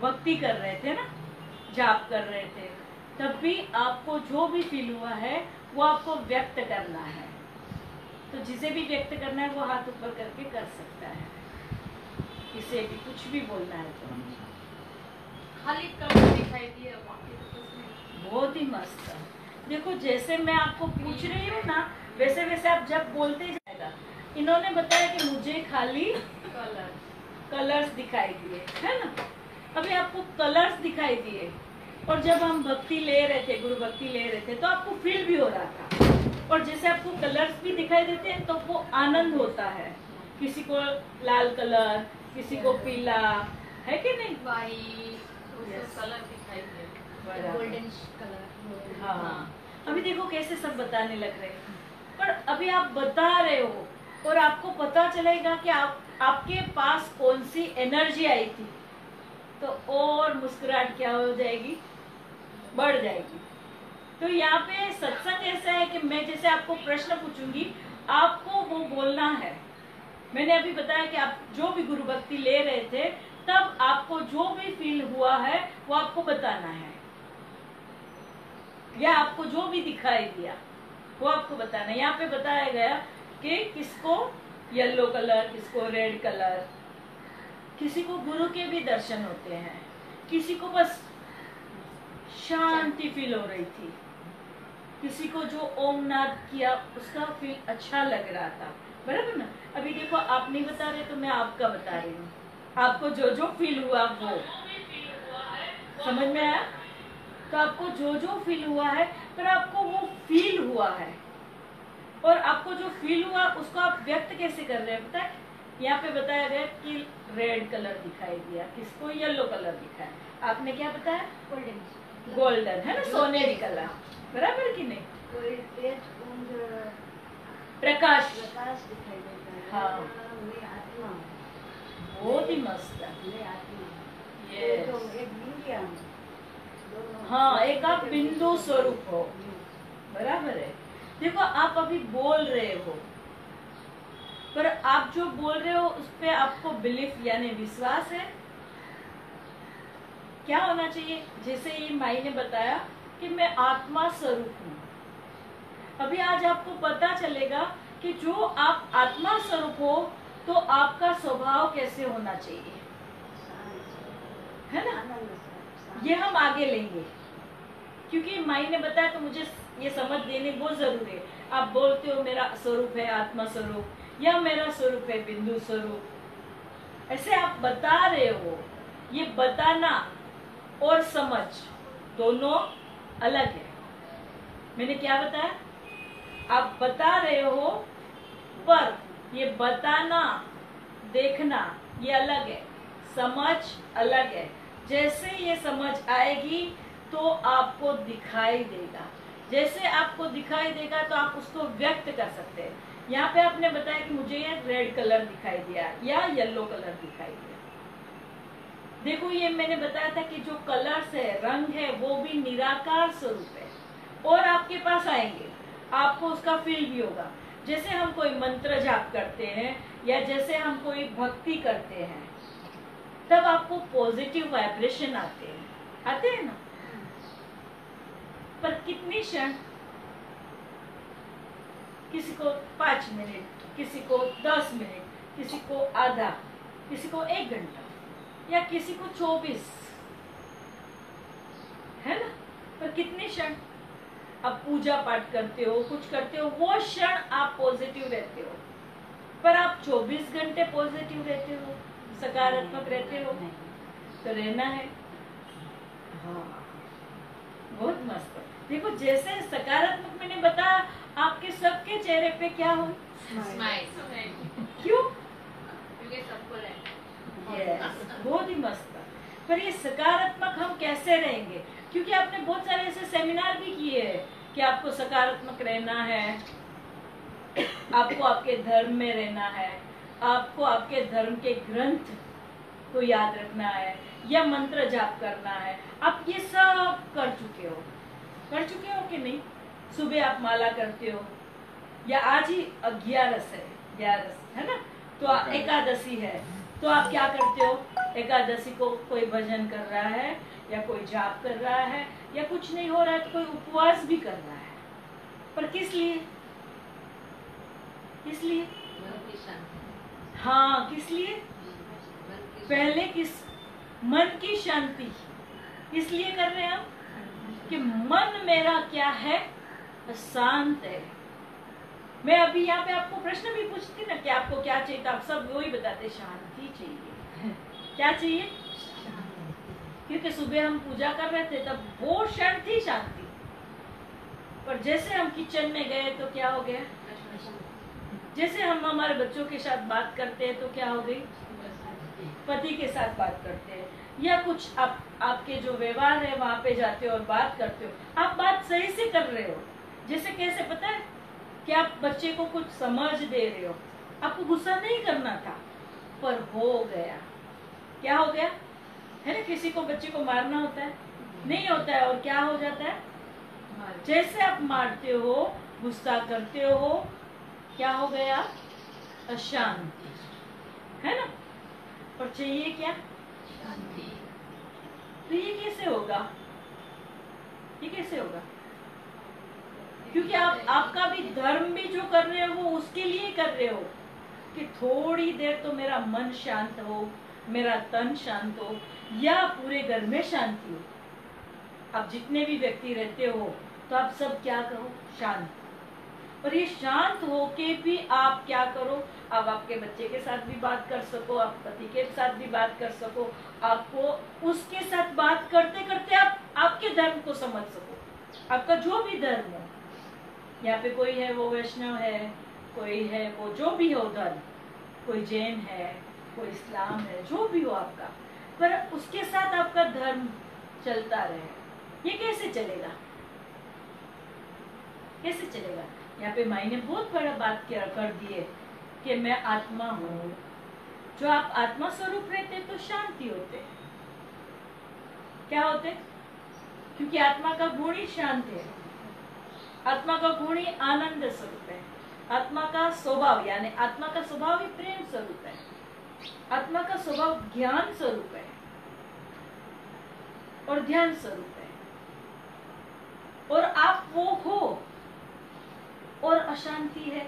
भक्ति कर रहे थे ना, जाप कर रहे थे, तब भी आपको जो भी फील हुआ है वो आपको व्यक्त करना है। तो जिसे भी व्यक्त करना है वो हाथ ऊपर करके कर सकता है, किसे भी कुछ भी बोलना है तो। खाली कलर दिखाई दिए, बाकी तो कुछ नहीं। बहुत ही मस्त। देखो जैसे मैं आपको पूछ रही हूँ ना, वैसे वैसे आप जब बोलते जाएगा। इन्होंने बताया कि मुझे खाली कलर्स दिखाई दिए, है ना। अभी आपको कलर्स दिखाई दिए, और जब हम भक्ति ले रहे थे, गुरु भक्ति ले रहे थे, तो आपको फील भी हो रहा था। और जैसे आपको कलर्स भी दिखाई देते हैं तो वो आनंद होता है। किसी को लाल कलर, किसी को पीला, है कि नहीं। कलर दिखाई दे, गोल्डन कलर। हाँ, अभी देखो कैसे सब बताने लग रहे हैं। पर अभी आप बता रहे हो और आपको पता चलेगा कि आपके पास कौन सी एनर्जी आई थी, तो और मुस्कुराहट क्या हो जाएगी, बढ़ जाएगी। तो यहाँ पे सत्संग ऐसा है कि मैं जैसे आपको प्रश्न पूछूंगी, आपको वो बोलना है। मैंने अभी बताया कि आप जो भी गुरु भक्ति ले रहे थे, तब आपको जो भी फील हुआ है वो आपको बताना है, या आपको जो भी दिखाई दिया वो आपको बताना है। यहाँ पे बताया गया कि किसको येलो कलर, किसको रेड कलर, किसी को गुरु के भी दर्शन होते हैं, किसी को बस शांति फील हो रही थी, किसी को जो ओम नाद किया उसका फील अच्छा लग रहा था, बराबर ना। अभी देखो आप नहीं बता रहे तो मैं आपका बता रही हूँ, आपको जो जो फील हुआ वो समझ में आया। तो आपको जो जो फील हुआ है, पर आपको वो फील हुआ है, और आपको जो फील हुआ उसको आप व्यक्त कैसे कर रहे हैं पता है। यहाँ पे बताया गया कि रेड कलर दिखाई दिया, किसको येलो कलर दिखाया, आपने क्या बताया, गोल्डन, है ना, सोनेरी कलर, बराबर कि नहीं। प्रकाश दिखाई देता है। हाँ, मैं आत्मा, बहुत ही मस्त है। मैं आत्मा। Yes. तो एक बिंदिया, हाँ, एक आप बिंदु स्वरूप हो, बराबर है। देखो आप अभी बोल रहे हो, पर आप जो बोल रहे हो उस पे आपको बिलीफ यानी विश्वास है। क्या होना चाहिए, जैसे ये माई ने बताया कि मैं आत्मा स्वरूप हूँ। अभी आज आपको पता चलेगा कि जो आप आत्मा स्वरूप हो तो आपका स्वभाव कैसे होना चाहिए, है ना। ये हम आगे लेंगे, क्योंकि माई ने बताया तो मुझे ये समझ देने बहुत जरूरी है। आप बोलते हो मेरा स्वरूप है आत्मा स्वरूप, या मेरा स्वरूप है बिंदु स्वरूप, ऐसे आप बता रहे हो। ये बताना और समझ दोनों अलग है। मैंने क्या बताया, आप बता रहे हो, पर ये बताना देखना ये अलग है, समझ अलग है। जैसे ये समझ आएगी तो आपको दिखाई देगा, जैसे आपको दिखाई देगा तो आप उसको व्यक्त कर सकते हैं। यहाँ पे आपने बताया कि मुझे ये रेड कलर दिखाई दिया या येलो कलर दिखाई दिया। देखो ये मैंने बताया था कि जो कलर्स है, रंग है, वो भी निराकार स्वरूप है, और आपके पास आएंगे, आपको उसका फील भी होगा। जैसे हम कोई मंत्र जाप करते हैं या जैसे हम कोई भक्ति करते हैं, तब आपको पॉजिटिव वाइब्रेशन आते हैं ना। पर कितनी क्षण, किसी को 5 मिनट, किसी को 10 मिनट, किसी को आधा, किसी को 1 घंटा, या किसी को 24, है ना। पर कितने क्षण आप पूजा पाठ करते हो, कुछ करते हो, वो क्षण आप पॉजिटिव रहते हो। पर आप 24 घंटे पॉजिटिव रहते हो, सकारात्मक रहते हो, तो रहना है। हाँ, बहुत मस्त। देखो जैसे सकारात्मक मैंने बताया, आपके सबके चेहरे पे क्या हो, स्माइल। क्यों, क्योंकि सबको रहना है। yes, बहुत ही मस्त। पर ये सकारात्मक हम कैसे रहेंगे, क्योंकि आपने बहुत सारे ऐसे सेमिनार भी किए हैं कि आपको सकारात्मक रहना है, आपको आपके धर्म में रहना है, आपको आपके धर्म के ग्रंथ को याद रखना है, या मंत्र जाप करना है। आप ये सब कर चुके हो कि नहीं। सुबह आप माला करते हो, या आज ही 11 है ना, तो एकादशी है, तो आप क्या करते हो? एकादशी को कोई भजन कर रहा है, या कोई जाप कर रहा है, या कुछ नहीं हो रहा है तो कोई उपवास भी कर रहा है, पर किस लिए? किस लिए? मन की शांति। हाँ, किस लिए? मन की पहले किस? मन की शांति। इसलिए कर रहे हैं हम कि मन मेरा क्या है? शांत है। मैं अभी यहाँ पे आपको प्रश्न भी पूछती ना कि आपको क्या चाहिए, तो आप सब वही बताते, शांति चाहिए। क्या चाहिए? क्योंकि सुबह हम पूजा कर रहे थे तब वो क्षण थी शांति, पर जैसे हम किचन में गए तो क्या हो गया? जैसे हम हमारे बच्चों के साथ बात करते हैं तो क्या हो गई? पति के साथ बात करते हैं, या कुछ आपके जो व्यवहार है वहां पे जाते हो और बात करते हो, आप बात सही से कर रहे हो। जैसे कैसे पता है कि आप बच्चे को कुछ समझ दे रहे हो, आपको गुस्सा नहीं करना था पर हो गया। क्या हो गया? है ना, किसी को बच्चे को मारना होता है? नहीं होता है, और क्या हो जाता है? जैसे आप मारते हो, गुस्सा करते हो, क्या हो गया? अशांति, है ना। और चाहिए क्या? शांति। तो ये कैसे होगा? ये कैसे होगा? क्योंकि आप आपका भी धर्म भी जो कर रहे हो वो उसके लिए कर रहे हो कि थोड़ी देर तो मेरा मन शांत हो, मेरा तन शांत हो, या पूरे घर में शांति हो। आप जितने भी व्यक्ति रहते हो तो आप सब क्या करो? शांत। और ये शांत होके भी आप क्या करो? आप आपके बच्चे के साथ भी बात कर सको, आप पति के साथ भी बात कर सको, आपको उसके साथ बात करते करते आप आपके धर्म को समझ सको। आपका जो भी धर्म हो, यहाँ पे कोई है वो वैष्णव है, कोई है वो जो भी हो धर्म, कोई जैन है, कोई इस्लाम है, जो भी हो आपका, पर उसके साथ आपका धर्म चलता रहे। ये कैसे चलेगा? कैसे चलेगा? यहाँ पे माई ने बहुत बड़ा बात कर दी है कि मैं आत्मा हूँ। जो आप आत्मा स्वरूप रहते तो शांति होते। क्या होते? क्योंकि आत्मा का गुण ही शांत है, आत्मा का गुण ही आनंद स्वरूप है, आत्मा का स्वभाव यानी आत्मा का स्वभाव ही प्रेम स्वरूप है, आत्मा का स्वभाव ज्ञान स्वरूप है और ध्यान स्वरूप है। और आप वो हो और अशांति है,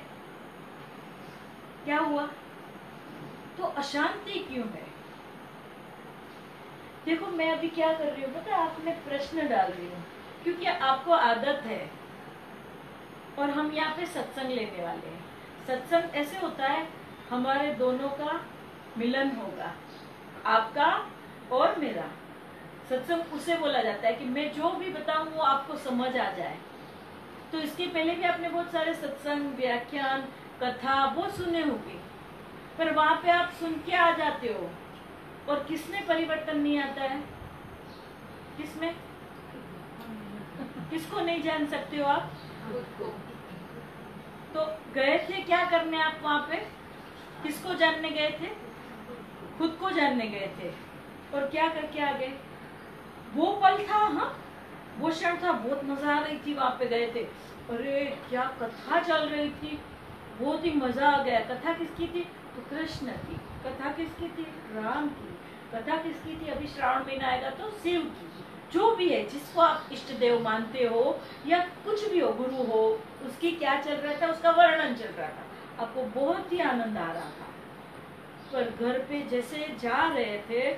क्या हुआ? तो अशांति क्यों है? देखो मैं अभी क्या कर रही हूँ पता है, आपने प्रश्न डाल रही हूँ क्योंकि आपको आदत है, और हम यहाँ पे सत्संग लेने वाले हैं। सत्संग ऐसे होता है हमारे दोनों का मिलन होगा, आपका और मेरा। सत्संग उसे बोला जाता है कि मैं जो भी बताऊं वो आपको समझ आ जाए। तो इसके पहले भी आपने बहुत सारे सत्संग, व्याख्यान, कथा वो सुने होंगे, पर वहां पे आप सुन के आ जाते हो, और किसमें परिवर्तन नहीं आता है? किसमें? किसको नहीं जान सकते हो आप? तो गए थे क्या करने आप वहां पे? किसको जानने गए थे? खुद को जानने गए थे। और क्या करके आ गए? वो पल था, हाँ वो क्षण था, बहुत मजा आ रही थी, वहां पे गए थे, अरे क्या कथा चल रही थी, बहुत ही मजा आ गया। कथा किसकी थी? तो कृष्ण की। कथा किसकी थी? राम की। कथा किसकी थी? अभी श्रावण महीना आएगा तो शिव की। जो भी है, जिसको आप इष्ट देव मानते हो या कुछ भी हो, गुरु हो, उसकी क्या चल रहा था? उसका वर्णन चल रहा था, आपको बहुत ही आनंद आ रहा था। पर घर पे जैसे जा रहे थे,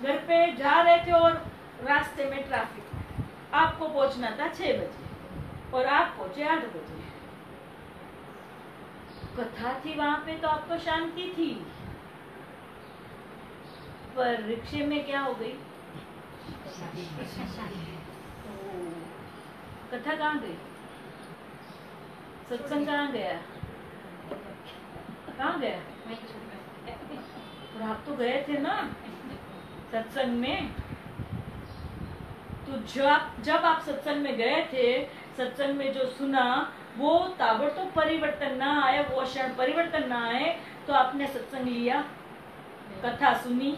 घर पे जा रहे थे और रास्ते में ट्रैफिक, आपको पहुंचना था 6 बजे और आप पहुंचे 8 बजे। कथा थी वहां पे तो आपको शांति थी, पर रिक्शे में क्या हो गई? कथा कहाँ गई? सत्संग कहाँ गया? कहाँ गया? और आप तो गए थे ना सत्संग में। तो जब आप सत्संग में गए थे, सत्संग में जो सुना वो ताबड़तोड़ परिवर्तन ना आए, वो क्षण परिवर्तन ना आए, तो आपने सत्संग लिया, कथा सुनी,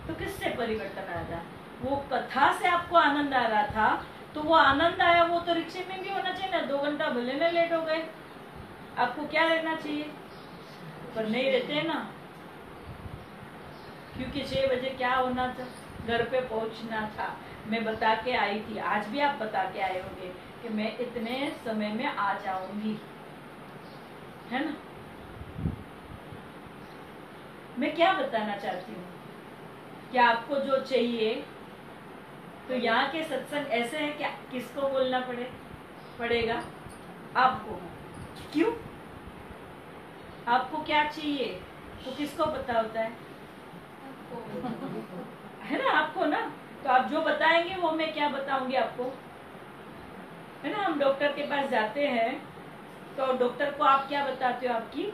तो किससे परिवर्तन आया? वो कथा से आपको आनंद आ रहा था, तो वो आनंद आया, वो तो रिक्शे में भी होना चाहिए ना। 2 घंटा भले में लेट हो गए, आपको क्या रहना चाहिए? पर नहीं रहते ना, क्योंकि 6 बजे क्या होना था, घर पे पहुंचना था। मैं बता के आई थी, आज भी आप बता के आए होंगे कि मैं इतने समय में आ जाऊंगी, है ना। मैं क्या बताना चाहती हूँ कि आपको जो चाहिए, तो यहाँ के सत्संग ऐसे है कि किसको बोलना पड़ेगा आपको। क्यों? आपको क्या चाहिए तो किसको पता होता है ना, आपको ना। तो आप जो बताएंगे वो मैं क्या बताऊंगी आपको, है ना। हम डॉक्टर के पास जाते हैं तो डॉक्टर को आप क्या बताते हो, आपकी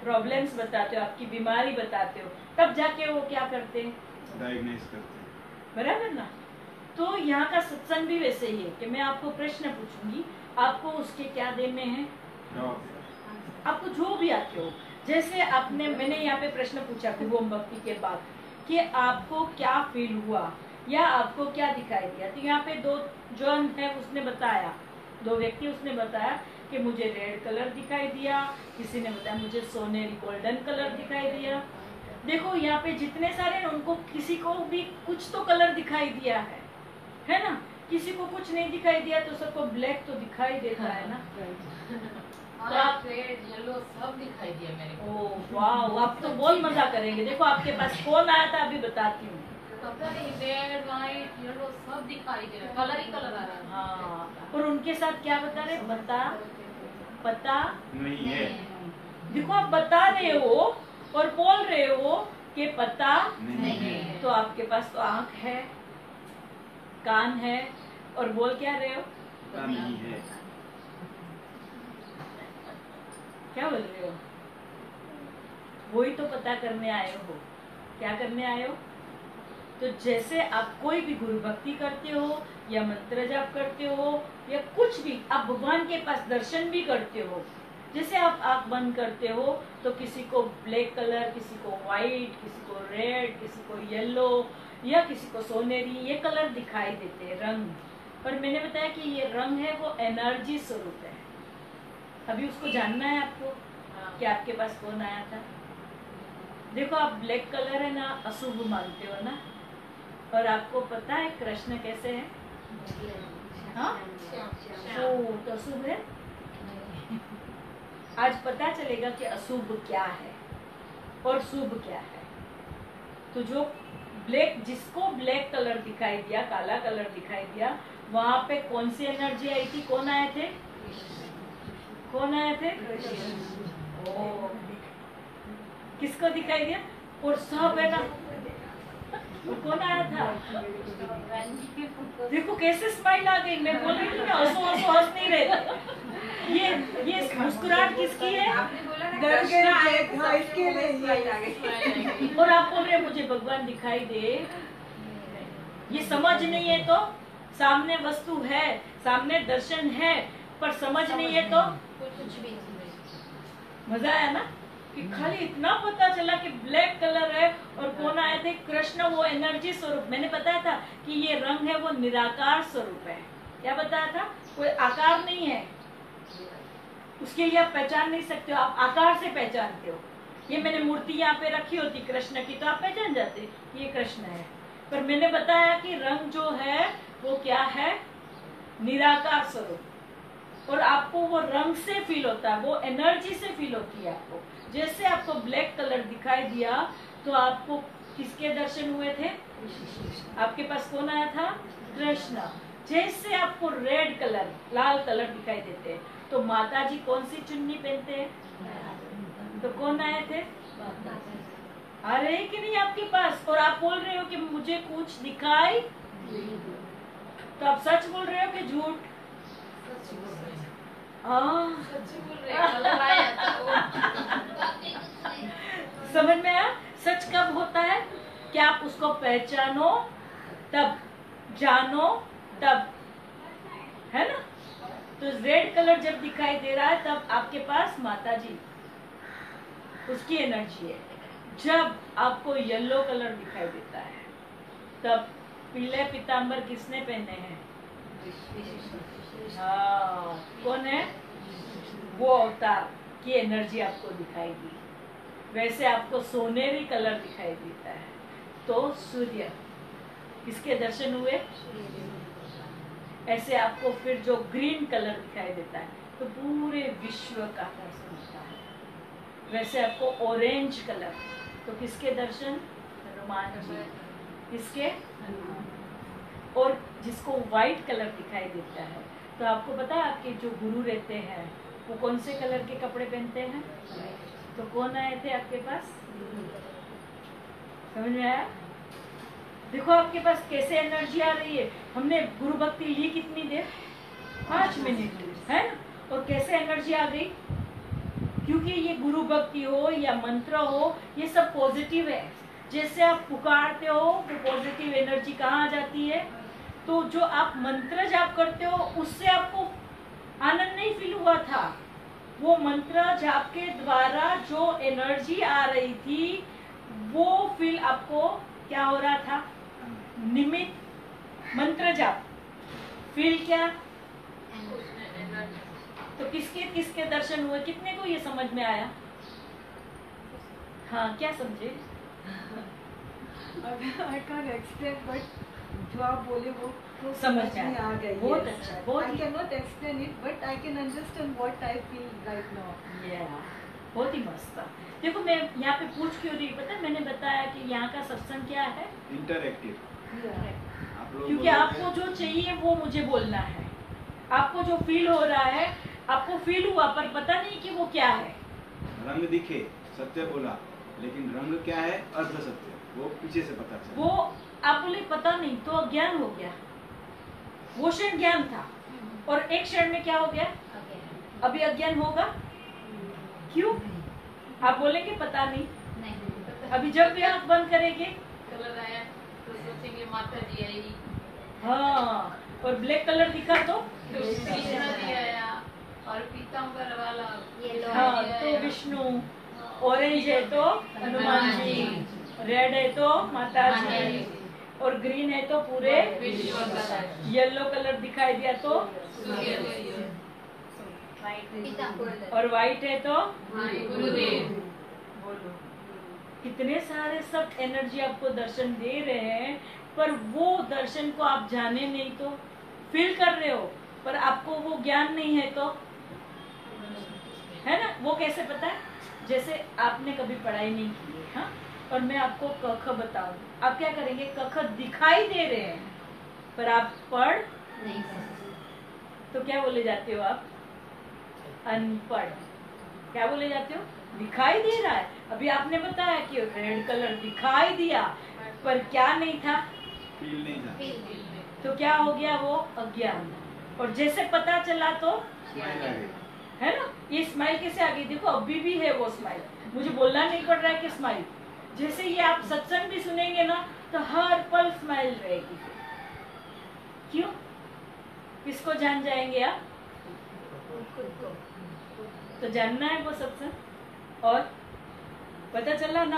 प्रॉब्लम्स बताते हो, आपकी बीमारी बताते हो, तब जाके वो क्या करते हैं, डायग्नोस करते हैं, बराबर ना। तो यहाँ का सत्संग भी वैसे ही है कि मैं आपको प्रश्न पूछूंगी, आपको उसके क्या देने हैं, आपको जो भी आते हो। जैसे मैंने यहाँ पे प्रश्न पूछा ओम भक्ति के बाद कि आपको क्या फील हुआ या आपको क्या दिखाई दिया, तो यहाँ पे 2 जन है, उसने बताया, 2 व्यक्ति उसने बताया कि मुझे रेड कलर दिखाई दिया, किसी ने बताया मुझे सोनेरी गोल्डन कलर दिखाई दिया। देखो यहाँ पे जितने सारे हैं उनको किसी को भी कुछ तो कलर दिखाई दिया है ना। किसी को कुछ नहीं दिखाई दिया तो सबको ब्लैक तो दिखाई देता है ना। तो आप रेड येलो सब दिखाई दिया मेरे को। ओह वाह, आप तो बहुत मजा करेंगे। देखो आपके पास कौन आया था, अभी बताती हूँ। पता नहीं, रेड व्हाइट येलो सब दिखाई दे रहा, कलर ही कलर आ रहा है। हाँ, और उनके साथ क्या बता रहे, पता नहीं है। देखो आप बता रहे हो और बोल रहे हो कि पता नहीं है। तो आपके पास तो आंख है, कान है, और बोल क्या रहे हो, पता नहीं है। क्या बोल रहे हो, वही तो पता करने आए हो। क्या करने आए हो? तो जैसे आप कोई भी गुरु भक्ति करते हो या मंत्र जाप करते हो या कुछ भी, आप भगवान के पास दर्शन भी करते हो। जैसे आप आंख बंद करते हो तो किसी को ब्लैक कलर, किसी को व्हाइट, किसी को रेड, किसी को येलो या किसी को सोनेरी, ये कलर दिखाई देते हैं, रंग। पर मैंने बताया कि ये रंग है वो एनर्जी स्वरूप है। अभी उसको जानना है आपको कि आपके पास कौन आया था। देखो आप ब्लैक कलर है ना, अशुभ मानते हो ना, और आपको पता है कृष्ण कैसे है, हाँ तो अशुभ है। आज पता चलेगा कि अशुभ क्या है और शुभ क्या है। तो जो ब्लैक, जिसको ब्लैक कलर दिखाई दिया, काला कलर दिखाई दिया, वहां पे कौन सी एनर्जी आई थी, कौन आए थे, कौन आए थे, ओ, किसको दिखाई दिया, और सब है ना, वो कौन आया था। देखो कैसे स्माइल आ गई, मैं बोल रही थी ना, हंसो हंसो, हंस नहीं रहे। ये मुस्कुराहट किसकी है, और आप बोल रहे मुझे भगवान दिखाई दे। ये समझ नहीं है तो, सामने वस्तु है, सामने दर्शन है, पर समझ नहीं है तो कुछ भी मजा आया ना कि खाली इतना पता चला कि ब्लैक कलर है, और कौन आए थे, कृष्ण, वो एनर्जी स्वरूप। मैंने बताया था कि ये रंग है वो निराकार स्वरूप है। क्या बताया था, कोई आकार नहीं है, उसके लिए आप पहचान नहीं सकते हो, आप आकार से पहचानते हो। ये मैंने मूर्ति यहाँ पे रखी होती कृष्ण की तो आप पहचान जाते ये कृष्ण है। पर मैंने बताया कि रंग जो है वो क्या है, निराकार स्वरूप, और आपको वो रंग से फील होता है, वो एनर्जी से फील होती है आपको। जैसे आपको ब्लैक कलर दिखाई दिया तो आपको किसके दर्शन हुए थे, आपके पास कौन आया था, कृष्ण। जैसे आपको रेड कलर, लाल कलर दिखाई देते हैं तो माता जी कौन सी चुन्नी पहनते हैं, तो कौन आए थे, आ रहे कि नहीं आपके पास। और आप बोल रहे हो कि मुझे कुछ दिखाई, तो आप सच बोल रहे हो कि झूठ, समझ में आया। सच कब होता है कि आप उसको पहचानो तब, जानो तब, है ना। तो रेड कलर जब दिखाई दे रहा है तब आपके पास माता जी, उसकी एनर्जी है। जब आपको येलो कलर दिखाई देता है तब पीले पीतांबर किसने पहने हैं, हाँ कौन है, वो अवतार, की एनर्जी आपको दिखाई दी, वैसे आपको सोनेरी कलर दिखाई देता है तो सूर्य, किसके दर्शन हुए? ऐसे आपको फिर जो ग्रीन कलर दिखाई देता है तो पूरे विश्व का दर्शन होता है। वैसे आपको ऑरेंज कलर, तो किसके दर्शन? हनुमान जी। किसके? और जिसको व्हाइट कलर दिखाई देता है तो आपको पता है आपके जो गुरु रहते हैं वो कौन से कलर के कपड़े पहनते हैं? तो कौन आए थे आपके पास? समझ में आया? देखो आपके पास कैसे एनर्जी आ रही है। हमने गुरु भक्ति ली कितनी देर? 5 मिनट, है ना? और कैसे एनर्जी आ गई? क्योंकि ये गुरु भक्ति हो या मंत्र हो, ये सब पॉजिटिव है। जैसे आप पुकारते हो तो पॉजिटिव एनर्जी कहाँ आ जाती है? तो जो आप मंत्र जाप करते हो उससे आपको आनंद नहीं फील हुआ था, वो मंत्र जाप के द्वारा जो एनर्जी आ रही थी वो फील आपको क्या हो रहा था? निमित्त मंत्र जाप फील क्या? तो किसके किसके दर्शन हुए? कितने को ये समझ में आया? हाँ, क्या समझे? I can't explain, but जो आप बोले वो तो समझ में आ गई। बहुत अच्छा, बहुत I cannot explain it, but I can understand what I feel right now. बहुत ही मस्त था। देखो मैं यहाँ पे पूछ क्यों रही, पता है मैंने बताया कि यहाँ का सत्संग क्या है? इंटरएक्टिव। Yeah. आप लोग क्योंकि आपको जो चाहिए वो मुझे बोलना है। आपको जो फील हो रहा है, आपको फील हुआ पर पता नहीं कि वो क्या है। रंग दिखे, सत्य बोला, लेकिन रंग क्या है? अर्ध सत्य, वो पीछे से पता चला। वो आप बोले पता नहीं, तो अज्ञान हो गया। वो क्षण ज्ञान था और एक क्षण में क्या हो गया? अभी अज्ञान होगा। क्यों? आप बोलेंगे पता नहीं, अभी जब भी आंख बंद करेंगे कलर आया तो सोचेंगे माता जी आई, हाँ, और ब्लैक कलर दिखा तो कृष्ण जी आया, और पीताम्बर वाला हाँ तो विष्णु, ऑरेंज है तो हनुमान जी, रेड है तो माता जी, और ग्रीन है तो पूरे विश्व का, येलो कलर दिखाई दिया तो सूर्य जी, और व्हाइट है तो गुरुदेव। बोलो, कितने सारे सब एनर्जी आपको दर्शन दे रहे हैं, पर वो दर्शन को आप जाने नहीं तो फील कर रहे हो, पर आपको वो ज्ञान नहीं है तो, है ना? वो कैसे पता है? जैसे आपने कभी पढ़ाई नहीं की है, हाँ? और मैं आपको क ख बताऊं, आप क्या करेंगे? क ख दिखाई दे रहे हैं पर आप पढ़ नहीं सकते, तो क्या बोले जाते हो आप? अनपढ़। क्या बोले जाते हो? दिखाई दे रहा है। अभी आपने बताया कि रेड कलर दिखाई दिया पर क्या नहीं था? फील नहीं था। तो क्या हो गया? वो अज्ञान। और जैसे पता चला तो स्माइल आ गई। है ना? ये स्माइल कैसे आ गई? देखो अभी भी है वो स्माइल, मुझे बोलना नहीं पड़ रहा है कि स्माइल। जैसे ये आप सत्संग भी सुनेंगे ना तो हर पल स्माइल रहेगी। क्यों? किसको जान जाएंगे आप? तो जानना है वो सत्संग। और पता चला ना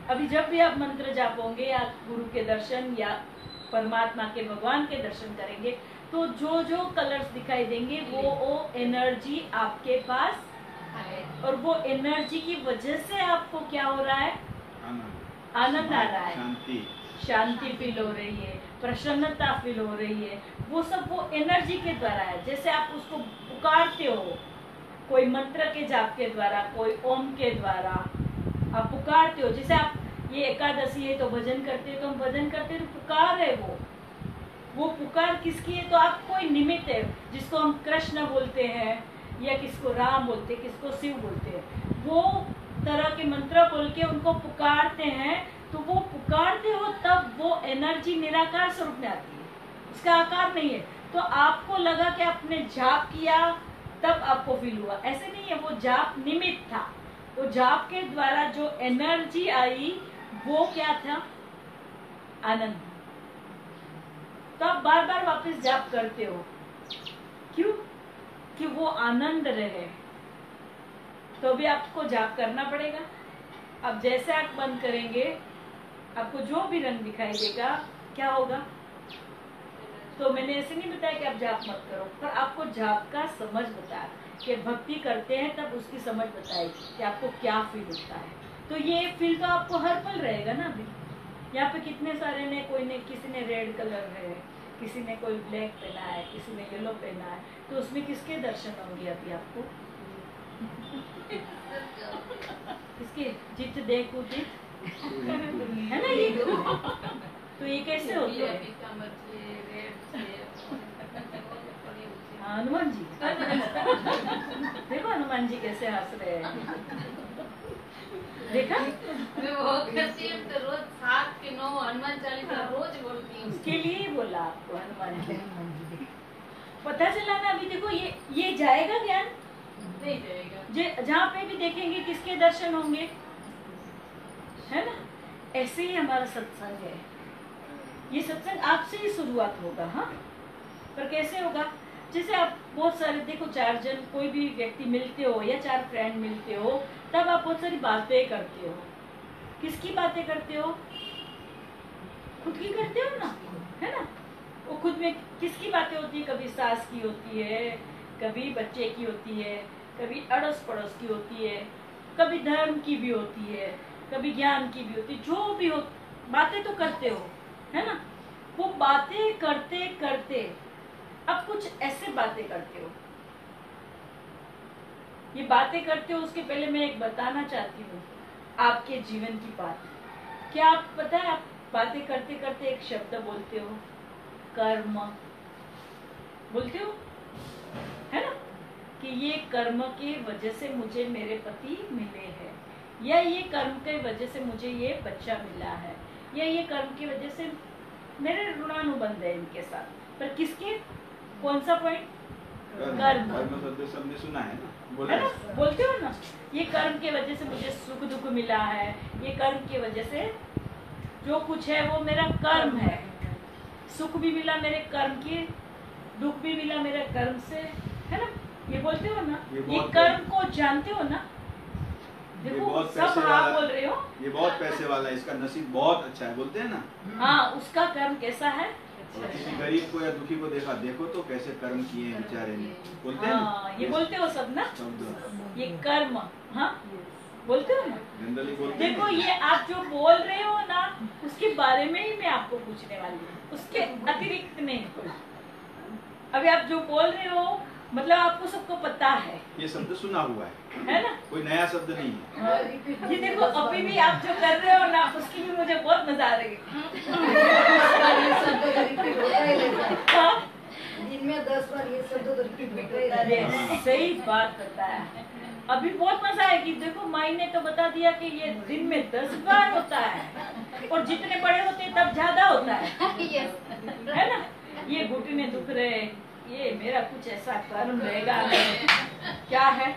अभी जब भी आप मंत्र जापोगे या गुरु के दर्शन या परमात्मा के भगवान के दर्शन करेंगे तो जो जो कलर्स दिखाई देंगे वो एनर्जी आपके पास, और वो एनर्जी की वजह से आपको क्या हो रहा है? आनंद आ रहा है, शांति फील हो रही है, प्रसन्नता फील हो रही है। वो सब वो एनर्जी के द्वारा है। जैसे आप उसको पुकारते हो, कोई मंत्र के जाप के द्वारा, कोई ओम के द्वारा आप पुकारते हो। जैसे आप ये एकादशी है तो भजन करते हो, तो हम भजन करते तो पुकार है वो पुकार किसकी है? तो आप कोई निमित्त है, जिसको हम कृष्ण बोलते हैं या किसको राम बोलते हैं, किसको शिव बोलते हैं। वो तरह के मंत्र बोल के उनको पुकारते हैं, तो वो पुकारते हो तब वो एनर्जी निराकार स्वरूप में आती है, उसका आकार नहीं है। तो आपको लगा कि आपने जाप किया तब आपको फील हुआ, ऐसे नहीं है। वो जाप निमित्त था, तो जाप के द्वारा जो एनर्जी आई वो क्या था? आनंद। तो आप बार बार वापस जाप करते हो, क्यों? कि वो आनंद रहे। तो भी आपको जाप करना पड़ेगा। अब जैसे आप बंद करेंगे आपको जो भी रंग दिखाई देगा क्या होगा? तो मैंने ऐसे नहीं बताया कि आप जाप मत करो, पर आपको जाप का समझ बताया। कि भक्ति करते हैं तब उसकी समझ बताएगी कि आपको क्या फील होता है। तो ये फील तो आपको हर पल रहेगा ना। अभी यहाँ पे कितने सारे ने, कोई ने, किसी ने रेड कलर है, किसी ने कोई ब्लैक पहना है, किसी ने येलो पहना है, तो उसमें किसके दर्शन होंगे अभी आपको? किसके? जित देखो जित, है ना ये? तो ये कैसे होते हैं? हाँ, हनुमान जी। देखो हनुमान जी कैसे हंस रहे हैं, देखा? मैं बहुत करती हूँ तो रोज 7 के 9 हनुमान चालीसा रोज बोलती हूँ। उसके लिए ही बोला आपको हनुमान जी। पता चला ना? अभी देखो ये जाएगा ज्ञान, नहीं जाएगा। जहाँ पे भी देखेंगे किसके दर्शन होंगे, है ना? ऐसे ही हमारा सत्संग है। ये सत्संग आपसे ही शुरुआत होगा। हाँ, पर कैसे होगा? जैसे आप बहुत सारे, देखो 4 जन कोई भी व्यक्ति मिलते हो या 4 फ्रेंड मिलते हो, तब आप बहुत सारी बातें करते हो। किसकी बातें करते हो? खुद की करते हो ना, है ना? वो खुद में किसकी बातें होती है? कभी सास की होती है, कभी बच्चे की होती है, कभी अड़ोस पड़ोस की होती है, कभी धर्म की भी होती है, कभी ज्ञान की भी होती है। जो भी हो, बातें तो करते हो, है ना? वो बातें करते करते अब कुछ ऐसे बातें करते हो। ये बातें करते हो, उसके पहले मैं एक बताना चाहती हूँ आपके जीवन की बात। क्या आप पता है, आप बातें करते करते एक शब्द बोलते हो, कर्म बोलते हो, है ना? कि ये कर्म के वजह से मुझे मेरे पति मिले हैं, या ये कर्म के वजह से मुझे ये बच्चा मिला है, या ये कर्म की वजह से मेरे ऋणानुबंध है इनके साथ। पर किसके? कौन सा पॉइंट? कर्म। कर्म शब्द सबने सुना है ना, बोला है ना? है। बोलते हो ना, ये कर्म के वजह से मुझे सुख दुख मिला है, ये कर्म की वजह से जो कुछ है वो मेरा कर्म है। सुख भी मिला मेरे कर्म की, दुख भी मिला मेरे कर्म से, है ना? ये बोलते हो ना, ये कर्म को जानते हो ना? देखो सब हाँ बोल रहे हो। ये बहुत पैसे वाला है, इसका नसीब बहुत अच्छा है, बोलते हैं ना। हाँ, उसका कर्म कैसा है? और किसी गरीब को या दुखी को देखा, देखो तो कैसे कर्म किए हैं बेचारे ने, बोलते हैं हाँ, ना। ये बोलते हो सब ना, शब्द ये कर्म। हाँ, बोलते हो ना? जनरली बोलते हैं। देखो ये आप जो बोल रहे हो ना, उसके बारे में ही मैं आपको पूछने वाली हूँ, उसके अतिरिक्त नहीं। अभी आप जो बोल रहे हो, मतलब आपको सबको पता है, ये शब्द सुना हुआ है ना? कोई नया शब्द नहीं है। ये देखो अभी भी आप जो कर रहे हो ना, उसकी भी मुझे बहुत मजा आ रही है। हाँ? दिन में 10 बार ये शब्द तो रिपीट होता ही रहता है। ये सही बात बताया। अभी बहुत मजा है कि देखो माई ने तो बता दिया कि ये दिन में 10 बार होता है, और जितने बड़े होते हैं तब ज्यादा होता है ना? ये घुटने दुख रहे, ये मेरा कुछ ऐसा कर्म रहेगा, क्या है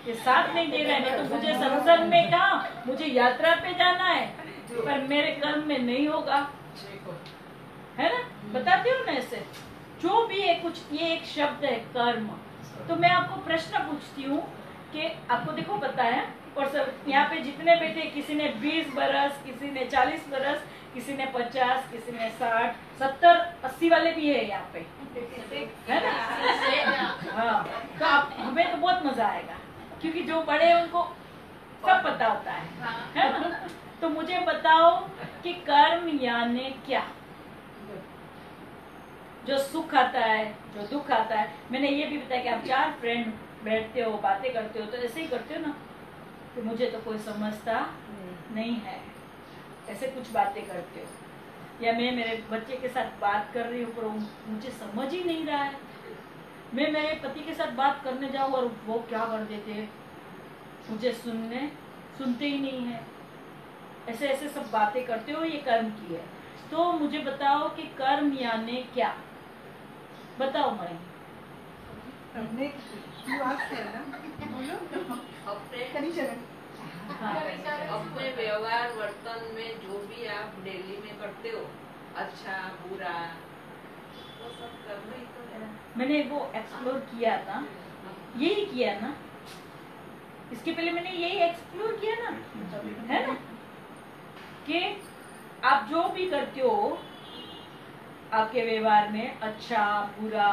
ये साथ नहीं दे रहे हैं, तो मुझे सत्संग में कहा, मुझे यात्रा पे जाना है, पर मेरे कर्म में नहीं होगा, है ना? बताते हो ना ऐसे जो भी है कुछ। ये एक शब्द है कर्म। तो मैं आपको प्रश्न पूछती हूँ कि आपको देखो पता है, और सब यहाँ पे जितने बैठे, किसी ने 20 बरस, किसी ने 40 बरस, किसी ने 50, किसी ने 60, 70, 80 वाले भी है यहाँ पे, है ना? हाँ, तो आप, हमें तो बहुत मजा आएगा, क्योंकि जो बड़े हैं उनको सब पता होता है ना? तो मुझे बताओ कि कर्म यानी क्या? जो सुख आता है, जो दुख आता है। मैंने ये भी बताया कि आप 4 फ्रेंड बैठते हो, बातें करते हो, तो ऐसे ही करते हो ना कि मुझे तो कोई समझता नहीं है, ऐसे कुछ बातें करते हो। या मैं मेरे बच्चे के साथ बात कर रही हूँ, पर मुझे समझ ही नहीं रहा है। मैं मेरे पति के साथ बात करने जाऊँ और वो क्या कर देते हैं, मुझे सुनते ही नहीं है। ऐसे ऐसे सब बातें करते हो, ये कर्म की है। तो मुझे बताओ कि कर्म यानी क्या? बताओ मैं। अपने you ask her ना, बोलो कनिशरण। हाँ, अपने व्यवहार वर्तन में जो भी आप डेली में करते हो, अच्छा बुरा, वो सब कर्म ही तो है। मैंने वो एक्सप्लोर किया था, यही किया ना, इसके पहले मैंने यही एक्सप्लोर किया ना, है ना? कि आप जो भी करते हो आपके व्यवहार में, अच्छा बुरा,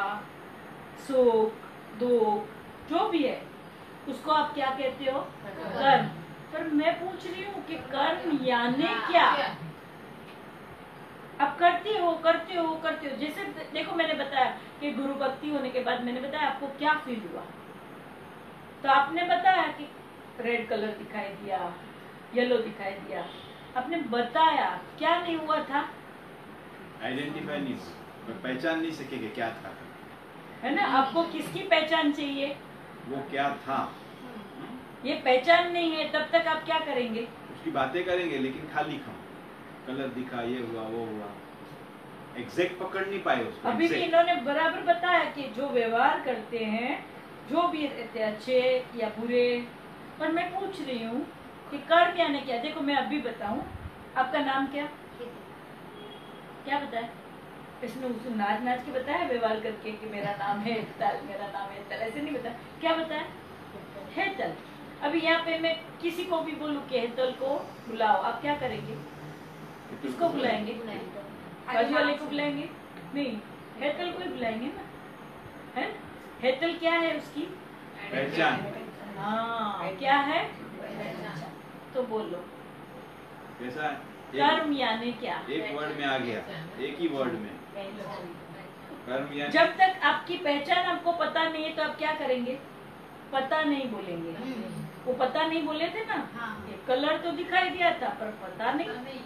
सुख दुख, जो भी है उसको आप क्या कहते हो? कर्म। पर मैं पूछ रही हूँ कि कर्म यानी क्या? आप करते हो। जैसे देखो मैंने बताया कि गुरु भक्ति होने के बाद मैंने बताया आपको क्या फील हुआ, तो आपने बताया कि रेड कलर दिखाई दिया, येलो दिखाई दिया, आपने बताया, क्या नहीं हुआ था? आइडेंटिफाई नहीं हुआ, पहचान नहीं सकेंगे क्या था, है ना? आपको किसकी पहचान चाहिए? वो क्या था, ये पहचान नहीं है तब तक आप क्या करेंगे? उसकी बातें करेंगे लेकिन खाली खाओ, कलर दिखा, ये हुआ वो हुआ, एग्जैक्ट पकड़ नहीं पाए उसको। अभी भी इन्होंने बराबर बताया कि जो व्यवहार करते हैं, जो भी रहते हैं अच्छे या बुरे, पर मैं पूछ रही हूँ कि कर्म यानी क्या? देखो मैं अभी बताऊं, आपका नाम क्या क्या बताया? इसने उसने नाच के बताया व्यवहार करके कि मेरा नाम है हेतल, मेरा नाम है हेतल, ऐसे नहीं बताया। क्या बताया? हेतल। अभी यहाँ पे मैं किसी को भी बोलूं कि हेतल को बुलाओ, आप क्या करेंगे? किसको बुलाएंगे? बाजू वाले को बुलाएंगे? नहीं, हेतल को ही बुलाएंगे ना, है? हेतल क्या है उसकी पहचान। हाँ, क्या है? तो बोलो कैसा है? कर्म यानी क्या? एक वर्ड में आ गया, एक ही वर्ड में कर्म यानी। जब तक आपकी पहचान आपको पता नहीं है तो आप क्या करेंगे? पता नहीं बोलेंगे। वो पता नहीं बोले थे ना, कलर तो दिखाई दिया था पर पता नहीं।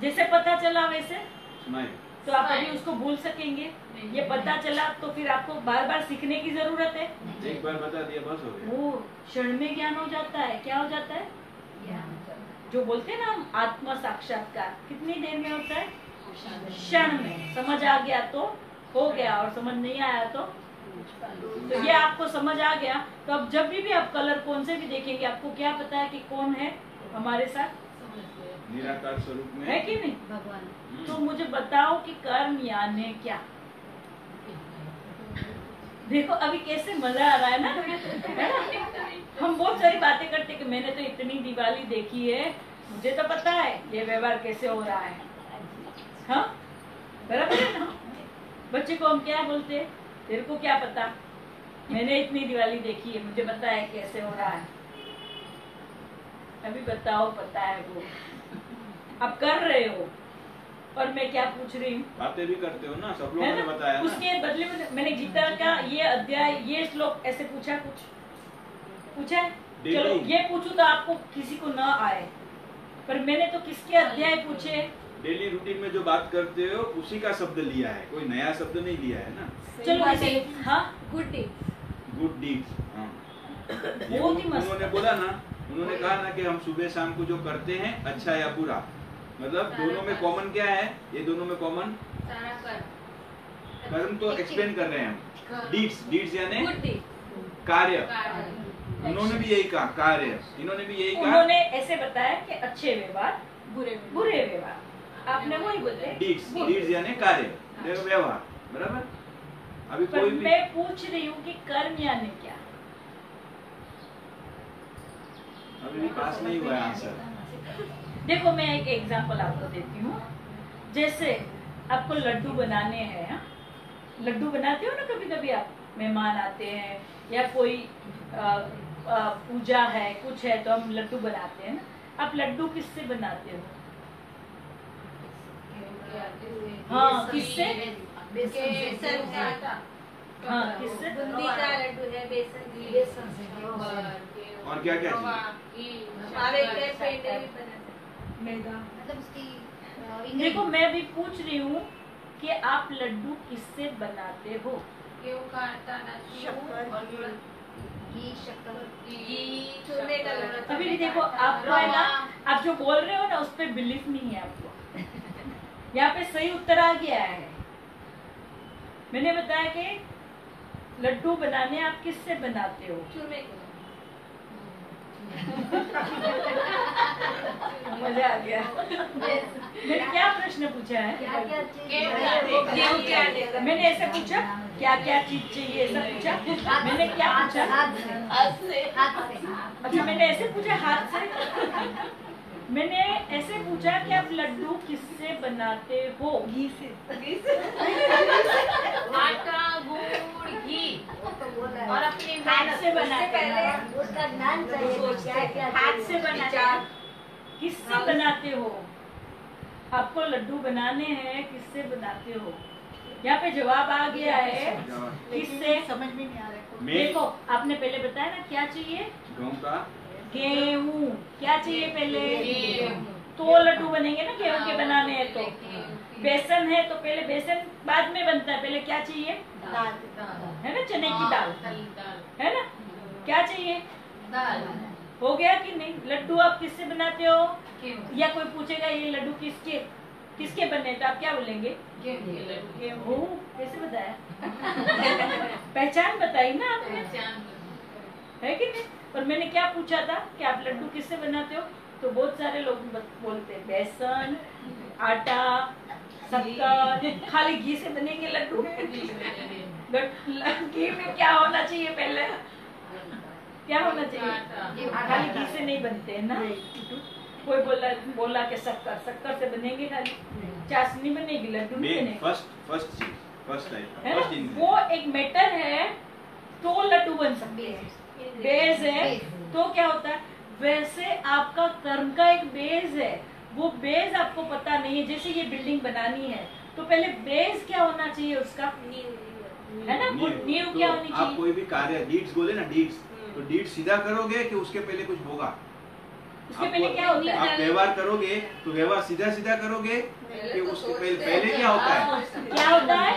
जैसे पता चला वैसे स्माइल। तो आप अभी उसको भूल सकेंगे? ये पता चला तो फिर आपको बार बार सीखने की जरूरत है। एक बार बता दिया बस हो गया। वो क्षण में ज्ञान हो जाता है। क्या हो जाता है? जो बोलते हैं ना हम आत्म साक्षात्कार, कितनी देर में होता है? क्षण में। समझ आ गया तो हो गया, और समझ नहीं आया तो ये आपको समझ आ गया तो अब जब भी आप कलर कौन से भी देखेंगे आपको क्या पता है कि कौन है हमारे साथ? निराकार स्वरूप में है कि नहीं? भगवान। तो मुझे बताओ कि कर्म यानी क्या? देखो अभी कैसे मजा आ रहा है ना, है ना? हम बहुत सारी बातें करते कि मैंने तो इतनी दिवाली देखी है, मुझे तो पता है ये व्यवहार कैसे हो रहा है। हाँ बराबर है ना? बच्चे को हम क्या बोलते हैं? तेरे को क्या पता, मैंने इतनी दिवाली देखी है, मुझे पता है कैसे हो रहा है। अभी बताओ पता है वो आप कर रहे हो, और मैं क्या पूछ रही हूँ? बातें भी करते हो ना, सब लोगों है ने ना? बताया ना। उसके बदले में मैंने गीता का ये अध्याय, ये श्लोक ऐसे पूछा, कुछ पूछा है? डेली। चलो ये पूछूं तो आपको किसी को ना आए, पर मैंने तो किसके अध्याय पूछे? डेली रूटीन में जो बात करते हो उसी का शब्द लिया है, कोई नया शब्द नहीं लिया है ना। चलो इसे, हाँ गुड डे। Good deeds. हाँ ये बहुत ही मस्त। उन्होंने बोला ना, उन्होंने कहा ना कि हम सुबह शाम को जो करते हैं अच्छा या बुरा, मतलब दोनों में कॉमन क्या है? ये दोनों में कॉमन कर्म तो एक्सप्लेन कर रहे हैं हम। डीड्स यानी कार्य। उन्होंने भी यही कहा कार्य, इन्होंने भी यही कहा। उन्होंने ऐसे बताया कि अच्छे व्यवहार, बुरे बुरे व्यवहार, आपने वही बोले। डीड्स यानी कार्य, व्यवहार, बराबर। अभी पर कोई भी मैं पूछ रही हूँ कि कर्म यानी क्या? अभी भी पास नहीं हुआ है आंसर। देखो मैं एक एग्जांपल आपको देती हूँ। जैसे आपको लड्डू बनाने हैं, हाँ? लड्डू बनाते हो ना कभी कभी आप, मेहमान आते हैं या कोई पूजा है, कुछ है तो हम लड्डू बनाते हैं ना। आप लड्डू किससे बनाते हो? हाँ किससे? हाँ किससे? बूंदी का लड्डू है, बेसन की। और क्या क्या चीज? मावे के पेड़े भी बनाते हैं। मैदा, मतलब उसकी देखो मैं भी पूछ रही हूँ कि आप लड्डू किससे बनाते हो? घी, शक्कर, चूरमे का लड्डू। अभी भी देखो आपको है ना, आप जो बोल रहे हो ना उस पर बिलीफ नहीं है आपको। यहाँ पे सही उत्तर आ गया है। मैंने बताया कि लड्डू बनाने आप किससे बनाते हो? चूरमे का। मजा आ गया। मैंने क्या प्रश्न पूछा है? मैंने ऐसे पूछा क्या क्या चीज चाहिए, ऐसा पूछा? मैंने क्या पूछा? हाथ से। अच्छा मैंने ऐसे पूछा हाथ से? मैंने ऐसे पूछा कि आप लड्डू किससे बनाते हो? घी से। आटा, गुड़, घी और अपने हाथ से बनाते पहले हैं। उसका ज्ञान चाहिए, क्या क्या हाथ से बनाते हैं। किससे बनाते हो? आपको लड्डू बनाने हैं, किससे बनाते हो? यहाँ पे जवाब आ गया है, किससे? समझ में नहीं आ रहा है। देखो, आपने पहले बताया ना क्या चाहिए? गेहूं का गेहूं। क्या चाहिए पहले? गेहूं। तो लड्डू बनेंगे ना, गेहूं के बनाने हैं तो। बेसन है तो पहले बेसन बाद में बनता है, पहले क्या चाहिए? दाल। है ना, चने की दाल, है ना? क्या चाहिए? दाल। हो गया कि नहीं? लड्डू आप किससे बनाते हो? या कोई पूछेगा ये लड्डू किसके किसके बने, तो आप क्या बोलेंगे? गेहूं। कैसे बताया? पहचान बताई ना आपने, है कि नहीं? और मैंने क्या पूछा था कि आप लड्डू किससे बनाते हो, तो बहुत सारे लोग बोलते हैं बेसन, आटा, शक्कर, खाली घी से बनेंगे लड्डू। घी में क्या होना चाहिए पहले? क्या होना चाहिए? खाली घी से नहीं बनते हैं ना। कोई बोला कि शक्कर से बनेंगे, खाली चाशनी बनेगी, लड्डू नहीं बनेगी। फर्स्ट चीज, फर्स्ट टाइप, है फर्स्ट ना? इंग्रेडिएंट। वो एक मैटर है तो लड्डू बन सकते हैं। बेस है तो क्या होता है? वैसे आपका कर्म का एक बेस है, वो बेस आपको पता नहीं है। जैसे ये बिल्डिंग बनानी है तो पहले बेस क्या होना चाहिए उसका, है ना? नींव क्या होनी आप चाहिए? कोई भी कार्य डीड्स बोले ना, डीड्स, तो डीड सीधा करोगे कि उसके पहले कुछ होगा? उसके पहले क्या होता है? आप व्यवहार करोगे तो व्यवहार सीधा सीधा करोगे कि उसके पहले क्या होता है? क्या होता है?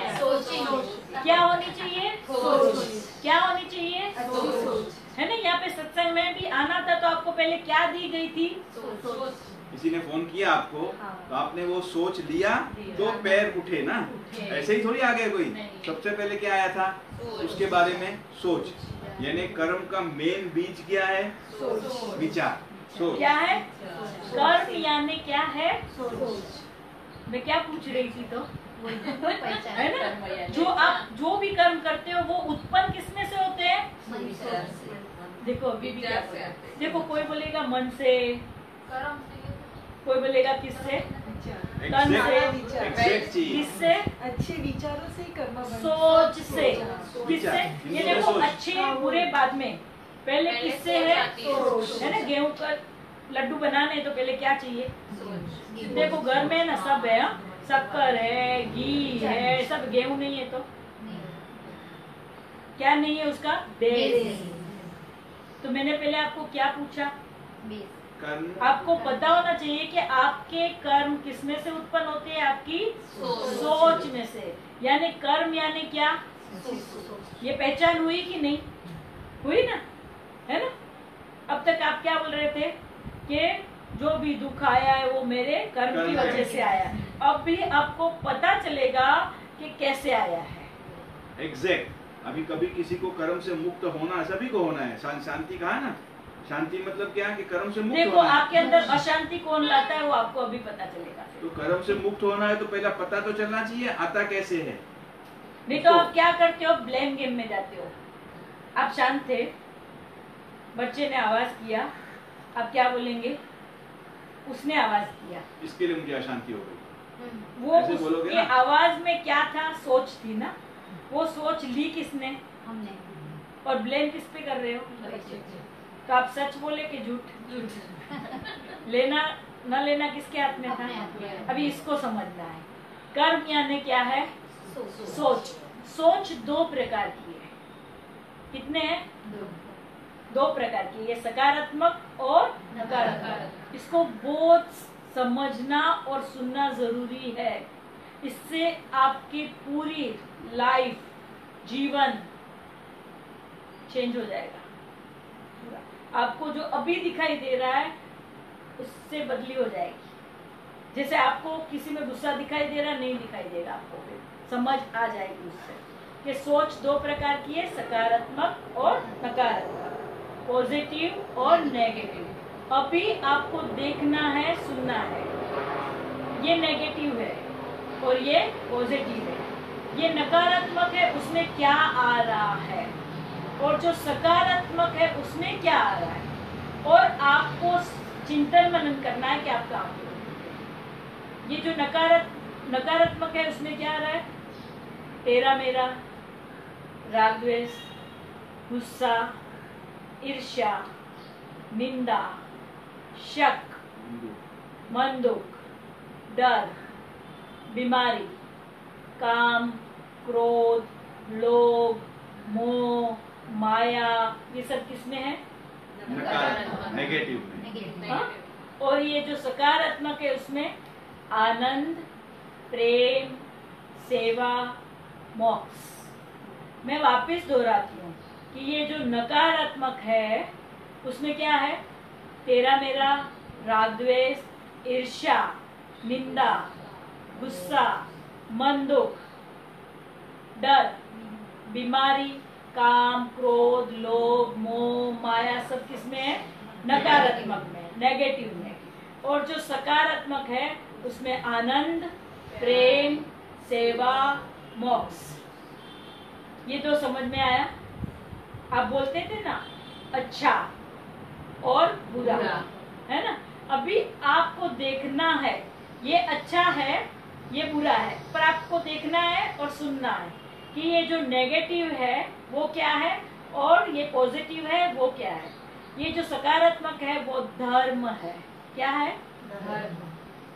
क्या होनी चाहिए? क्या होनी चाहिए? है ना? यहाँ पे सत्संग में भी आना था तो आपको पहले क्या दी गई थी? किसी ने फोन किया आपको तो आपने वो सोच लिया तो पैर उठे ना, ऐसे ही थोड़ी आ गया कोई। सबसे पहले क्या आया था? उसके बारे में सोच, यानी कर्म का मेन बीज क्या है? विचार, सोच। क्या है? कर्म यानी क्या है? मैं क्या पूछ रही थी तो? है ना? जो भी कर्म करते हो वो उत्पन्न किसमें से होते हैं? देखो अभी भी क्या बोला? देखो कोई बोलेगा मन से, कोई बोलेगा किससे? तन से, एग्जैक्ट चीज। किससे? अच्छे विचारों से ही करना बनता है। सोच से। किससे? विचार। ये देखो सोच। अच्छे बुरे बाद में, पहले किससे है? है ना? गेहूं का लड्डू बनाने तो पहले क्या चाहिए? देखो घर में ना सब है, हाँ? शक्कर है, घी है, सब गेहूं नहीं है तो क्या नहीं है उसका? बेस। तो मैंने पहले आपको क्या पूछा? कर्म। आपको पता होना चाहिए कि आपके कर्म किसमें से उत्पन्न होते हैं? आपकी सोच में से। यानी कर्म यानी क्या? ये पहचान हुई कि नहीं हुई ना? है ना? अब तक आप क्या बोल रहे थे कि जो भी दुख आया है वो मेरे कर्म की वजह से आया है। अब भी आपको पता चलेगा कि कैसे आया है। एग्जैक्ट। अभी कभी किसी को कर्म से मुक्त होना, सभी को होना है। शांति कहा ना, शांति मतलब क्या? कि कर्म से मुक्त देखो होना है। आपके अंदर अशांति कौन लाता है वो आपको अभी पता चलेगा। तो कर्म से मुक्त होना है तो पहला पता तो चलना चाहिए आता कैसे है। नहीं तो आप क्या करते हो? ब्लेम गेम में जाते हो। आप शांत थे, बच्चे ने आवाज किया, आप क्या बोलेंगे? उसने आवाज किया, इसके लिए मुझे अशांति हो गई। वो ऐसे बोलोगे उसकी ना? आवाज में क्या था? सोच थी ना। वो सोच ली किसने? हमने। और ब्लेम किस पे कर रहे हो? तो आप सच बोले कि झूठ? लेना न लेना किसके हाथ में था? अभी इसको समझना है। कर्म यानी क्या है? सोच। सोच दो प्रकार की है। कितने हैं? दो प्रकार की। ये सकारात्मक और नकारात्मक। इसको बहुत समझना और सुनना जरूरी है। इससे आपकी पूरी लाइफ, जीवन चेंज हो जाएगा। आपको जो अभी दिखाई दे रहा है उससे बदली हो जाएगी। जैसे आपको किसी में गुस्सा दिखाई दे रहा, नहीं दिखाई देगा आपको, फिर समझ आ जाएगी उससे कि सोच दो प्रकार की है, सकारात्मक और नकारात्मक, पॉजिटिव और नेगेटिव। अभी आपको देखना है, सुनना है। ये नेगेटिव है और ये पॉजिटिव है। ये नकारात्मक है, उसमें क्या आ रहा है, और जो सकारात्मक है उसमें क्या आ रहा है। और आपको चिंतन मनन करना है कि आप काम करो। ये जो नकारात्मक है उसमें क्या आ रहा है? तेरा मेरा, राग द्वेष, गुस्सा, ईर्ष्या, निंदा, शक, मन दुख, डर, बीमारी, काम, क्रोध, लोभ, मोह, माया, ये सब किसमें है? नेगेटिव में। हाँ? और ये जो सकारात्मक है उसमें आनंद, प्रेम, सेवा, मोक्ष। मैं वापस दोहराती हूँ कि ये जो नकारात्मक है उसमें क्या है? तेरा मेरा, राग द्वेष, ईर्ष्या, निंदा, गुस्सा, मन दुख, डर, बीमारी, काम, क्रोध, लोभ, मोह, माया, सब किसमें है? नकारात्मक में, नेगेटिव में। और जो सकारात्मक है उसमें आनंद, प्रेम, सेवा, मोक्ष। ये तो समझ में आया? आप बोलते थे ना अच्छा और बुरा, है ना? अभी आपको देखना है ये अच्छा है, ये बुरा है, पर आपको देखना है और सुनना है कि ये जो नेगेटिव है वो क्या है और ये पॉजिटिव है वो क्या है। ये जो सकारात्मक है वो धर्म है। क्या है?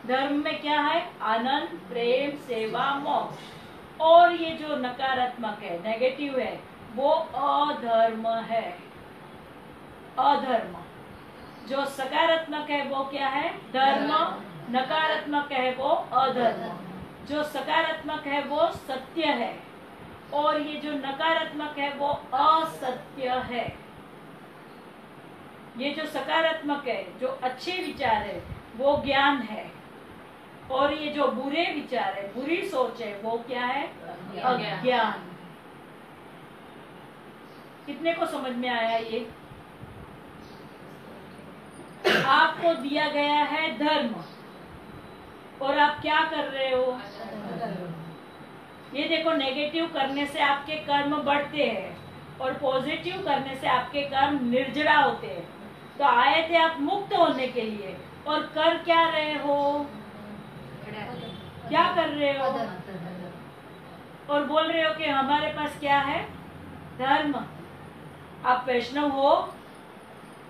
धर्म में क्या है? आनंद, प्रेम, सेवा, मोक्ष। और ये जो नकारात्मक है, नेगेटिव है, वो अधर्म है। अधर्म। जो सकारात्मक है वो क्या है? धर्म। नकारात्मक है वो अधर्म। जो सकारात्मक है वो सत्य है और ये जो नकारात्मक है वो असत्य है। ये जो सकारात्मक है, जो अच्छे विचार है, वो ज्ञान है। और ये जो बुरे विचार है, बुरी सोच है, वो क्या है? अज्ञान। कितने को समझ में आया? ये आपको दिया गया है धर्म और आप क्या कर रहे हो? ये देखो, नेगेटिव करने से आपके कर्म बढ़ते हैं और पॉजिटिव करने से आपके कर्म निर्जरा होते हैं। तो आए थे आप मुक्त होने के लिए और कर क्या रहे हो? क्या कर रहे हो? और बोल रहे हो कि हमारे पास क्या है? धर्म। आप वैष्णव हो,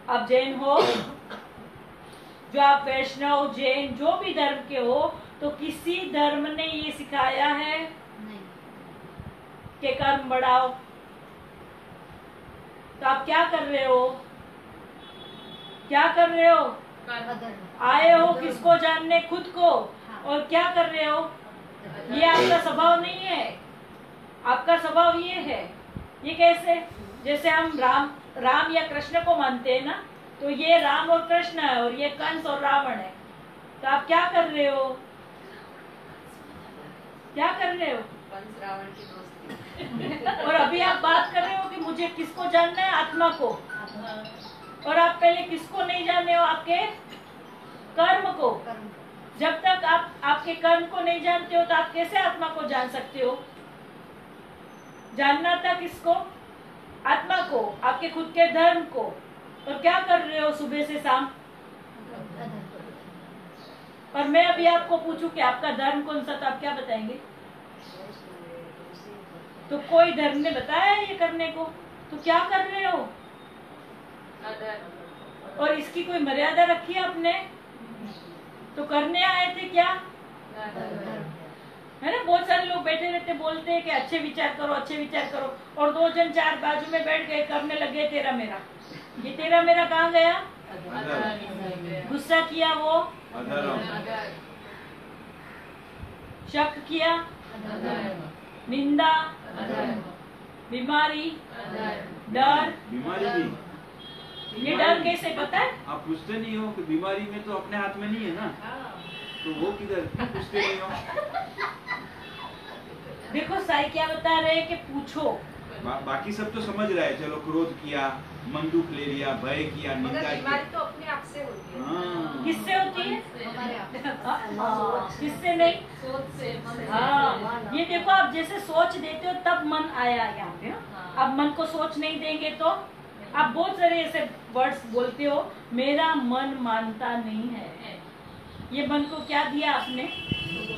आप जैन हो, जो आप वैष्णव, जैन, जो भी धर्म के हो, तो किसी धर्म ने ये सिखाया है कि कर्म बढ़ाओ। तो आप क्या कर रहे हो? क्या कर रहे हो? आए हो किसको जानने? खुद को। और क्या कर रहे हो? ये आपका स्वभाव नहीं है। आपका स्वभाव ये है। ये कैसे? जैसे हम राम या कृष्ण को मानते हैं ना, तो ये राम और कृष्ण है और ये कंस और रावण है। तो आप क्या कर रहे हो? क्या कर रहे हो? कंस रावण की दोस्ती। और अभी आप बात कर रहे हो कि मुझे किसको जानना है? आत्मा को। और आप पहले किसको नहीं जाने हो? आपके कर्म को। जब तक आप आपके कर्म को नहीं जानते हो तो आप कैसे आत्मा को जान सकते हो? जानना था किसको? आत्मा को, आपके खुद के धर्म को। और क्या कर रहे हो सुबह से शाम? और मैं अभी आपको पूछूं कि आपका धर्म कौन सा, तो आप क्या बताएंगे? तो कोई धर्म ने बताया ये करने को, तो क्या कर रहे हो? और इसकी कोई मर्यादा रखी है आपने? तो करने आए थे क्या? है ना? बहुत सारे लोग बैठे रहते, बोलते हैं कि अच्छे विचार करो, अच्छे विचार करो, और दो जन चार बाजू में बैठ गए, करने लगे तेरा मेरा। ये तेरा मेरा कहाँ गया? गुस्सा किया वो, शक किया, निंदा, बीमारी, डर। बीमारी भी ये डर कैसे पता है? आप पूछते नहीं हो कि बीमारी में तो अपने हाथ में नहीं है ना, तो वो किधर? पूछते नहीं हो? देखो साईं क्या बता रहे हैं कि पूछो। बाकी सब तो समझ रहा है, चलो क्रोध किया, मन दुख ले लिया, भय किया, निंदा मगर बीमारी की। तो अपने आप से होती है। हाँ। किससे होती है? किससे नहीं? सोच से, मन से। हाँ, ये देखो, आप जैसे सोच देते हो तब मन आया यहाँ पे। अब मन को सोच नहीं देंगे तो आप बहुत सारे ऐसे वर्ड्स बोलते हो, मेरा मन मानता नहीं है। ये मन को क्या दिया आपने?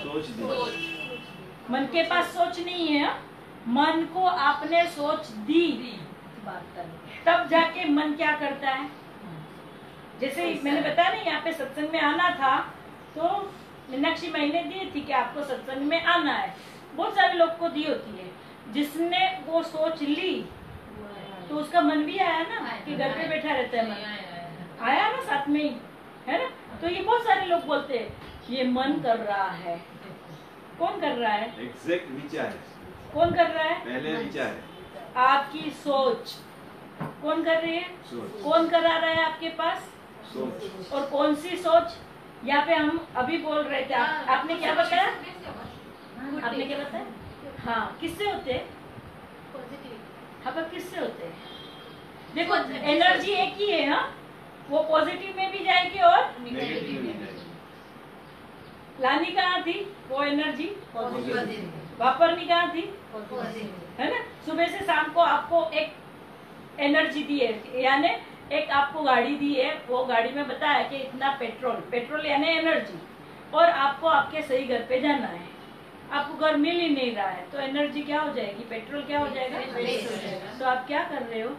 सोच दी। मन के पास सोच नहीं है, मन को आपने सोच दी, तब जाके मन क्या करता है। जैसे मैंने बताया ना, यहाँ पे सत्संग में आना था तो मीनाक्षी महीने दी थी कि आपको सत्संग में आना है, बहुत सारे लोग को दी होती है। जिसने वो सोच ली तो उसका मन भी आया ना, कि घर पे बैठा रहता है मन, आया ना साथ में ही, है ना। तो ये बहुत सारे लोग बोलते हैं ये मन कर रहा है। कौन कर रहा है? एग्जैक्ट विचार है। कौन कर रहा है? पहले विचार है, आपकी सोच। कौन कर रही है? सोच। कौन करा रहा है आपके पास? सोच। और कौन सी सोच? यहाँ पे हम अभी बोल रहे थे, आपने क्या बताया? आपने क्या बताया? हाँ, किससे होते हैं? हाँ, पर किससे होते हैं? देखो एनर्जी एक ही है। हाँ, वो पॉजिटिव में भी जाएगी और नेगेटिव में जाएगी। लानी कहाँ थी वो एनर्जी? वापरनी कहाँ थी? है ना। सुबह से शाम को आपको एक एनर्जी दी है, यानी एक आपको गाड़ी दी है, वो गाड़ी में बताया कि इतना पेट्रोल, पेट्रोल यानी एनर्जी, और आपको आपके सही घर पे जाना है। आपको घर मिल ही नहीं रहा है तो एनर्जी क्या हो जाएगी? पेट्रोल क्या हो जाएगा? तो आप क्या कर रहे हो?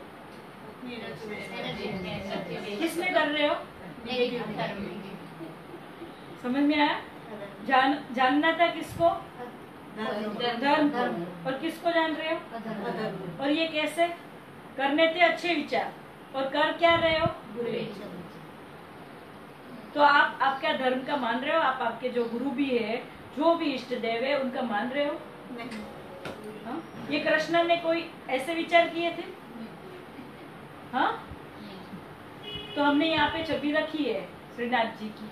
किसमें कर रहे हो? समझ में आया? जानना था किसको? धर्म को। और किसको जान रहे हो? और ये कैसे करने थे? अच्छे विचार, और कर क्या रहे हो? बुरे। तो आप आपका धर्म का मान रहे हो? आप आपके जो गुरु भी है, जो भी इष्ट देव है, उनका मान रहे हो? हाँ? ये कृष्ण ने कोई ऐसे विचार किए थे? हाँ, तो हमने यहाँ पे छवि रखी है श्रीनाथ जी की।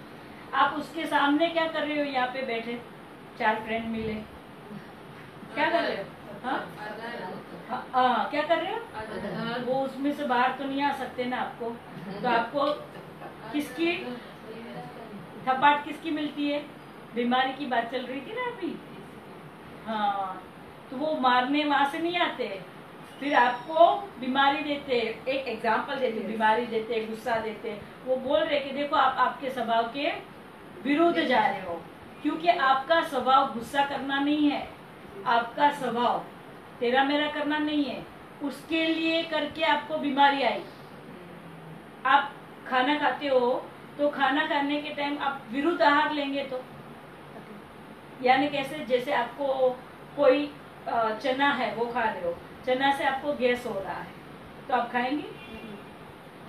आप उसके सामने क्या कर रहे हो? यहाँ पे बैठे 4 फ्रेंड मिले, क्या कर रहे हो? हाँ, क्या कर रहे हो? वो उसमें से बाहर तो नहीं आ सकते ना आपको, तो आपको किसकी थपाट किसकी मिलती है? बीमारी की बात चल रही थी ना अभी। हाँ, तो वो मारने वहां से नहीं आते, फिर आपको बीमारी देते, एक एग्जाम्पल देते, बीमारी देते, गुस्सा देते। वो बोल रहे कि देखो आप आपके स्वभाव के विरुद्ध जा रहे हो, क्योंकि आपका स्वभाव गुस्सा करना नहीं है, आपका स्वभाव तेरा मेरा करना नहीं है। उसके लिए करके आपको बीमारी आई। आप खाना खाते हो तो खाना खाने के टाइम आप विरुद्ध आहार लेंगे तो, यानी कैसे? जैसे आपको कोई चना है वो खा रहे हो, चना से आपको गैस हो रहा है तो आप खाएंगे?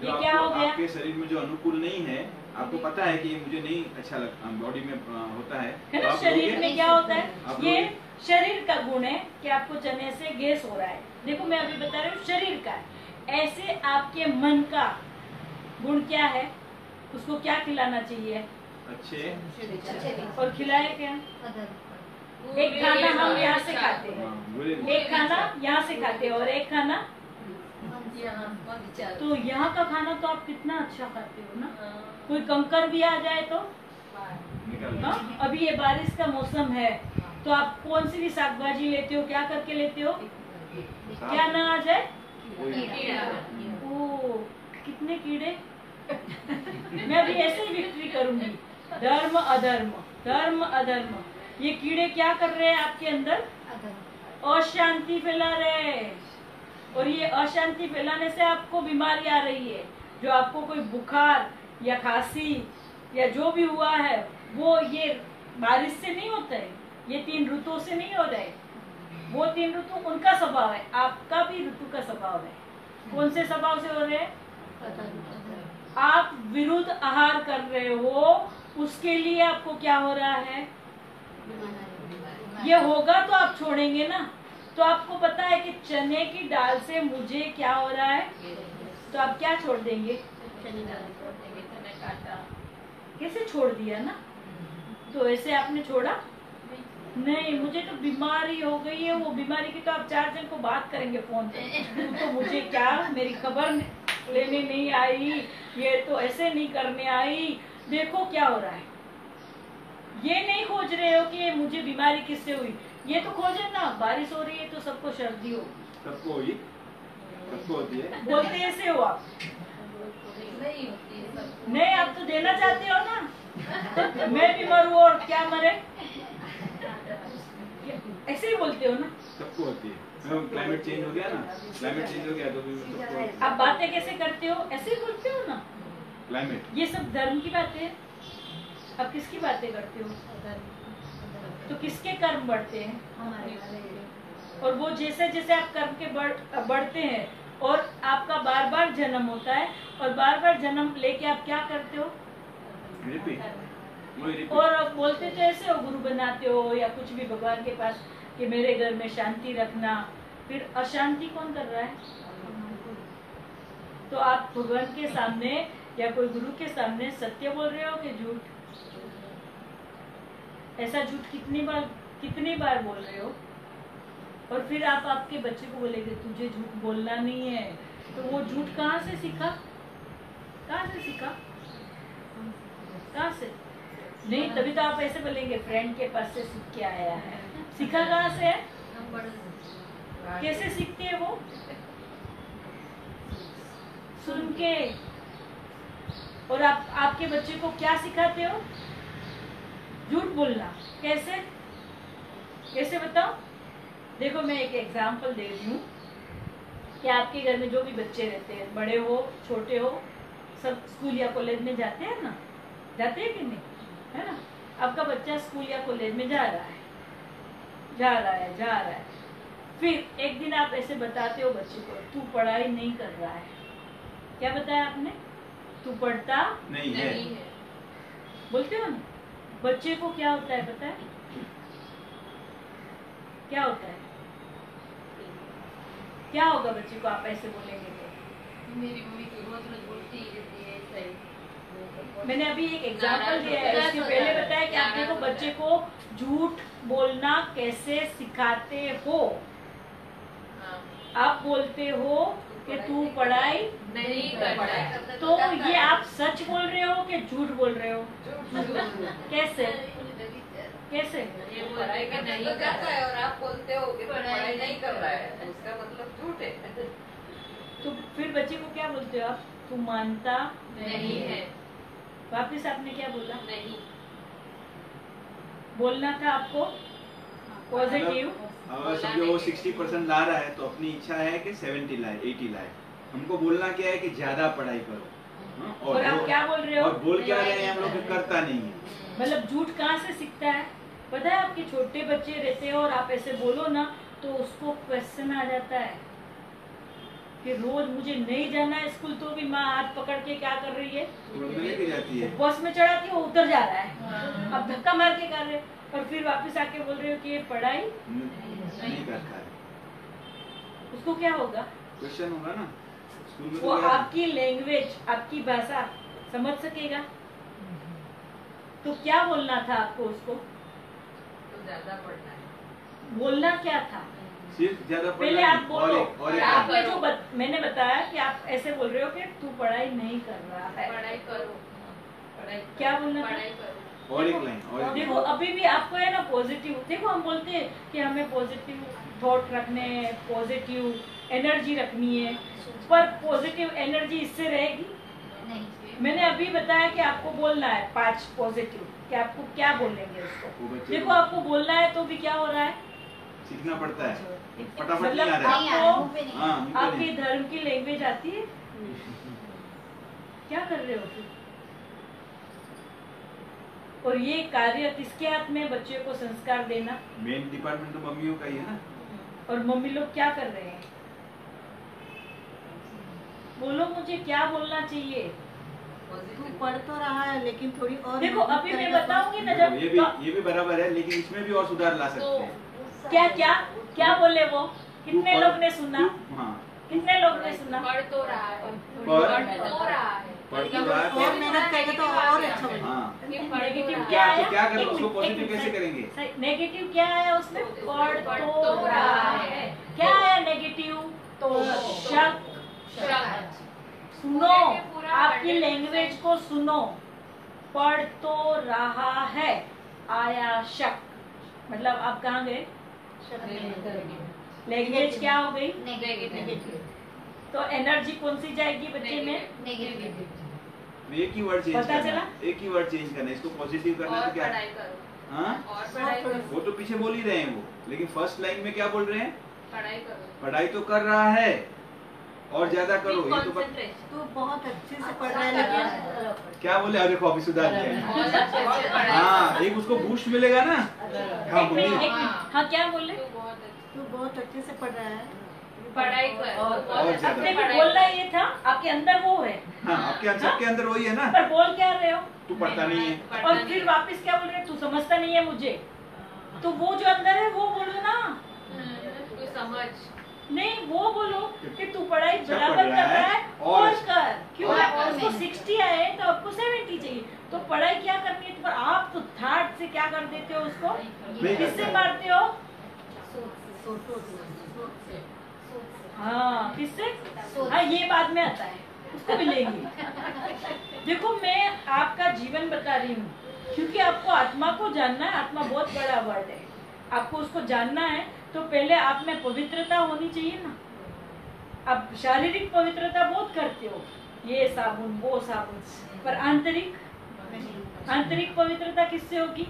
ये क्या हो गया? आपके शरीर में जो अनुकूल नहीं है, आपको पता है कि ये मुझे नहीं अच्छा लगता, बॉडी में होता है ना। तो शरीर में क्या होता है? ये लोगे? शरीर का गुण है कि आपको चने से गैस हो रहा है। देखो मैं अभी बता रही हूँ शरीर का है। ऐसे आपके मन का गुण क्या है? उसको क्या खिलाना चाहिए? अच्छे। और खिलाए क्या? एक खाना हम यहाँ से खाते हैं, एक खाना यहाँ से खाते हैं, और एक खाना तो यहाँ का खाना तो आप कितना अच्छा खाते हो ना। कोई कंकर भी आ जाए तो हाँ, अभी ये बारिश का मौसम है तो आप कौन सी भी साग भाजी लेते हो, क्या करके लेते हो? क्या ना आ जाए? ओ, कितने कीड़े। मैं अभी ऐसे ही विक्ट्री करूंगी। धर्म अधर्म, धर्म अधर्म, ये कीड़े क्या कर रहे हैं आपके अंदर? अशांति फैला रहे हैं, और ये अशांति फैलाने से आपको बीमारी आ रही है। जो आपको कोई बुखार या खांसी या जो भी हुआ है वो ये बारिश से नहीं होता है, ये 3 ऋतुओं से नहीं हो रहे। वो 3 ऋतु उनका स्वभाव है, आपका भी ऋतु का स्वभाव है। कौन से स्वभाव से हो रहे हैं? आप विरुद्ध आहार कर रहे हो, उसके लिए आपको क्या हो रहा है? ये होगा तो आप छोड़ेंगे ना। तो आपको पता है कि चने की दाल से मुझे क्या हो रहा है, तो आप क्या छोड़ देंगे? कैसे छोड़ दिया ना। तो ऐसे आपने छोड़ा नहीं। मुझे तो बीमारी हो गई है, वो बीमारी की तो आप 4 जन को बात करेंगे फोन पे, तो मुझे क्या, मेरी खबर लेने नहीं आई, ये तो ऐसे नहीं करने आई, देखो क्या हो रहा है। ये नहीं खोज रहे हो कि मुझे बीमारी किससे हुई, ये तो खोजे ना बारिश हो रही है तो सबको सर्दी हो, सबको हुई, सबको होती है। बोलते ऐसे हो आप? नहीं होती है सब। नहीं, आप तो देना चाहते हो ना। मैं भी मरूं और क्या मरे, ऐसे ही बोलते हो ना। सबको होती है। क्लाइमेट चेंज हो गया ना, क्लाइमेट चेंज हो गया तो भी सबको होती है। आप बातें कैसे करते हो? ऐसे ही बोलते हो ना। क्लाइमेट ये सब धर्म की बातें हैं। आप किसकी बातें करते हो? तो किसके कर्म बढ़ते हैं? और वो जैसे जैसे आप कर्म के बढ़ते हैं और आपका बार बार जन्म होता है, और बार बार जन्म लेके आप क्या करते हो? रिपीट, वही रिपीट। और आप बोलते तो ऐसे हो, गुरु बनाते हो या कुछ भी भगवान के पास कि मेरे घर में शांति रखना, फिर अशांति कौन कर रहा है? तो आप भगवान के सामने या कोई गुरु के सामने सत्य बोल रहे हो कि झूठ? ऐसा झूठ कितनी बार बोल रहे हो? और फिर आप आपके बच्चे को बोलेंगे तुझे झूठ बोलना नहीं है, तो वो झूठ कहाँ से सीखा? कहाँ से सीखा? कहाँ से? नहीं, तभी तो आप ऐसे बोलेंगे फ्रेंड के पास से सीख के आया है। सीखा कहाँ से है? कैसे सीखते हैं वो? सुन के। और आप आपके बच्चे को क्या सिखाते हो? झूठ बोलना। कैसे? कैसे बताओ? देखो, मैं एक एग्जांपल दे रही हूँ कि आपके घर में जो भी बच्चे रहते हैं, बड़े हो छोटे हो, सब स्कूल या कॉलेज में जाते हैं ना? जाते हैं कि नहीं? है ना? आपका बच्चा स्कूल या कॉलेज में जा रहा है। फिर एक दिन आप ऐसे बताते हो बच्चे को, तू पढ़ाई नहीं कर रहा है। क्या बताया आपने? तू पढ़ता नहीं है। बोलते हो ना? बच्चे को क्या होता है पता है? क्या होता है? क्या होगा बच्चे को आप ऐसे बोलेंगे तो? मेरी मम्मी तो रोज रोज बोलती ही रहती है ऐसा ही। मैंने अभी एक एग्जांपल दिया है, इसके पहले बताया कि आप देखो बच्चे को झूठ बोलना कैसे सिखाते हो। आप बोलते हो कि तू पढ़ाई नहीं करता है। तो ये आप सच बोल रहे हो कि झूठ बोल रहे हो? कैसे? कैसे? ये बोल रहे कि नहीं करता है और आप बोलते हो कि पढ़ाई नहीं कर रहा है, उसका मतलब झूठ है। तो फिर बच्चे को क्या बोलते हो आप? तू मानता नहीं है। वापिस आपने क्या बोला? नहीं बोलना था आपको पॉजिटिव। अगर समझो वो 60% ला रहा है तो अपनी इच्छा है कि 70 लाए, 80 लाए। हमको बोलना क्या है कि ज्यादा पढ़ाई करो। और आप क्या बोल रहे हो? और बोल क्या रहे हैं हम लोग? करता नहीं है। मतलब झूठ कहाँ से सीखता है? पता है, आपके छोटे बच्चे रहते हैं और आप ऐसे बोलो ना तो उसको क्वेश्चन आ जाता है कि रोज मुझे नहीं जाना है स्कूल, तो भी माँ हाथ पकड़ के क्या कर रही है? लेके जाती है। बस में चढ़ाती है, वो उतर जा रहा है। अब धक्का मार के कर रहे, और फिर वापस आके बोल रहे हो कि ये पढ़ाई नहीं करता है। उसको क्या होगा? क्वेश्चन होगा ना स्कूल में। वो तो आपकी लैंग्वेज, आपकी भाषा समझ सकेगा? तो क्या बोलना था आपको उसको? तो ज्यादा पढ़ना है। बोलना क्या था? सिर्फ ज्यादा पहले आप बोलो। और आपने जो मैंने बताया कि आप ऐसे बोल रहे हो कि तू पढ़ाई नहीं कर रहा है। पढ़ाई करो। पढ़ाई क्या बोलना था? पढ़ाई करो। और एक लाइन और देखो अभी भी आपको है ना पॉजिटिव। देखो हम बोलते हैं कि हमें पॉजिटिव थॉट रखने हैं, पॉजिटिव एनर्जी रखनी है, पर पॉजिटिव एनर्जी इससे रहेगी नहीं। मैंने अभी बताया कि आपको बोलना है 5 पॉजिटिव, कि आपको क्या बोलेंगे वो उसको। बच्चे देखो को आपको बोलना है तो भी क्या हो रहा है? सीखना पड़ता है, फटाफट मतलब नहीं आ रहा है। नहीं आ रहा, मुंह पे आपको नहीं। हाँ, मुंह पे आपकी नहीं। धर्म की लैंग्वेज आती है? क्या कर रहे हो फिर? और ये कार्य किसके हाथ में? बच्चे को संस्कार देना। मेन डिपार्टमेंट तो मम्मियों का ही है ना। और मम्मी लोग क्या कर रहे हैं? बोलो मुझे क्या बोलना चाहिए? तू पढ़ तो रहा है लेकिन थोड़ी और देखो मेहनत अभी मैं करेगा तो- बताऊंगी ना जब ये भी बराबर है, लेकिन इसमें भी और सुधार ला सकते हैं। क्या क्या क्या बोले वो? कितने तू लोग पढ़- ने सुना? तू- हाँ, कितने लोग ने सुना? पढ़ तो रहा है। पढ़- पढ़ तो रहा है। पढ़ तो रहा है। और मेहनत करेगा तो और अच्छा होगा। हाँ, नेगेटिव क्या क्या आया? तो क्या करें? एक उसको मिनट, पॉजिटिव एक कैसे मिनट, करेंगे? सही, नेगेटिव क्या आया उसमें? पढ़ तो रहा है। क्या आया नेगेटिव? तो शक। सुनो, आपकी लैंग्वेज को सुनो। पढ़ तो रहा है, आया शक, मतलब आप कहाँ गए? लैंग्वेज क्या हो गई? नेगेटिव। तो एनर्जी कौन सी जाएगी बच्चे में? नेगेटिव। एक ही वर्ड चेंज पता करना, चला? एक ही वर्ड चेंज करना है। इसको पॉजिटिव करना है और तो क्या? पढ़ाई करो, हाँ, और पढ़ाई करो, वो तो पीछे बोल ही रहे हैं वो, लेकिन फर्स्ट लाइन में क्या बोल रहे हैं? पढ़ाई करो, पढ़ाई तो कर रहा है और ज्यादा करो। ये तो तो बहुत अच्छे से पढ़ रहा है, लेकिन क्या बोले? अरे कॉपी सुधार दिया है। और अच्छे से पढ़ाई हाँ, एक उसको बूस्ट मिलेगा ना। हाँ एक बोलिए। मिनट, हाँ क्या बोले? तो बहुत अच्छे से पढ़ रहा है। पढ़ाई कर और ज्यादा। अपने भी बोलना ये था, आपके अंदर वो है, हाँ, आपके सबके अंदर वही है ना। पर बोल क्या रहे हो? तू पढ़ता नहीं है। और फिर वापस क्या बोल रहे हैं? तू समझता नहीं है मुझे। तो वो जो अंदर है वो बोलो ना। तू समझ, नहीं, वो बोलो कि तू पढ़ाई अच्छा बराबर पढ़ कर रहा रहा है है और और कर। क्यों? और उसको नहीं। 60 आए तो आपको 70 चाहिए। तो पढ़ाई क्या करनी है? पर आप तो थर्ड से क्या कर देते हो उसको? नहीं किससे करता। मारते हो? सोच हाँ, किससे? सोच। हाँ, ये बाद में आता है, उसको भी लेंगे। देखो, मैं आपका जीवन बता रही हूँ, क्योंकि आपको आत्मा को जानना है। आत्मा बहुत बड़ा वर्ड है, आपको उसको जानना है। तो पहले आप में पवित्रता होनी चाहिए ना। आप शारीरिक पवित्रता बहुत करते हो, ये साबुन वो साबुन, पर आंतरिक पवित्रता किससे होगी?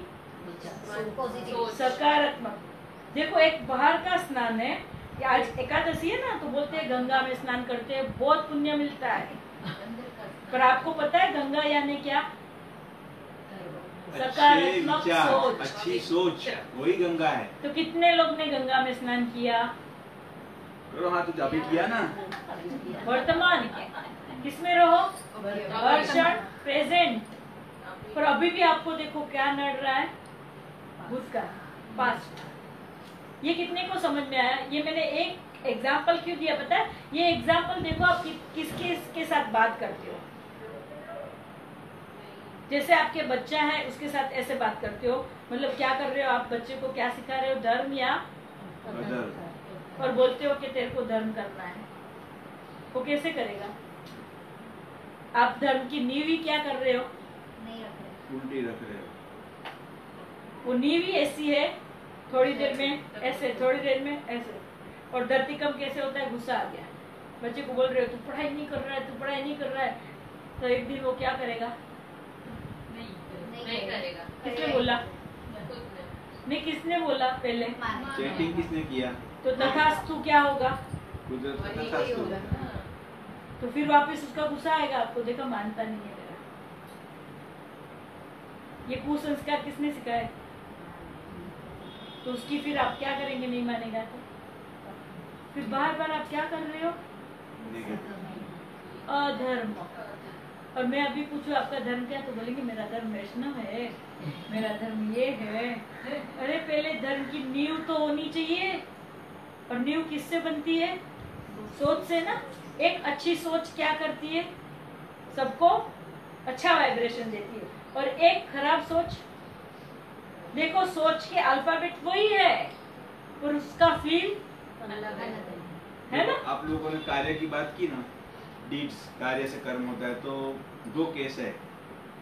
पॉजिटिव। सकारात्मक। देखो, एक बाहर का स्नान है, या आज एकादशी है ना, तो बोलते हैं गंगा में स्नान करते हैं, बहुत पुण्य मिलता है। पर आपको पता है गंगा यानी क्या? अच्छे सकारात्मक विचार, सोच। अच्छी सोच, वही गंगा है। तो कितने लोग ने गंगा में स्नान किया? करो हाँ, तो अभी किया ना। वर्तमान किसमें रहो? हर क्षण प्रेजेंट। पर अभी भी आपको देखो क्या नड़ रहा है? भूतकाल, पास्ट। ये कितने को समझ में आया? ये मैंने एक एग्जाम्पल क्यों दिया पता है? ये एग्जाम्पल देखो आप किसके साथ बात करते हो। जैसे आपके बच्चा है, उसके साथ ऐसे बात करते हो, मतलब क्या कर रहे हो आप? बच्चे को क्या सिखा रहे हो? धर्म या बदल। और बोलते हो कि तेरे को धर्म करना है। वो कैसे करेगा? आप धर्म की नींव ही क्या कर रहे हो? नहीं रख रहे। उल्टी रख रहे हो। वो नींव ही ऐसी है, थोड़ी देर में ऐसे, थोड़ी देर में ऐसे। और धरतीकंप कैसे होता है? गुस्सा आ गया, बच्चे को बोल रहे हो तू पढ़ाई नहीं कर रहा है, तू पढ़ाई नहीं कर रहा है, तो एक दिन वो क्या करेगा? नहीं करेगा। किसने बोला? खुद ने। नहीं, किसने बोला पहले? चैटिंग किसने किया? तो तथास्तु क्या होगा? कुदरत का वही शास्त्र। होगा। तो फिर वापस उसका गुस्सा आएगा आपको, देखा मानता नहीं है मेरा। ये कुसंस्कार किसने सिखाए? तो उसकी फिर आप क्या करेंगे? नहीं मानेगा तो फिर बार बार आप क्या कर रहे हो? अधर्म। और मैं अभी पूछूं आपका धर्म क्या, तो बोलेंगे मेरा धर्म वैष्णव है, मेरा धर्म ये है। अरे पहले धर्म की नींव तो होनी चाहिए। और नींव किससे बनती है? सोच से ना। एक अच्छी सोच क्या करती है? सबको अच्छा वाइब्रेशन देती है। और एक खराब सोच, देखो सोच के अल्फाबेट वही है, पर उसका फील है ना। आप लोगों ने कार्य की बात की ना, डीड्स, कार्य से कर्म होता है। तो दो केस है,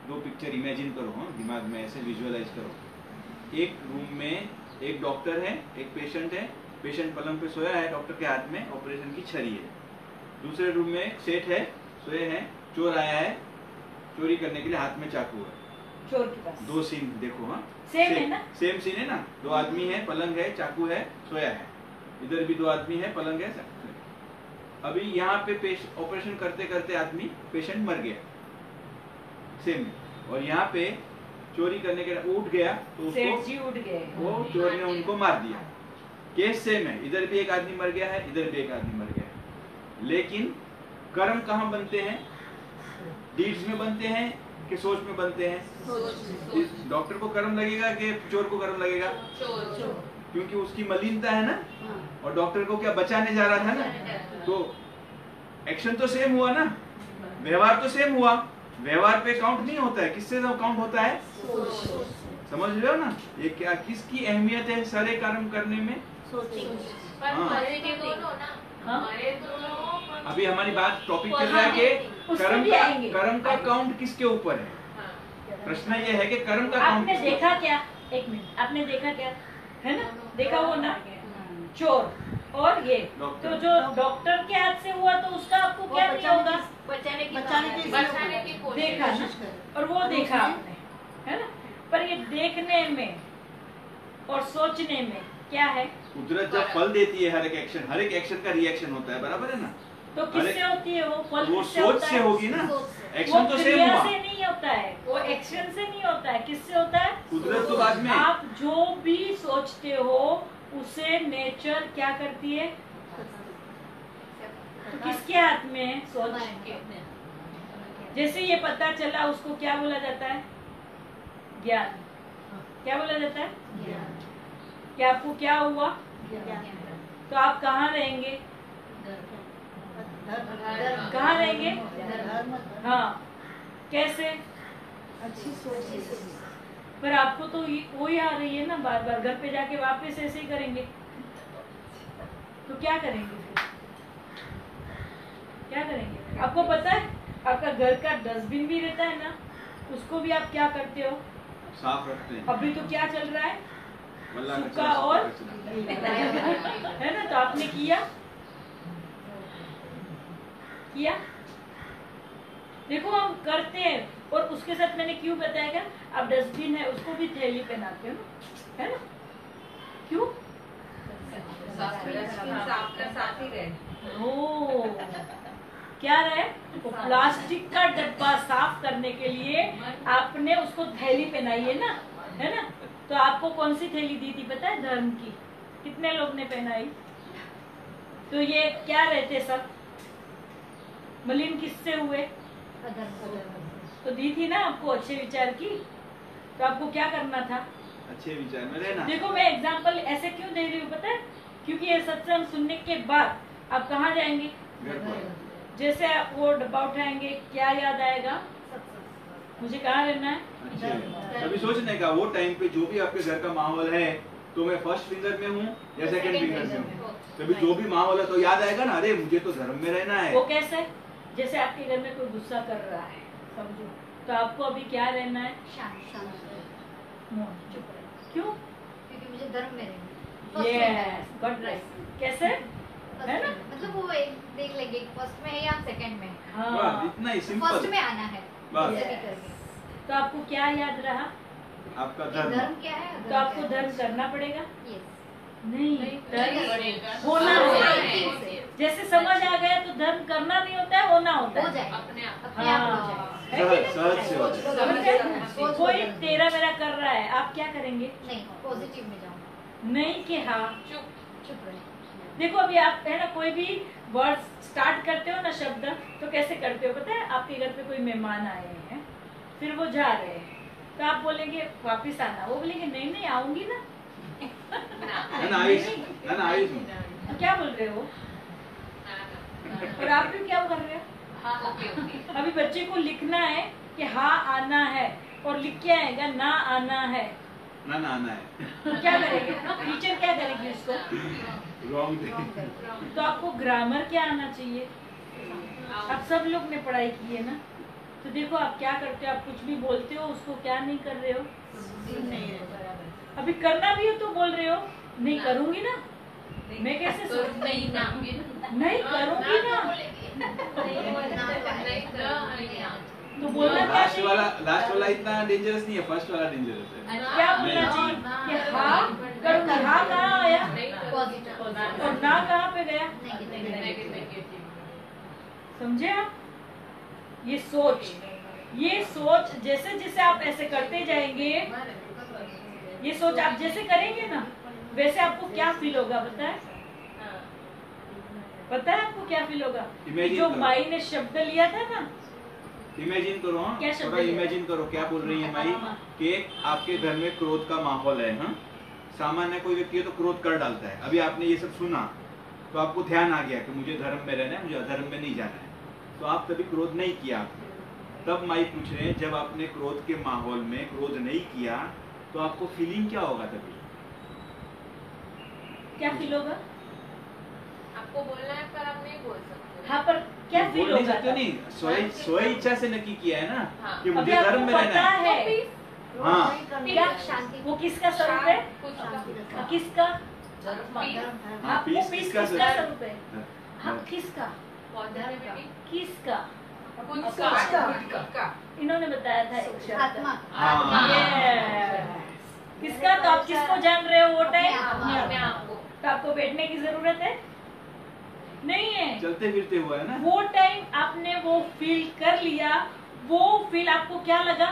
दो पिक्चर इमेजिन करो, हाँ, दिमाग में ऐसे विजुअलाइज करो। एक रूम में एक डॉक्टर है, एक पेशेंट है। पेशेंट पलंग पे सोया है, डॉक्टर के हाथ में ऑपरेशन की छड़ी है। दूसरे रूम में एक सेठ है, सोए हैं, चोर आया है, चोरी करने के लिए हाथ में चाकू है। चोर के पास दो सीन देखो, हाँ सेम है ना। सेम सीन है ना। दो आदमी है, पलंग है, चाकू है, सोया है। इधर भी दो आदमी है, पलंग है, चाकू है। अभी यहाँ पे ऑपरेशन करते करते आदमी, पेशेंट मर गया, सेम। और यहाँ पे चोरी करने के उठ गया, तो सेठ उसको जी उठ गए। वो चोर ने उनको मार दिया। केस सेम है, इधर भी एक आदमी मर गया है, इधर भी एक आदमी मर गया है। लेकिन कर्म कहाँ बनते हैं? डीड्स में बनते हैं कि सोच में बनते हैं? डॉक्टर को कर्म लगेगा कि चोर को कर्म लगेगा? चोर। क्योंकि उसकी मलिनता है ना। और डॉक्टर को क्या बचाने जा रहा था ना। तो एक्शन तो सेम हुआ ना, व्यवहार तो सेम हुआ। व्यवहार पे काउंट नहीं होता है, किससे काउंट होता है? समझ रहे हो ना? ये क्या, किसकी अहमियत है सारे कर्म करने में? पर हाँ। मरे के दोनों ना, हाँ? मरे दोनों। अभी हमारी बात टॉपिक चल रहा है कि उसमें भी आएंगे। कर्म का काउंट किसके ऊपर है? हाँ। प्रश्न ये है कि कर्म का काउंट आपने देखा क्या? एक मिनट, आपने देखा क्या? है ना, देखा वो ना, चोर और ये डॉक्टर। तो जो डॉक्टर के हाथ से हुआ तो उसका आपको क्या नहीं होगा? बचाने की बचाने की कोशिश देखा ना, और वो देखा आपने, है ना? पर ये देखने में और सोचने में क्या है? कुदरत जब फल देती है हर एक एक्शन का रिएक्शन होता है, बराबर है ना? तो किससे होती है वो? फल वो किससे सोच होता से है? होगी ना, सोच से। एक्शन वो तो सेम क्रिया हुआ। से नहीं होता है, वो एक्शन से नहीं होता है, किससे होता है? कुदरत तो बाद में। आप जो भी सोचते हो उसे नेचर क्या करती है? तो किसके हाथ में है सोच? जैसे ये पता चला, उसको क्या बोला जाता है? ज्ञान। क्या बोला जाता है? कि आपको क्या हुआ? तो आप कहाँ रहेंगे? कहाँ रहेंगे? हाँ, कैसे? अच्छी सोच। पर आपको तो वही आ रही है ना बार बार, घर पे जाके वापस ऐसे ही करेंगे तो क्या करेंगे फिर? क्या करेंगे? आपको पता है आपका घर का डस्टबिन भी रहता है ना, उसको भी आप क्या करते हो? साफ रखते हैं। अभी तो क्या चल रहा है? वल्ला सूखा कचरा, और कचरा। है ना? तो आपने किया देखो हम करते हैं। और उसके साथ मैंने क्यों बताया क्या? आप डस्टबिन है उसको भी थैली पहनाते हो ना, है ना? क्यों? साफ का साथ ही रहे। ओ, क्या रहे? वो प्लास्टिक का डब्बा साफ करने के लिए आपने उसको थैली पहनाई है ना, है ना? तो आपको कौन सी थैली दी थी पता है? धर्म की। कितने लोग ने पहनाई? तो ये क्या रहते सब? मलिन किससे हुए? तो दी थी ना आपको अच्छे विचार की, तो आपको क्या करना था? अच्छे विचार में रहना। देखो मैं एग्जांपल ऐसे क्यों दे रही हूँ पता है? क्योंकि ये सत्संग सुनने के बाद आप कहाँ जाएंगे? घर पर। जैसे आप वो डब्बा उठाएंगे, क्या याद आएगा? मुझे कहाँ रहना है? अच्छा, कभी सोचने का वो टाइम पे जो भी आपके घर का माहौल है, तो मैं फर्स्ट फिंगर में हूँ या सेकंड फिंगर में हूँ? कभी जो भी माहौल है तो याद आएगा ना, अरे मुझे तो धर्म में रहना है। वो कैसे? जैसे आपके घर में कोई गुस्सा कर रहा है, समझो, तो आपको अभी क्या रहना है? मौन, चुप रहे। क्यों? क्योंकि मुझे धर्म में रहना है। Yes, good right. कैसे? है ना? मतलब वो एक देख लेंगे फर्स्ट में है या सेकंड में। वाह, हाँ। इतना ही फर्स्ट सिंपल। में आना है। बस। ऐसे भी करके। तो आपको क्या याद रहा? आपका धर्म धर्म। क्या है? तो आपको धर्म करना पड़ेगा? Yes. नहीं, धर्म पड़ेगा। होना होना है। है। जैसे समझ आ गया तो धर्म करना नहीं होता है, होना होता हो है। जाए अपने आप। अपने आप हो जाए। हाँ, है कि नहीं? सहज से हो जाए। समझ गए? सोच कोई बदल। तेरा मेरा कर रहा है, आप क्या करेंगे? नहीं पॉजिटिव में जाओ। नहीं कि हाँ। चुप रहे। देखो अभी आप है ना कोई भी वर्ड स्टार्ट करते हो ना शब्द, तो कैसे करते हो पता है? आपके घर पे कोई मेहमान आए हैं, फिर वो जा रहे हैं, तो आप बोलेंगे वापिस आना, वो बोलेंगे नहीं नहीं आऊंगी ना। ना आयुष, ना आयुष। तो क्या बोल रहे हो? और आप भी क्या कर रहे हो? हाँ, ओके। अभी बच्चे को लिखना है कि हाँ आना है, और लिख के आएगा ना आना है, ना आना है। तो क्या करेंगे? टीचर क्या करेगी उसको? रॉन्ग तो आपको ग्रामर क्या आना चाहिए? आप सब लोग ने पढ़ाई की है ना, तो देखो आप क्या करते हो? आप कुछ भी बोलते हो उसको क्या नहीं कर रहे हो? अभी करना भी हो तो बोल रहे हो नहीं करूंगी ना, मैं कैसे तो सोच नहीं ना नहीं करूंगी ना, तो बोलना क्या लास्ट वाला चाहिए? इतना डेंजरस नहीं है, फर्स्ट वाला डेंजरस है। क्या बोलना चाहिए कि हाँ करूंगी? हाँ कहाँ आया पॉजिटिव। और ना कहाँ पे गया? समझे आप? ये सोच जैसे जैसे आप ऐसे करते जाएंगे, ये सोच आप जैसे करेंगे ना, वैसे आपको क्या फील होगा पता है? पता है आपको क्या फील होगा? Imagine जो करो। माई ने शब्द लिया था ना, इमेजिन करो, हाँ, क्या शब्द थोड़ा है? इमेजिन करो क्या बोल रही है माई कि आपके घर में क्रोध का माहौल है। हाँ, सामान्य कोई व्यक्ति है तो क्रोध कर डालता है। अभी आपने ये सब सुना तो आपको ध्यान आ गया कि मुझे धर्म में रहना है, मुझे अधर्म में नहीं जाना है, तो आप कभी क्रोध नहीं किया आपने। तब माई पूछ रहे हैं जब आपने क्रोध के माहौल में क्रोध नहीं किया तो आपको फीलिंग क्या होगा तभी? क्या फील होगा? आपको बोलना है पर आप नहीं बोल सकते। हाँ पर क्या फील बोल नहीं होगा? सकते हो, नहीं स्व इच्छा से नक्की किया है ना हाँ। कि अभी मुझे धर्म आपको में पता रहना है। है हाँ, क्या शांति। वो किसका स्वरूप है? कुछ किसका? हाँ, आपको पीस पीस किसका किसका स्वरूप? स्वरूप है? हाँ, आप किसका किसका का इन्होंने बताया था एक शब्द आत्मा हाँ। Yes. किसका? तो आप किसको जान रहे हो वो टाइम? अपने आप को। तो आपको बैठने की जरूरत है नहीं है। चलते फिरते हुआ है ना। वो टाइम आपने वो फील कर लिया, वो फील आपको क्या लगा?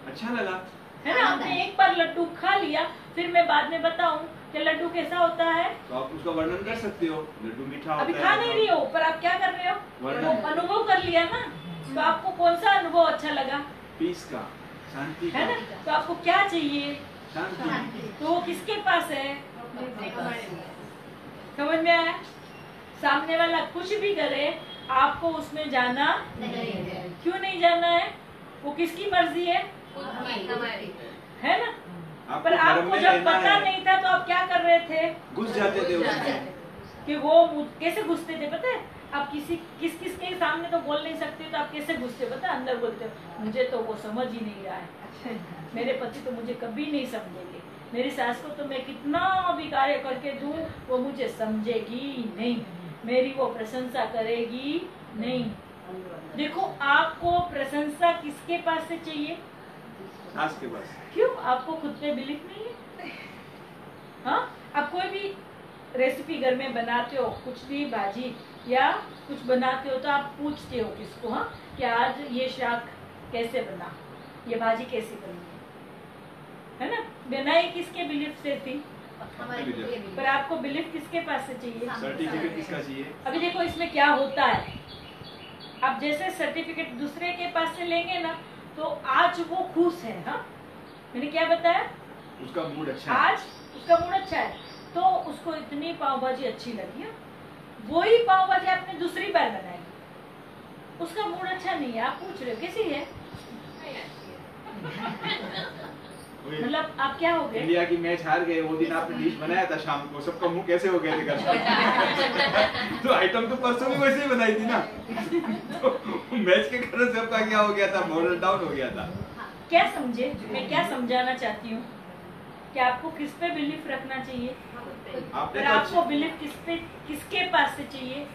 अच्छा लगा। है ना? आपने एक बार लड्डू खा लिया, फिर मैं बाद में बताऊं कि लड्डू कैसा होता है। तो आप उसका वर्णन कर सकते हो, लड्डू मीठा होता अभी है। खा नहीं रही हो, पर आप क्या कर रहे हो? वर्णन। वो अनुभव कर लिया ना। तो आपको कौन सा अनुभव अच्छा लगा? पीस का, शांति है का, ना? तो आपको क्या चाहिए? शांति। तो वो किसके पास है? समझ में आया? सामने वाला कुछ भी करे, आपको उसमें जाना क्यों नहीं जाना है? वो किसकी मर्जी है? है ना? आपको पर धर्म आपको में जब रहना पता है। नहीं था तो आप क्या कर रहे थे? घुस जाते थे उसमें। कि वो कैसे घुसते थे पता है? आप किस के सामने तो बोल नहीं सकते, तो आप कैसे घुसते हो पता है? अंदर बोलते हो मुझे तो वो समझ ही नहीं रहा है, मेरे पति तो मुझे कभी नहीं समझेंगे, मेरी सास को तो मैं कितना भी कार्य करके दूं वो मुझे समझेगी नहीं, मेरी वो प्रशंसा करेगी नहीं। देखो, आपको प्रशंसा किसके पास से चाहिए? सास के पास। क्यों? आपको खुद पे बिलीफ नहीं है? हाँ, आप कोई भी रेसिपी घर में बनाते हो, कुछ भी भाजी या कुछ बनाते हो, तो आप पूछते हो किसको? हाँ, कि आज ये शाक कैसे बना, ये भाजी कैसे बनी है ना? बनाई किसके बिलीफ से थी? पर आपको बिलीफ किसके पास से चाहिए? सर्टिफिकेट किसका चाहिए? अभी देखो इसमें क्या होता है, आप जैसे सर्टिफिकेट दूसरे के पास से लेंगे ना, तो आज वो खुश है। हाँ, मैंने क्या बताया? उसका मूड अच्छा है। आज उसका मूड अच्छा है, तो उसको इतनी पाव भाजी अच्छी लगी है, वही पाव भाजी आपने दूसरी बार बनाई, उसका मूड अच्छा नहीं है, आप पूछ रहे हो कैसी है? वही मतलब आप क्या हो गए? इंडिया की मैच हार गए, वो दिन आपने डिश बनाया था शाम को, सबका मुंह कैसे हो गया थे घर। तो आइटम तो परसों भी वैसे ही बनाई थी ना। तो मैच के कारण सबका क्या हो गया था? मॉरल डाउन हो गया था। क्या समझे? मैं क्या समझाना चाहती हूँ कि आपको किस पे बिलीफ रखना चाहिए? आपने और तो आपको अच्छी- बिलीफ किसके पास से चाहिए?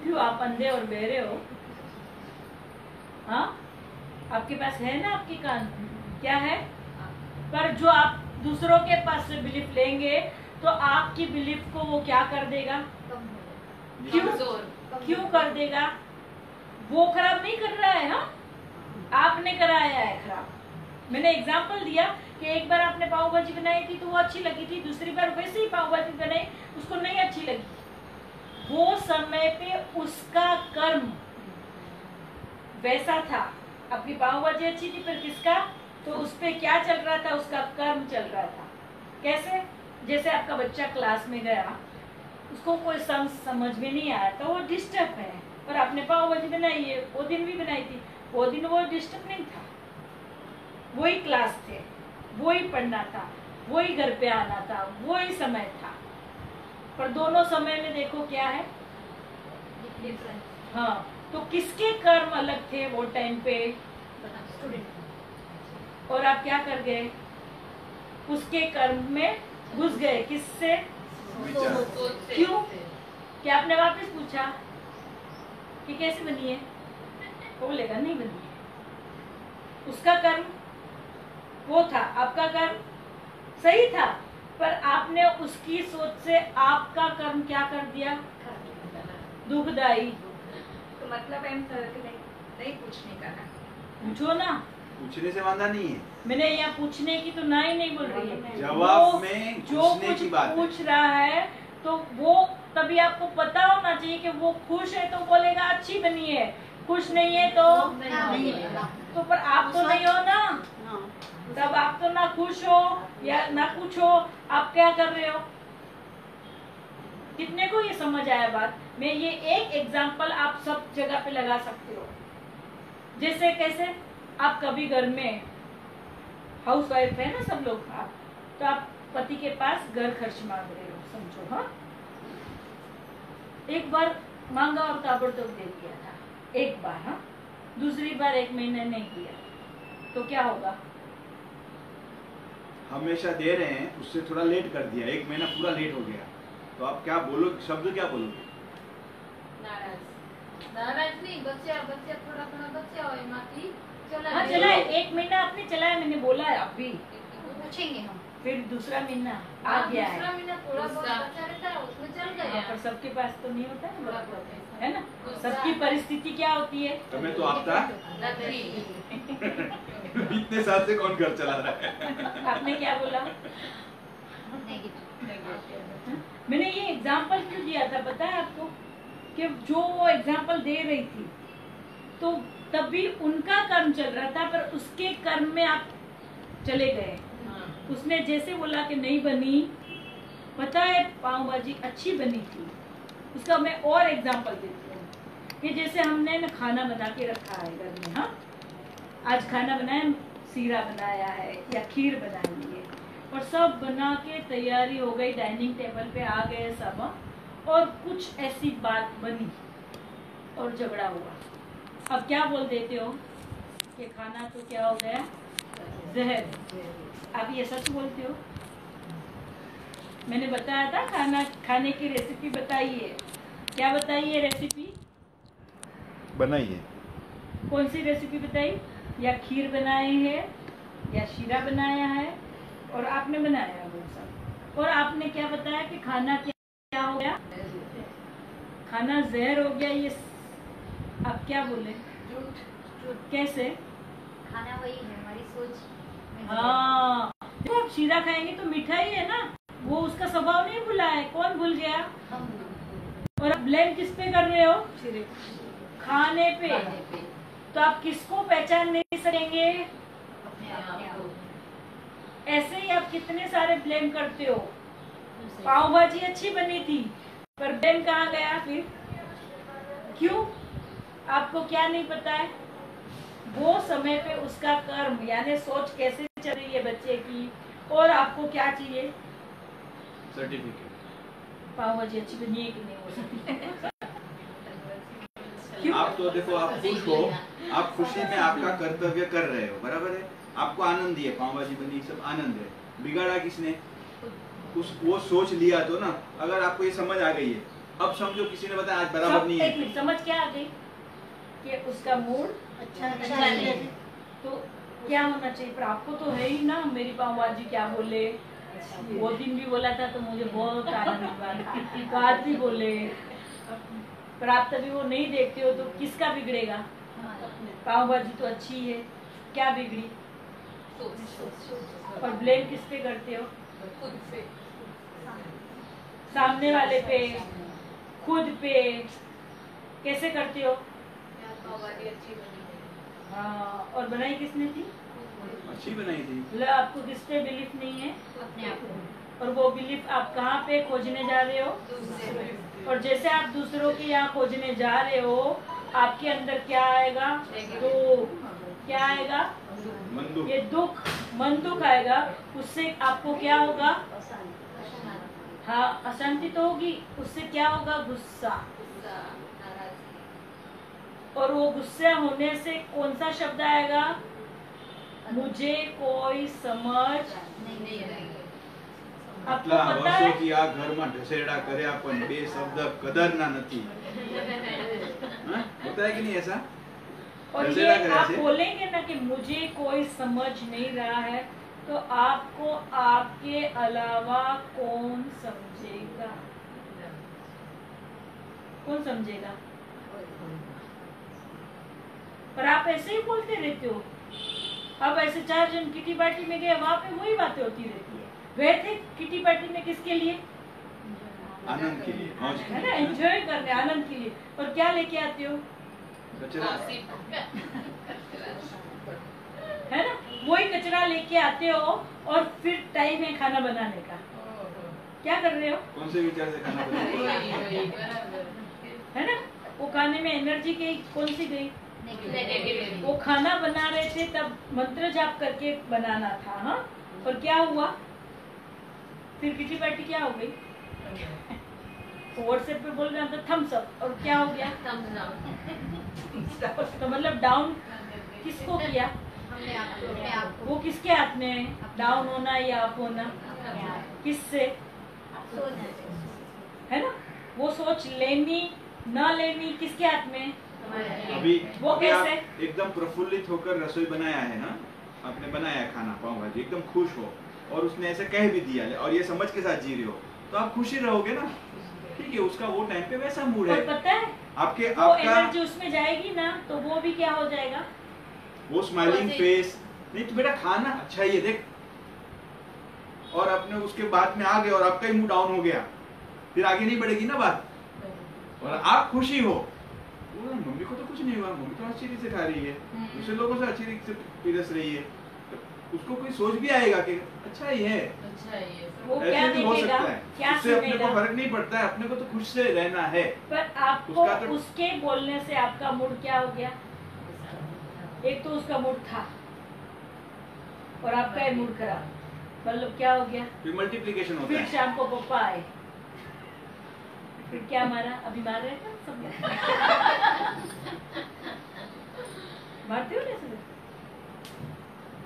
क्यों आप अंधे और बहरे हो? हाँ, आपके पास है ना आपके कान, क्या है? पर जो आप दूसरों के पास से बिलीफ लेंगे, तो आपकी बिलीफ को वो क्या कर देगा? क्यों कर देगा? वो खराब नहीं कर रहा है, हाँ, आपने कराया है खराब। मैंने एग्जाम्पल दिया कि एक बार आपने पाव भाजी बनाई थी तो वो अच्छी लगी थी, दूसरी बार वैसे ही पाव भाजी बनाई, उसको नहीं अच्छी लगी। वो समय पे उसका कर्म वैसा था। आपकी पाव भाजी अच्छी थी, पर किसका? तो उस पे क्या चल रहा था? उसका कर्म चल रहा था। कैसे? जैसे आपका बच्चा क्लास में गया, उसको कोई समझ में नहीं आया, तो वो डिस्टर्ब है, पर आपने पाव भाजी बनाई है, वो दिन भी बनाई थी, वो दिन वो डिस्टर्ब नहीं था, वही क्लास थे, वही पढ़ना था, वही घर पे आना था, वही समय था। पर दोनों समय में देखो क्या है? हाँ, तो किसके कर्म अलग थे वो टाइम पे? और आप क्या कर गए? उसके कर्म में घुस गए। किससे? विचार। क्यों? क्या आपने वापस पूछा कि कैसे बनी है? वो बोलेगा नहीं बनी है। उसका कर्म वो था, आपका कर्म सही था, पर आपने उसकी सोच से आपका कर्म क्या कर दिया? दुखदाई। तो मतलब एम नहीं पूछने का ना, पूछो ना। पूछने से वादा नहीं है, मैंने यहाँ पूछने की तो ना ही नहीं बोल रही है। जवाब वो में जो घुसने कुछ की बात है। पूछ रहा है, तो वो तभी आपको पता होना चाहिए कि वो खुश है तो बोलेगा अच्छी बनी है, खुश नहीं है तो पर आप तो नहीं हो ना, तब आप तो ना खुश हो या ना कुछ हो, आप क्या कर रहे हो? कितने को ये समझ आया बात? मैं ये एक एग्जांपल आप सब जगह पे लगा सकते हो। जैसे कैसे? आप कभी घर में हाउस वाइफ है ना सब लोग, आप तो आप पति के पास घर खर्च मांग रहे हो, समझो। हाँ, एक बार मांगा और ताबड़तोड़ दे दिया था, एक बार। हाँ, दूसरी बार 1 महीने नहीं दिया तो क्या होगा? हमेशा दे रहे हैं उससे थोड़ा लेट कर दिया, 1 महीना पूरा लेट हो गया, तो आप क्या बोलो, शब्द क्या बोलोगे? नाराज नहीं, बच्चा थोड़ा बच्चा हो माती चला। हाँ चला है, 1 महीना आपने चलाया, मैंने बोला है अभी, पूछेंगे हम। फिर दूसरा महीना आ गया है। दूसरा महीना थोड़ा बहुत बच्चा रहता है, उसमें चल गया। पर सबके पास तो नहीं होता है ना, सबकी परिस्थिति क्या होती है। तुम्हें तो आता इतने साल से कौन घर चला रहा है? आपने क्या बोला? मैंने ये एग्जाम्पल क्यों दिया था पता है आपको, कि जो वो एग्जाम्पल दे रही थी तो तब भी उनका कर्म चल रहा था, पर उसके कर्म में आप चले गए। उसने जैसे बोला कि नहीं बनी, पता है पाव भाजी अच्छी बनी थी, उसका मैं और एग्जाम्पल देती हूँ कि जैसे हमने ना खाना बना के रखा है घर में। हाँ आज खाना बनाया, सीरा बनाया है या खीर बनाई है, और सब बना के तैयारी हो गई, डाइनिंग टेबल पे आ गए सब, और कुछ ऐसी बात बनी और झगड़ा हुआ। अब क्या बोल देते हो कि खाना तो क्या हो गया, जहर। आप ये सच बोलते हो? मैंने बताया था खाना खाने की रेसिपी बताइए, क्या बताइए रेसिपी बनाइए, कौन सी रेसिपी बताई? या खीर बनाई है या शीरा बनाया है, और आपने बनाया वो सब, और आपने क्या बताया कि खाना क्या हो गया, खाना जहर हो गया। ये आप क्या बोले? कैसे? खाना वही है, हमारी सोच। हाँ तो आप शीरा खाएंगे तो मिठाई है ना, वो उसका स्वभाव नहीं भूला है, कौन भूल गया? और आप ब्लेम किस पे कर रहे हो? खाने पे। तो आप किसको पहचान नहीं सकेंगे? ऐसे ही आप कितने सारे ब्लेम करते हो। पाव भाजी अच्छी बनी थी, पर ब्लेम कहाँ गया फिर? क्यों? आपको क्या नहीं पता है? वो समय पे उसका कर्म यानी सोच कैसे चल रही है बच्चे की, और आपको क्या चाहिए? सर्टिफिकेट। पाव भाजी अच्छी बनी है कि नहीं हो सकती? आप तो देखो, आप खुश हो, आप खुशी में आपका कर्तव्य कर रहे हो, बराबर है, आपको आनंद ही है, पाव भाजी बनी सब आनंद है। बिगाड़ा किसने? वो सोच लिया तो ना। अगर आपको ये समझ आ गई है, अब समझो किसी ने बताया आज बराबर नहीं है, एक मिनट, समझ क्या आ गई कि उसका मूड अच्छा चाहिए, तो क्या होना चाहिए? पर आपको तो है ही ना, मेरी पाव भाजी क्या बोले, वो दिन भी बोला था तो मुझे बहुत आनंद हुआ था, तो आज भी बोले, पर आप तभी वो नहीं देखते हो, तो किसका बिगड़ेगा? पाव भाजी तो अच्छी है, क्या बिगड़ी? और ब्लेम किस पे करते हो? सामने वाले पे, खुद पे। कैसे करते हो? हाँ, और बनाई किसने थी? अच्छी बनाई थी। मतलब आपको किस पे बिलीफ नहीं है? अपने आप को। और वो बिलीफ आप कहाँ पे खोजने जा रहे हो? और जैसे आप दूसरों के यहाँ खोजने जा रहे हो, आपके अंदर क्या आएगा? तो क्या आएगा? ये दुख, मन दुख आएगा। उससे आपको क्या होगा? हाँ, अशांति तो होगी। उससे क्या होगा? गुस्सा। और वो गुस्सा होने से कौन सा शब्द आएगा? मुझे कोई समझ नहीं। आपको पता है कि આ ઘરમાં ઢસેડા કર્યા પણ બે શબ્દ કદરના નથી, होता है कि नहीं ऐसा? और ये आप बोलेंगे ना कि मुझे कोई समझ नहीं रहा है, तो आपको आपके अलावा कौन समझेगा? कौन समझेगा? पर आप ऐसे ही बोलते रहते हो। अब ऐसे 4 जन किटी पार्टी में गए, वहां पे वही बातें होती रहती है। गए थे किटी पार्टी में किसके लिए? आनंद के लिए, मौज के है ना, लिए। एंजॉय करने, आनंद के लिए। और क्या लेके आते हो? कचरा। है ना, वही कचरा लेके आते हो, और फिर टाइम है खाना बनाने का। क्या कर रहे हो? कौन से विचार से खाना बनाते? है ना, वो खाने में एनर्जी गई, कौन सी गई? वो खाना बना रहे थे तब मंत्र जाप करके बनाना था। हाँ, और क्या हुआ? फिर किटी पार्टी क्या हो गई? व्हाट्सएप पे बोल रहा था थम्स अप, और क्या हो गया? तो मतलब डाउन किसको किया? अपने आप को वो किसके हाथ में है? डाउन होना या अप होना? किससे? है ना? वो सोच लेनी न लेनी किसके हाथ में है? अभी वो अभी आप कैसे? एकदम प्रफुल्लित होकर रसोई बनाया है ना, आपने बनाया खाना पाव भाजी, एकदम खुश हो और उसने ऐसे कह भी दिया और ये समझ के साथ जी रहे हो तो आप खुशी रहोगे ना। ठीक है, उसका वो टाइम पे वैसा मूड और है पता है आपके, वो आपका एनर्जी उसमें जाएगी ना तो वो भी क्या हो जाएगा? वो स्माइलिंग फेस। नहीं तो बेटा खाना अच्छा ही है देख, और अपने उसके बाद में आ गए और आपका ही मूड डाउन हो गया, फिर आगे नहीं बढ़ेगी ना बात। और आप खुशी हो, मम्मी को तो कुछ नहीं हुआ, मम्मी तो अच्छी रीत से खा रही है, दूसरे लोगों से अच्छी रीत से पिरस रही है, तो उसको कोई सोच भी आएगा कि अच्छा ही है। वो क्या ऐसे भी हो देखेगा? सकता है, क्या उससे अपने सुनेगा? को फर्क नहीं पड़ता है, अपने को तो खुश से रहना है। पर आपको उसका तो- उसके बोलने से आपका मूड क्या हो गया? एक तो उसका मूड था और आपका ही मूड खराब, मतलब क्या हो गया? फिर मल्टीप्लिकेशन होता फिर है। शाम को पापा आए, फिर क्या मारा? अभी मार रहे थे सब लोग। मारते हो ना सब?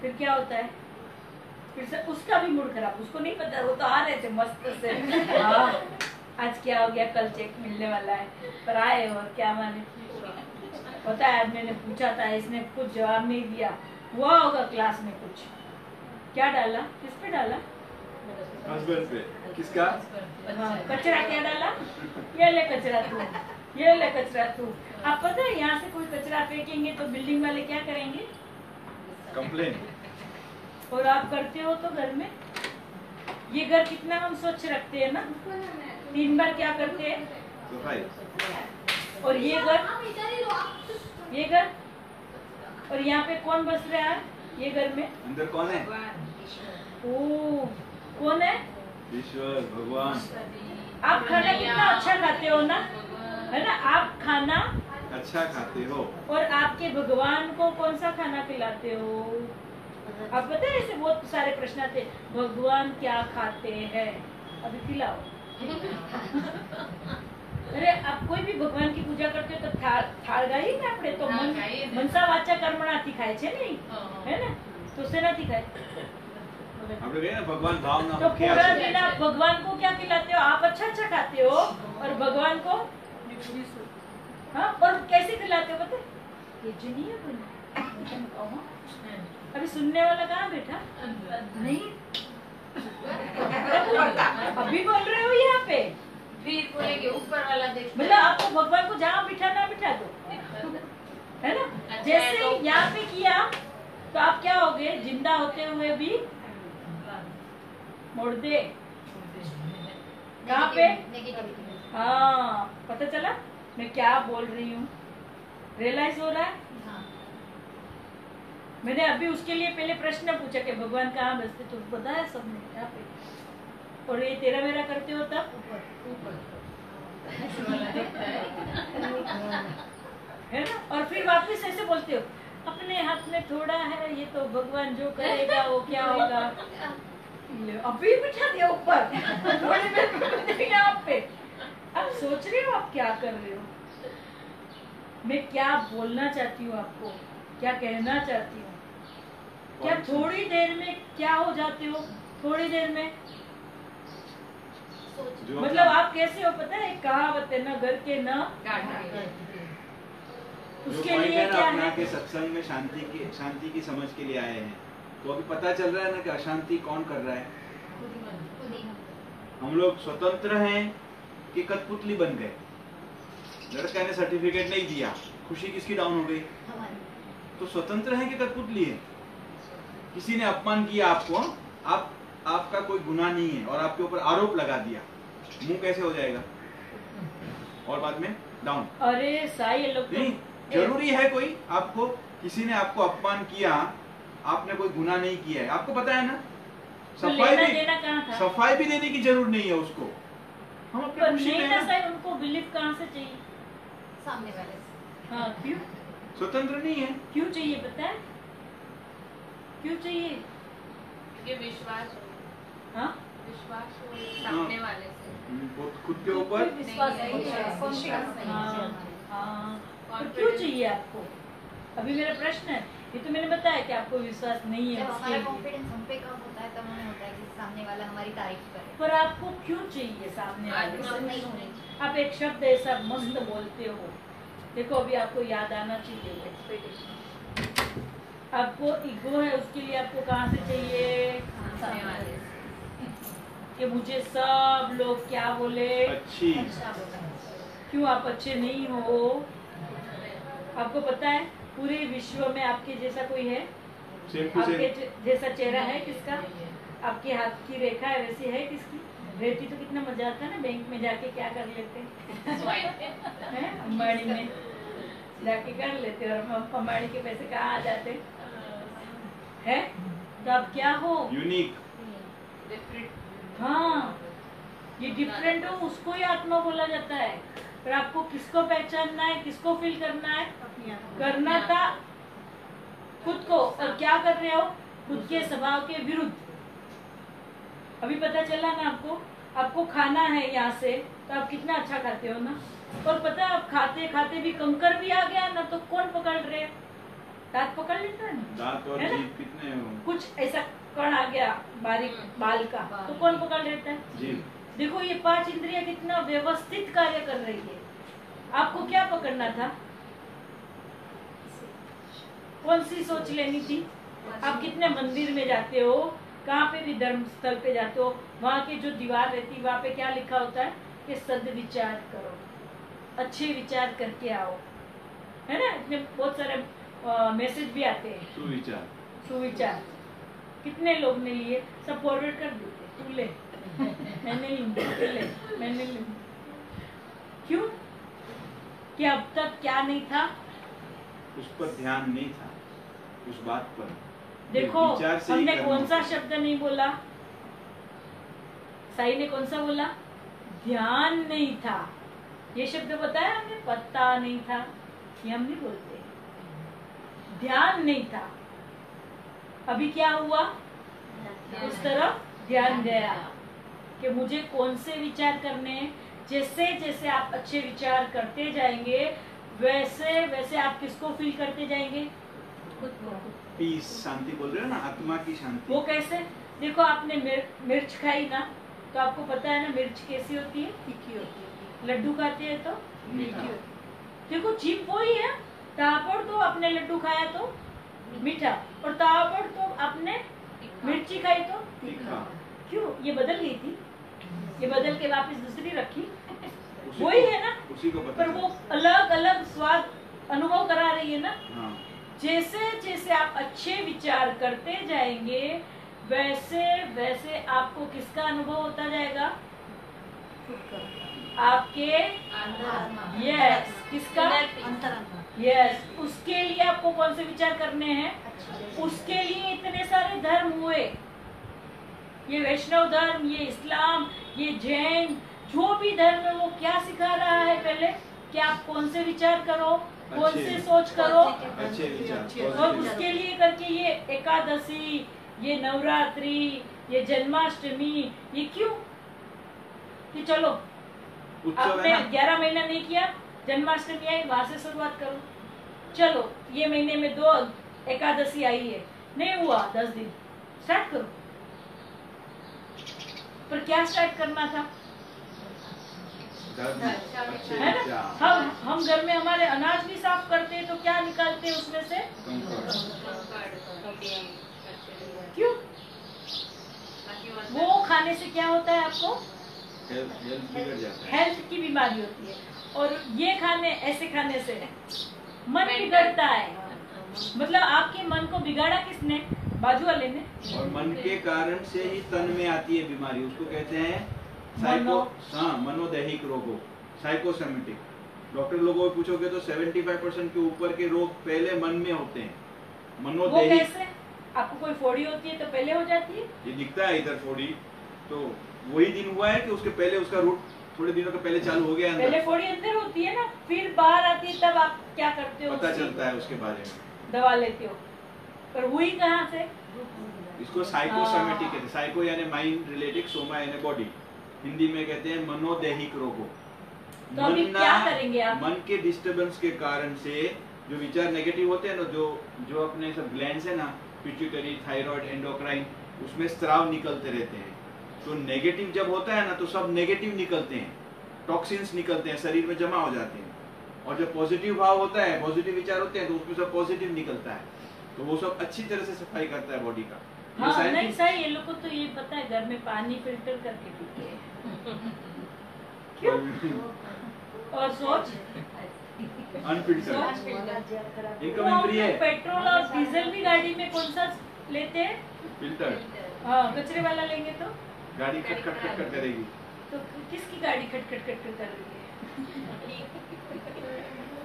फिर क्या होता है? फिर से उसका भी मूड खराब, उसको नहीं पता, वो तो आ रहे थे मस्त से, हाँ, आज क्या हो गया, कल चेक मिलने वाला है, पर आए और क्या माने। पता है आज मैंने पूछा था, इसने कुछ जवाब नहीं दिया, हुआ होगा क्लास में कुछ, क्या डाला, किस पे डाला? हस्बैंड पे। किसका? हाँ, कचरा क्या डाला? ये ले कचरा तू, ये ले कचरा तू। आप पता है यहाँ से कोई कचरा फेंकेंगे तो बिल्डिंग वाले क्या करेंगे? कंप्लेन। और आप करते हो तो घर में, ये घर कितना हम स्वच्छ रखते हैं ना, 3 बार क्या करते हैं? सफाई। और ये घर, और यहाँ पे कौन बस रहा है ये घर में? अंदर कौन है? ओ, कौन है? ईश्वर भगवान। आप खाना कितना अच्छा खाते हो ना, है ना? आप खाना अच्छा खाते हो और आपके भगवान को कौन सा खाना खिलाते हो? आप पता है ऐसे बहुत सारे प्रश्न आते, भगवान क्या खाते हैं, अभी खिलाओ। अरे आप कोई भी भगवान की पूजा करते हो तो थाल गाई ना आपने तो मनसा वाचा कर्मणाથી ખાય છે ને, है ना? तो सेनाથી ખાય। आप लोग ना भगवान भाव ना तो हो क्या पूरा से? दिन आप भगवान को क्या खिलाते हो? आप अच्छा अच्छा खाते हो और भगवान को हाँ, और कैसे खिलाते हो पता है? ये जो नहीं है बना। अभी सुनने वाला कहाँ बैठा? नहीं, अभी बोल रहे हो यहाँ पे, फिर बोलेंगे ऊपर वाला देख, मतलब आपको भगवान को जहाँ बिठाना बिठा दो, है ना? जैसे यहाँ पे किया तो आप क्या हो गए? जिंदा होते हुए भी मोड़ दे। कहाँ पे? हाँ, पता चला मैं क्या बोल रही हूँ? रियलाइज हो रहा है? मैंने अभी उसके लिए पहले प्रश्न पूछा कि भगवान कहाँ बसते, तो बताया सबने यहाँ पे। और ये तेरा मेरा करते हो तब है ना? और फिर वापस ऐसे बोलते हो, अपने हाथ में थोड़ा है, ये तो भगवान जो करेगा वो क्या होगा। अभी बिठा दिया ऊपर, थोड़ी देर में बिठा दिया आप पे। आप सोच रहे हो आप क्या कर रहे हो? मैं क्या बोलना चाहती हूँ आपको, क्या कहना चाहती हूँ? क्या थोड़ी देर में क्या हो जाते हो? थोड़ी देर में मतलब आप कैसे हो पता है? कहावत है ना, घर के ना उसके लिए क्या है के सत्संग में शांति की समझ के लिए आए हैं, तो अभी पता चल रहा है ना कि अशांति कौन कर रहा है। हम लोग स्वतंत्र हैं कि कठपुतली बन गए। लड़का ने सर्टिफिकेट नहीं दिया, खुशी किसकी डाउन हो गई? तो स्वतंत्र है कि कठपुतली है? किसी ने अपमान किया आपको, आपका कोई गुनाह नहीं है और आपके ऊपर आरोप लगा दिया, मुंह कैसे हो जाएगा? और बाद में डाउन। अरे साई ये लोग नहीं जरूरी है कोई आपको, किसी ने आपको अपमान किया, आपने कोई गुनाह नहीं किया है, आपको पता है ना, सफाई भी देने की जरूरत नहीं है उसको। हम अपनी खुशी में ना साई, उनको बिलीव कहाँ से चाहिए? सामने वाले से। हाँ, क्यों स्वतंत्र नहीं है? क्यों चाहिए पता है? क्यों चाहिए? ये विश्वास, हाँ, विश्वास हो सामने वाले से, खुद के ऊपर विश्वास नहीं है, कॉन्फिडेंस नहीं है। हाँ, हाँ, तो क्यों चाहिए आपको? अभी मेरा प्रश्न है, ये तो मैंने बताया कि आपको विश्वास नहीं है जब उसके हमारा लिए। कॉन्फिडेंस हम पे कम होता है तब हमें होता है कि सामने वाला हमारी तारीफ करे। पर आपको क्यों चाहिए सामने वाले आत्मा से? नहीं होनी चाहिए। आप एक शब्द ऐसा मस्त बोलते हो, देखो अभी आपको याद आना चाहिए वो। आपको ईगो है, उसके लिए आपको कहाँ से चाहिए? सामने वाले कि मुझे सब लोग क्या बोले, अच्छी अच्छा बोला। क्यों आप अच्छे नहीं हो? आपको पता है पूरे विश्व में आपके जैसा कोई है? सेम टू आपके सेम। जैसा चेहरा है किसका? आपके हाथ की रेखा है वैसी है किसकी? रहती तो कितना मजा आता है ना, बैंक में जाके क्या कर लेते हैं अंबानी में जाके कर लेते और हम अंबानी के पैसे कहाँ आ जाते हैं? तो आप क्या हो? यूनिक। हाँ, ये डिफरेंट हो, उसको ही आत्मा बोला जाता है। पर आपको किसको पहचानना है, किसको फील करना है? करना था खुद को, और क्या कर रहे हो? खुद के स्वभाव के विरुद्ध। अभी पता चला ना आपको? आपको खाना है यहाँ से तो आप कितना अच्छा खाते हो ना, और पता है आप खाते खाते भी कंकर भी आ गया ना तो कौन पकड़ रहे? दांत पकड़ लेता है ना, दांत और है ना? जीभ कितने हो? कुछ ऐसा कण आ गया बारीक बाल का तो कौन पकड़ लेता है? जीभ। देखो ये 5 इंद्रियां कितना व्यवस्थित कार्य कर रही है। आपको क्या पकड़ना था? कौन सी सोच लेनी थी? आप कितने मंदिर में जाते हो, कहाँ पे भी धर्म स्थल पे जाते हो, वहाँ की जो दीवार रहती है वहाँ पे क्या लिखा होता है कि सद्विचार करो, अच्छे विचार करके आओ, है ना? इसमें बहुत सारे मैसेज भी आते हैं। सुविचार। सुविचार कितने लोग ने लिए? सब फॉरवर्ड कर देते, तू ले मैंने लूंगी, तू ले मैंने लूंगी। क्यों? कि अब तक क्या नहीं था? उस पर ध्यान नहीं था, उस बात पर। देखो विचार से ही हमने कर्म कौन सा होता है। शब्द नहीं बोला? साई ने कौन सा बोला? ध्यान नहीं था। ये शब्द बताया हमने, पता नहीं था, ये हम नहीं बोलते। ध्यान नहीं था। अभी क्या हुआ? उस तरफ ध्यान गया कि मुझे कौन से विचार करने हैं। जैसे जैसे आप अच्छे विचार करते जाएंगे वैसे वैसे आप किसको फील करते जाएंगे? खुद को। पीस, शांति बोल रहे हो ना, आत्मा की शांति। वो कैसे? देखो आपने मिर्च खाई ना तो आपको पता है ना मिर्च कैसी होती है? तीखी होती है। लड्डू खाते हैं तो मीठी होती है। देखो जीभ वही है, ताबड़ तो आपने लड्डू खाया तो मीठा, और ताबड़ तो आपने मिर्ची खाई तो तीखा। क्यों? ये बदल गई थी, ये बदल के वापस दूसरी रखी, उसी वही को- है ना? उसी को पता पर वो चला। अलग अलग स्वाद अनुभव करा रही है ना। हाँ। जैसे जैसे आप अच्छे विचार करते जाएंगे वैसे वैसे आपको किसका अनुभव होता जाएगा? आपके यस, किसका? यस। उसके लिए आपको कौन से विचार करने हैं? उसके लिए इतने सारे धर्म हुए, ये वैष्णव धर्म, ये इस्लाम, ये जैन, जो भी धर्म है वो क्या सिखा रहा है पहले कि आप कौन से विचार करो, कौन अच्छे- से सोच करो, अच्छे विचार। और उसके लिए करके ये एकादशी, ये नवरात्रि, ये जन्माष्टमी, ये क्यों? कि चलो उत्सव आपने है ना। 11 महीना नहीं किया, जन्माष्टमी आई वहां से शुरुआत करो। चलो ये महीने में 2 एकादशी आई है, नहीं हुआ 10 दिन, स्टार्ट करो। पर क्या स्टार्ट करना था? धर्म, अच्छे है ना? विचार। हम घर में हमारे अनाज भी साफ करते हैं तो क्या निकालते हैं उसमें से? क्यों? वो खाने से क्या होता है आपको? हेल्थ बिगड़ जाता है। हेल्थ की बीमारी होती है, और ये खाने ऐसे खाने से मन बिगड़ता है। मतलब आपके मन को बिगाड़ा किसने? बाजू वाले ने। और मन के कारण से ही तन में आती है बीमारी, उसको कहते हैं साइको, हाँ, मनोदैहिक रोगों, साइकोसोमेटिक। डॉक्टर लोगों को पूछोगे तो 75% के ऊपर के रोग पहले मन में होते हैं। वो मनोदैहिक। कैसे? आपको कोई फोड़ी होती है तो पहले हो जाती है? ये दिखता है इधर फोड़ी, तो वही दिन हुआ है कि उसके पहले उसका रूट थोड़े दिनों के पहले चालू हो गया पहले अंदर, फोड़ी अंदर होती है ना, फिर बाहर आती है, तब आप क्या करते हो? पता उसकी चलता है उसके बारे में। दवा लेते हो, पर हुई कहाँ से? इसको साइकोसोमेटिक कहते हैं। साइको यानी माइंड रिलेटेड, सोमा यानी बॉडी। हिंदी में कहते हैं मनोदैहिक रोगों। तो अभी क्या करेंगे आप? मन के डिस्टरबेंस के कारण से जो विचार नेगेटिव होते हैं ना, जो अपने सब ग्लैंड्स है ना, पिट्यूटरी, थायराइड, एंडोक्राइन, उसमें स्राव निकलते रहते हैं। तो नेगेटिव जब होता है ना तो सब नेगेटिव निकलते हैं, टॉक्सिन्स निकलते हैं, शरीर में जमा हो जाते हैं। और जब पॉजिटिव भाव होता है, पॉजिटिव विचार होते हैं, तो उसमें सब पॉजिटिव निकलता है, तो वो सब अच्छी तरह से सफाई करता है बॉडी का। हाँ, नहीं सही, ये लोग को तो ये पता है, घर में पानी फिल्टर करके पीते हैं। क्यों? और सोच अनफिल्टर्ड इनकम फ्री है। पेट्रोल और डीजल भी गाड़ी में कौन सा लेते हैं? फिल्टर्ड। हाँ, कचरे वाला लेंगे तो गाड़ी खट खट खट खट करेगी। तो किसकी गाड़ी खट खट खट खट कर रही है?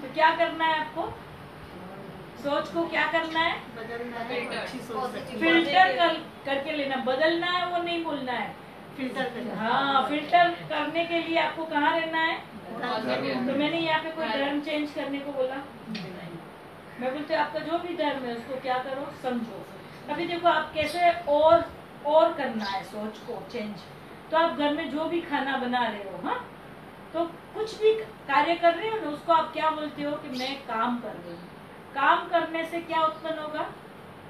तो क्या करना है आपको? सोच को क्या करना है? बदलना है, अच्छी सोच से फिल्टर करके लेना, बदलना है वो नहीं बोलना है, फिल्टर करना। हाँ, फिल्टर करने के लिए आपको कहाँ रहना है? धर्म तो मैंने यहाँ पे कोई धर्म चेंज करने को बोला? मैं बोलती हूँ आपका जो भी धर्म है उसको क्या करो, समझो। अभी देखो आप कैसे और करना है सोच को चेंज। तो आप घर में जो भी खाना बना रहे हो, हाँ, तो कुछ भी कार्य कर रहे हो ना, उसको आप क्या बोलते हो कि मैं काम कर रही हूँ। काम करने से क्या उत्पन्न होगा?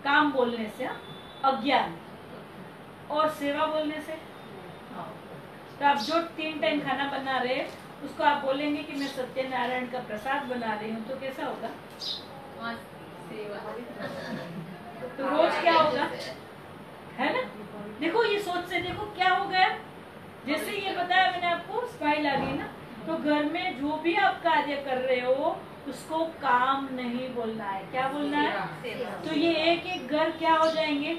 काम बोलने से अज्ञान, और सेवा बोलने से। तो आप जो 3 टाइम खाना बना रहे हैं उसको आप बोलेंगे कि मैं सत्यनारायण का प्रसाद बना रही हूँ, तो कैसा होगा? तो रोज क्या होगा, है ना? देखो ये सोच से देखो क्या हो गया। जैसे ये बताया मैंने आपको, स्माइल आ गई ना। तो घर में जो भी आप कार्य कर रहे हो उसको काम नहीं बोलना है, क्या बोलना है? तो ये एक एक घर क्या हो जाएंगे?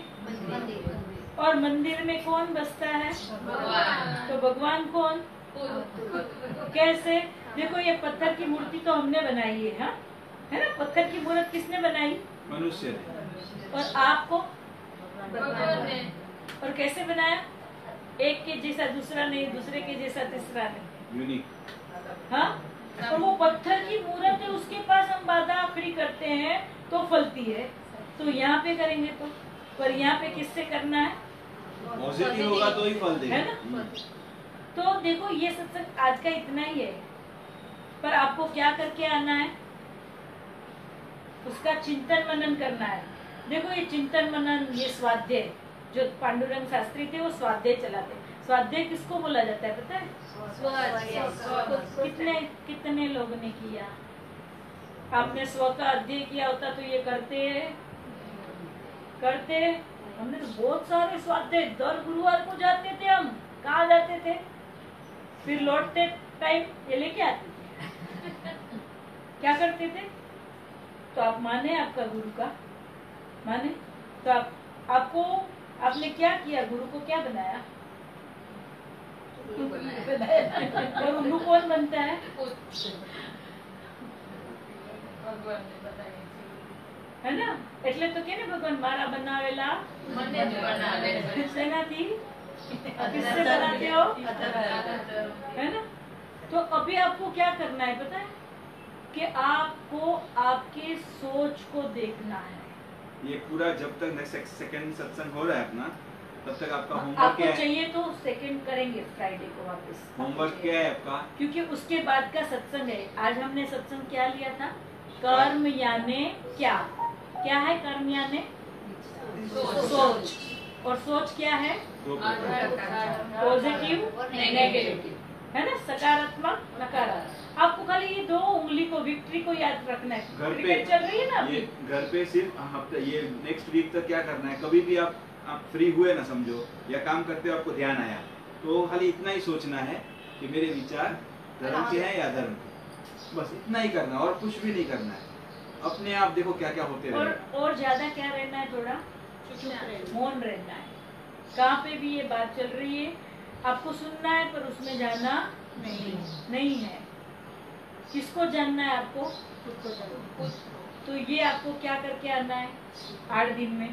और मंदिर में कौन बसता है? तो भगवान कौन? कैसे? देखो ये पत्थर की मूर्ति तो हमने बनाई है, हाँ, है ना? पत्थर की मूर्ति किसने बनाई? मनुष्य ने। और आपको? भगवान ने। और कैसे बनाया? एक के जैसा दूसरा नहीं, दूसरे के जैसा तीसरा नहीं, यूनिक। हाँ। और वो पत्थर की मूर्त है, उसके पास हम बाधा आखड़ी करते हैं तो फलती है। तो यहाँ पे करेंगे तो, पर यहाँ पे किससे करना है? पॉजिटिव होगा तो ही फल देगा, है ना? तो देखो ये सत्संग आज का इतना ही है, पर आपको क्या करके आना है? उसका चिंतन मनन करना है। देखो ये चिंतन मनन, ये स्वाध्याय, जो पांडुरंग शास्त्री थे वो स्वाध्याय चलाते। स्वाध्याय किसको बोला जाता है पता है? कितने लोगों ने किया? आपने स्व का अध्ययन किया होता तो ये करते हमने तो बहुत सारे स्वाध्याय, दर गुरुवार को जाते थे हम। कहाँ जाते थे? फिर लौटते टाइम ये लेके आते थे। क्या करते थे? तो आप माने आपका गुरु का, माने तो आपने क्या किया? गुरु को क्या बनाया? और उल्लू कौन बनता है? भगवान ने बताया है ना? એટલે તો કે ને ભગવાન મારા બનાવેલા મને જ બનાવે છે। સેનાથી किससे बनाते हो? है ना? तो अभी आपको क्या करना है पता है? कि आपको आपके सोच को देखना है। ये पूरा जब तक सेकंड सत्संग हो रहा है अपना, तब तक आपका होमवर्क आपको क्या है? चाहिए तो सेकंड करेंगे फ्राइडे को वापस। होमवर्क क्या है आपका? क्योंकि उसके बाद का सत्संग है। आज हमने सत्संग क्या लिया था? कर्म यानी क्या? क्या है कर्म यानी? सोच। और सोच क्या है? पॉजिटिव, नेगेटिव, है ना? सकारात्मक, नकारात्मक। आपको खाली ये 2 उंगली को, विक्ट्री को याद रखना है। घर पे क्रिकेट चल रही है ना ये अभी। घर पे सिर्फ हफ्ते, ये नेक्स्ट वीक तक क्या करना है? कभी भी आप फ्री हुए ना, समझो, या काम करते हो आपको ध्यान आया, तो खाली इतना ही सोचना है कि मेरे विचार धर्म के हैं या अधर्म के। बस इतना ही करना, और कुछ भी नहीं करना है। अपने आप देखो क्या क्या होते रहे। और ज्यादा क्या रहना है? थोड़ा मौन रहना है। कहाँ पे भी ये बात चल रही है, आपको सुनना है पर उसमें जाना नहीं है। किसको जानना है आपको? खुद को जानना। तो ये आपको क्या करके आना है 8 दिन में।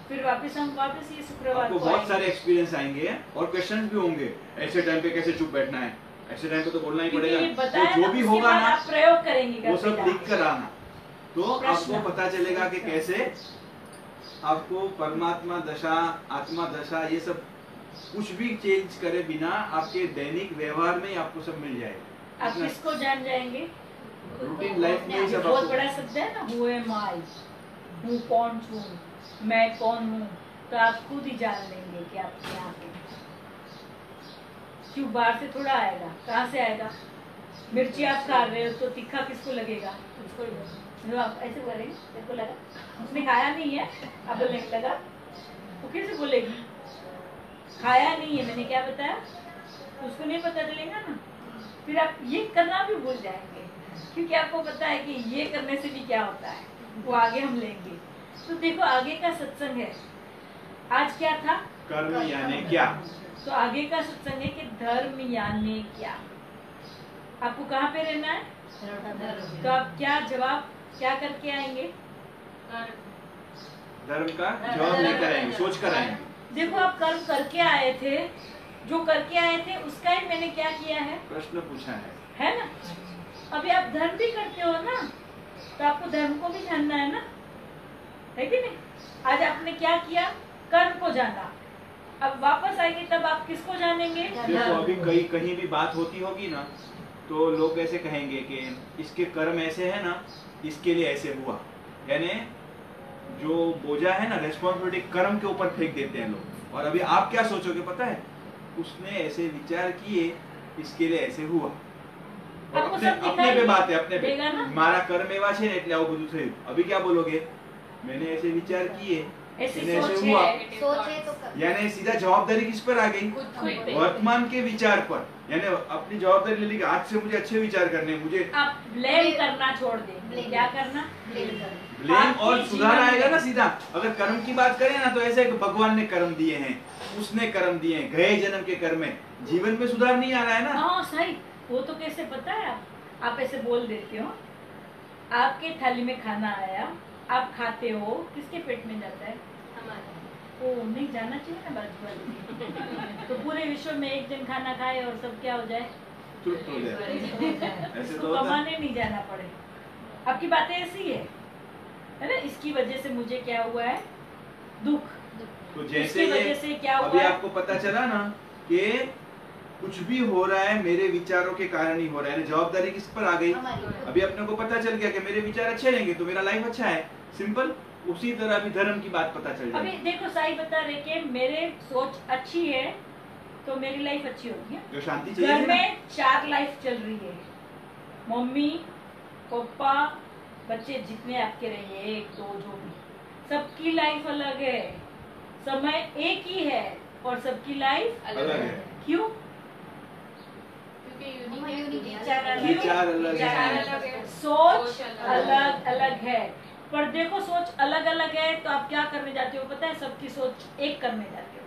फिर वापस ये शुक्रवार आपको को बहुत आएंगे। सारे एक्सपीरियंस आएंगे और क्वेश्चंस भी होंगे। ऐसे टाइम पे कैसे चुप बैठना है? ऐसे टाइम पे तो बोलना ही क्योंकि ये पड़ेगा। बताया तो ना, जो भी उसके होगा बाद ना, आप प्रयोग करेंगे वो घर सब पे लिख कर आना, तो प्रश्न। आपको पता चलेगा कि कैसे आपको परमात्मा दशा, आत्मा दशा, ये सब कुछ भी चेंज करे बिना आपके दैनिक व्यवहार में ही आपको सब मिल जाएगा। आप किसको जान जाएंगे? रूटीन लाइफ में ही सब बहुत आपको- बड़ा शब्द है ना, हु एम आई, हूँ कौन हूँ, मैं कौन हूँ, तो आप खुद ही जान लेंगे कि आप क्या हैं। क्यों बाहर से थोड़ा आएगा, कहाँ से आएगा? मिर्ची आप खा रहे हो तो तीखा किसको लगेगा? जो आप ऐसे बोलेंगे, तेरे को लगा, उसने खाया नहीं है, आप बोलने लगा, वो कैसे बोलेगी? खाया नहीं है, मैंने क्या बताया? उसको नहीं पता चलेगा ना, फिर आप ये करना भी भूल जाएंगे, क्योंकि आपको पता है कि ये करने से भी क्या होता है, वो आगे हम लेंगे। तो देखो आगे का सत्संग है, आज क्या था? कर्म यानी क्या? तो आगे का सत्संग है कि धर्म यानी क्या। आपको कहाँ पे रहना है? तो आप क्या जवाब क्या करके आएंगे? धर्म का जवाब लेकर आएंगे, सोच कर आएंगे। देखो आप कर्म करके आए थे, जो करके आए थे उसका ही मैंने क्या किया है? प्रश्न पूछा है ना? अभी आप धर्म भी करते हो ना, तो आपको धर्म को भी जानना है ना, है कि नहीं? आज आपने क्या किया? कर्म को जाना। अब वापस आएंगे तब आप किसको जानेंगे? देखो अभी कहीं भी बात होती होगी ना, तो लोग ऐसे कहेंगे कि इसके कर्म ऐसे है ना, इसके लिए ऐसे हुआ। यानी जो बोझा है ना, रेस्पॉन्सिबिलिटी कर्म के ऊपर फेंक देते हैं लोग। और अभी आप क्या सोचोगे पता है? उसने ऐसे विचार किए, इसके लिए ऐसे हुआ। और आपको अपने सब अपने दिखाई पे बात है, अपने पे देगा ना? मारा कर्म एवा छे એટલે આવું બધું થયું। अभी क्या बोलोगे? मैंने ऐसे विचार किए, ऐसी मैंने सोच ऐसे है। हुआ। सोचे तो कर। यानी सीधा जवाबदारी किस पर आ गई? खुद वर्तमान के विचार पर। यानी अपनी जवाबदारी ले ली कि आज से मुझे अच्छे विचार करने हैं, मुझे आप ब्लेम करना छोड़ दें। क्या करना? ब्लेम कर। ब्लेम आपके और सुधार जीवन आएगा में- ना सीधा। अगर कर्म की बात करें ना, तो ऐसे कि भगवान ने कर्म दिए हैं, उसने कर्म दिए हैं, गए जन्म के कर्म है, जीवन में सुधार नहीं आ रहा है ना। हाँ सही। वो तो कैसे पता है? आप ऐसे बोल देते हो, आपके थाली में खाना आया, आप खाते हो, किसके पेट में जाता है? ओ नहीं जाना चाहिए ना बाजू वाले। तो पूरे विश्व में एक जन खाना खाए और सब क्या हो जाए? तृप्त हो जाए। ऐसे इसको तो होता है। कमाने नहीं जाना पड़े। आपकी बातें ऐसी है ना? इसकी वजह से मुझे क्या हुआ है? दुख। तो जैसे इसकी वजह से क्या अभी हुआ है? आपको पता चला ना कि कुछ भी हो रहा है मेरे विचारों के कारण ही हो रहा है। जवाबदारी किस पर आ गई? हमारी। अभी अपने को पता चल गया कि मेरे विचार अच्छे रहेंगे तो मेरा लाइफ अच्छा है। सिंपल। उसी तरह अभी धर्म की बात पता चल अभी जाएगी। देखो साई बता रहे कि मेरे सोच अच्छी है तो मेरी लाइफ अच्छी होगी है। जो शांति घर चाहिए ना, में 4 लाइफ चल रही है, मम्मी पापा बच्चे जितने आपके रहेंगे, 1 2 जो भी, सबकी लाइफ अलग है, समय एक ही है और सबकी लाइफ अलग है। क्यों? क्योंकि हमारी यूनिक unity है। विचार अलग विचार है। अलग है, सोच सोच अलग अलग अलग है। पर देखो सोच अलग अलग है तो आप क्या करने जाते हो पता है? सबकी सोच एक करने जाते हो।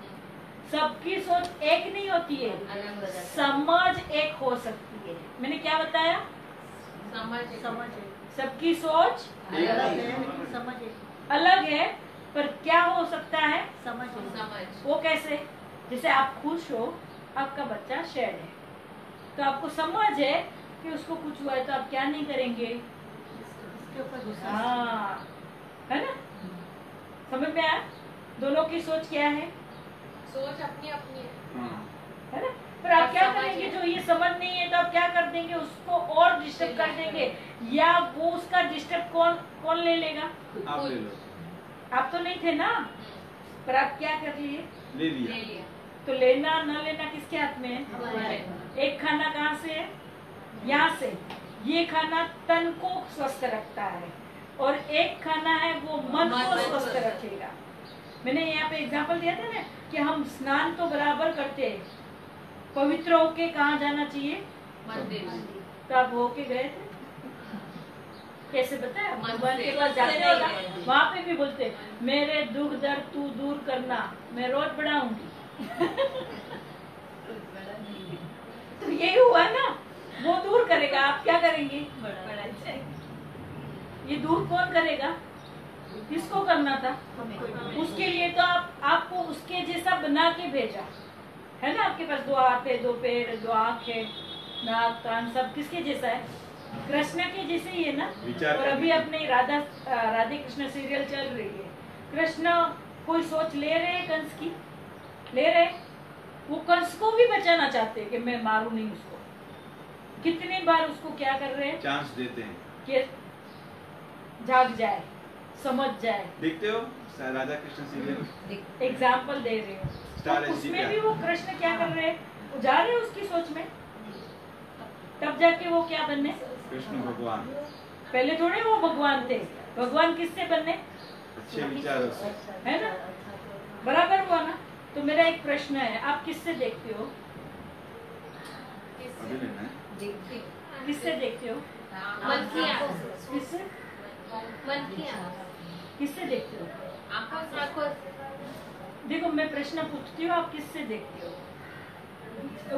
सबकी सोच एक नहीं होती है, अलग हो जाता है। समझ एक हो सकती है। मैंने क्या बताया? समझ सबकी सोच एक अलग नहीं। है लेकिन समझ है, अलग है, पर क्या हो सकता है? समझ है। समझ वो कैसे? जैसे आप खुश हो, आपका बच्चा शेड है, तो आपको समझ है कि उसको कुछ हुआ है तो आप क्या नहीं करेंगे? इसके ऊपर गुस्सा। हाँ, है ना? समझ में आया? दोनों की सोच क्या है? सोच अपनी अपनी है। हाँ। है ना? पर आप क्या समझ करेंगे? है। जो ये समझ नहीं है तो आप क्या कर देंगे? उसको और डिस्टर्ब कर देंगे, या वो उसका डिस्टर्ब कौन ले लेगा? आप ले लो। आप तो नहीं थे ना, पर आप क्या कर लिए? ले लिया। ले लिया। तो लेना न लेना किसके हाथ में है? हमारे। एक खाना कहाँ से है? यहाँ से। ये खाना तन को स्वस्थ रखता है और एक खाना है वो मन को स्वस्थ रखेगा। मैंने यहाँ पे एग्जांपल दिया था ना कि हम स्नान तो बराबर करते हैं, पवित्र होके कहाँ जाना चाहिए? मंदिर। तो आप होके गए थे? कैसे बताया? मन भगवान से। के पास जाते मन से हैं, गए। वहाँ पे भी बोलते मेरे दुख दर्द तू दूर करना, मैं रोज बढ़ाऊंगी। तो यही हुआ ना, वो दूर करेगा, आप क्या करेंगे? ये दूर कौन करेगा? किसको करना था? उसके लिए तो आपको उसके जैसा बना के भेजा है ना। आपके पास 2 हाथ है, 2 पैर, 2 आँख है, नाक कान, सब किसके जैसा है? कृष्ण के जैसे ही है ना। विचार और अभी करने अपने राधे कृष्ण सीरियल चल रही है, कृष्ण कोई सोच ले रहे हैं कंस की? ले रहे? वो कंस को भी बचाना चाहते हैं कि मैं मारूं नहीं उसको, कितनी बार उसको क्या कर रहे हैं, चांस देते हैं कि जाग जाए, समझ जाए। देखते हो राधा कृष्ण सीरियल, एग्जाम्पल दे रहे हो, स्टार तो एचडी उसमें पे भी वो कृष्ण क्या कर रहे हैं, वो जा रहे हैं उसकी सोच में, तब जाके वो क्या बनने, कृष्ण भगवान पहले थोड़े वो भगवान थे। भगवान किससे बनने, अच्छे विचारों से। है ना, बराबर हुआ ना। तो मेरा एक प्रश्न है, आप किससे देखते हो, अभी लेना है। किससे देखते हो, मन की आंखों किससे, मन की आंखों किससे देखते हो? आंखों देखो मैं प्रश्न पूछती हूँ, आप किससे देखते हो?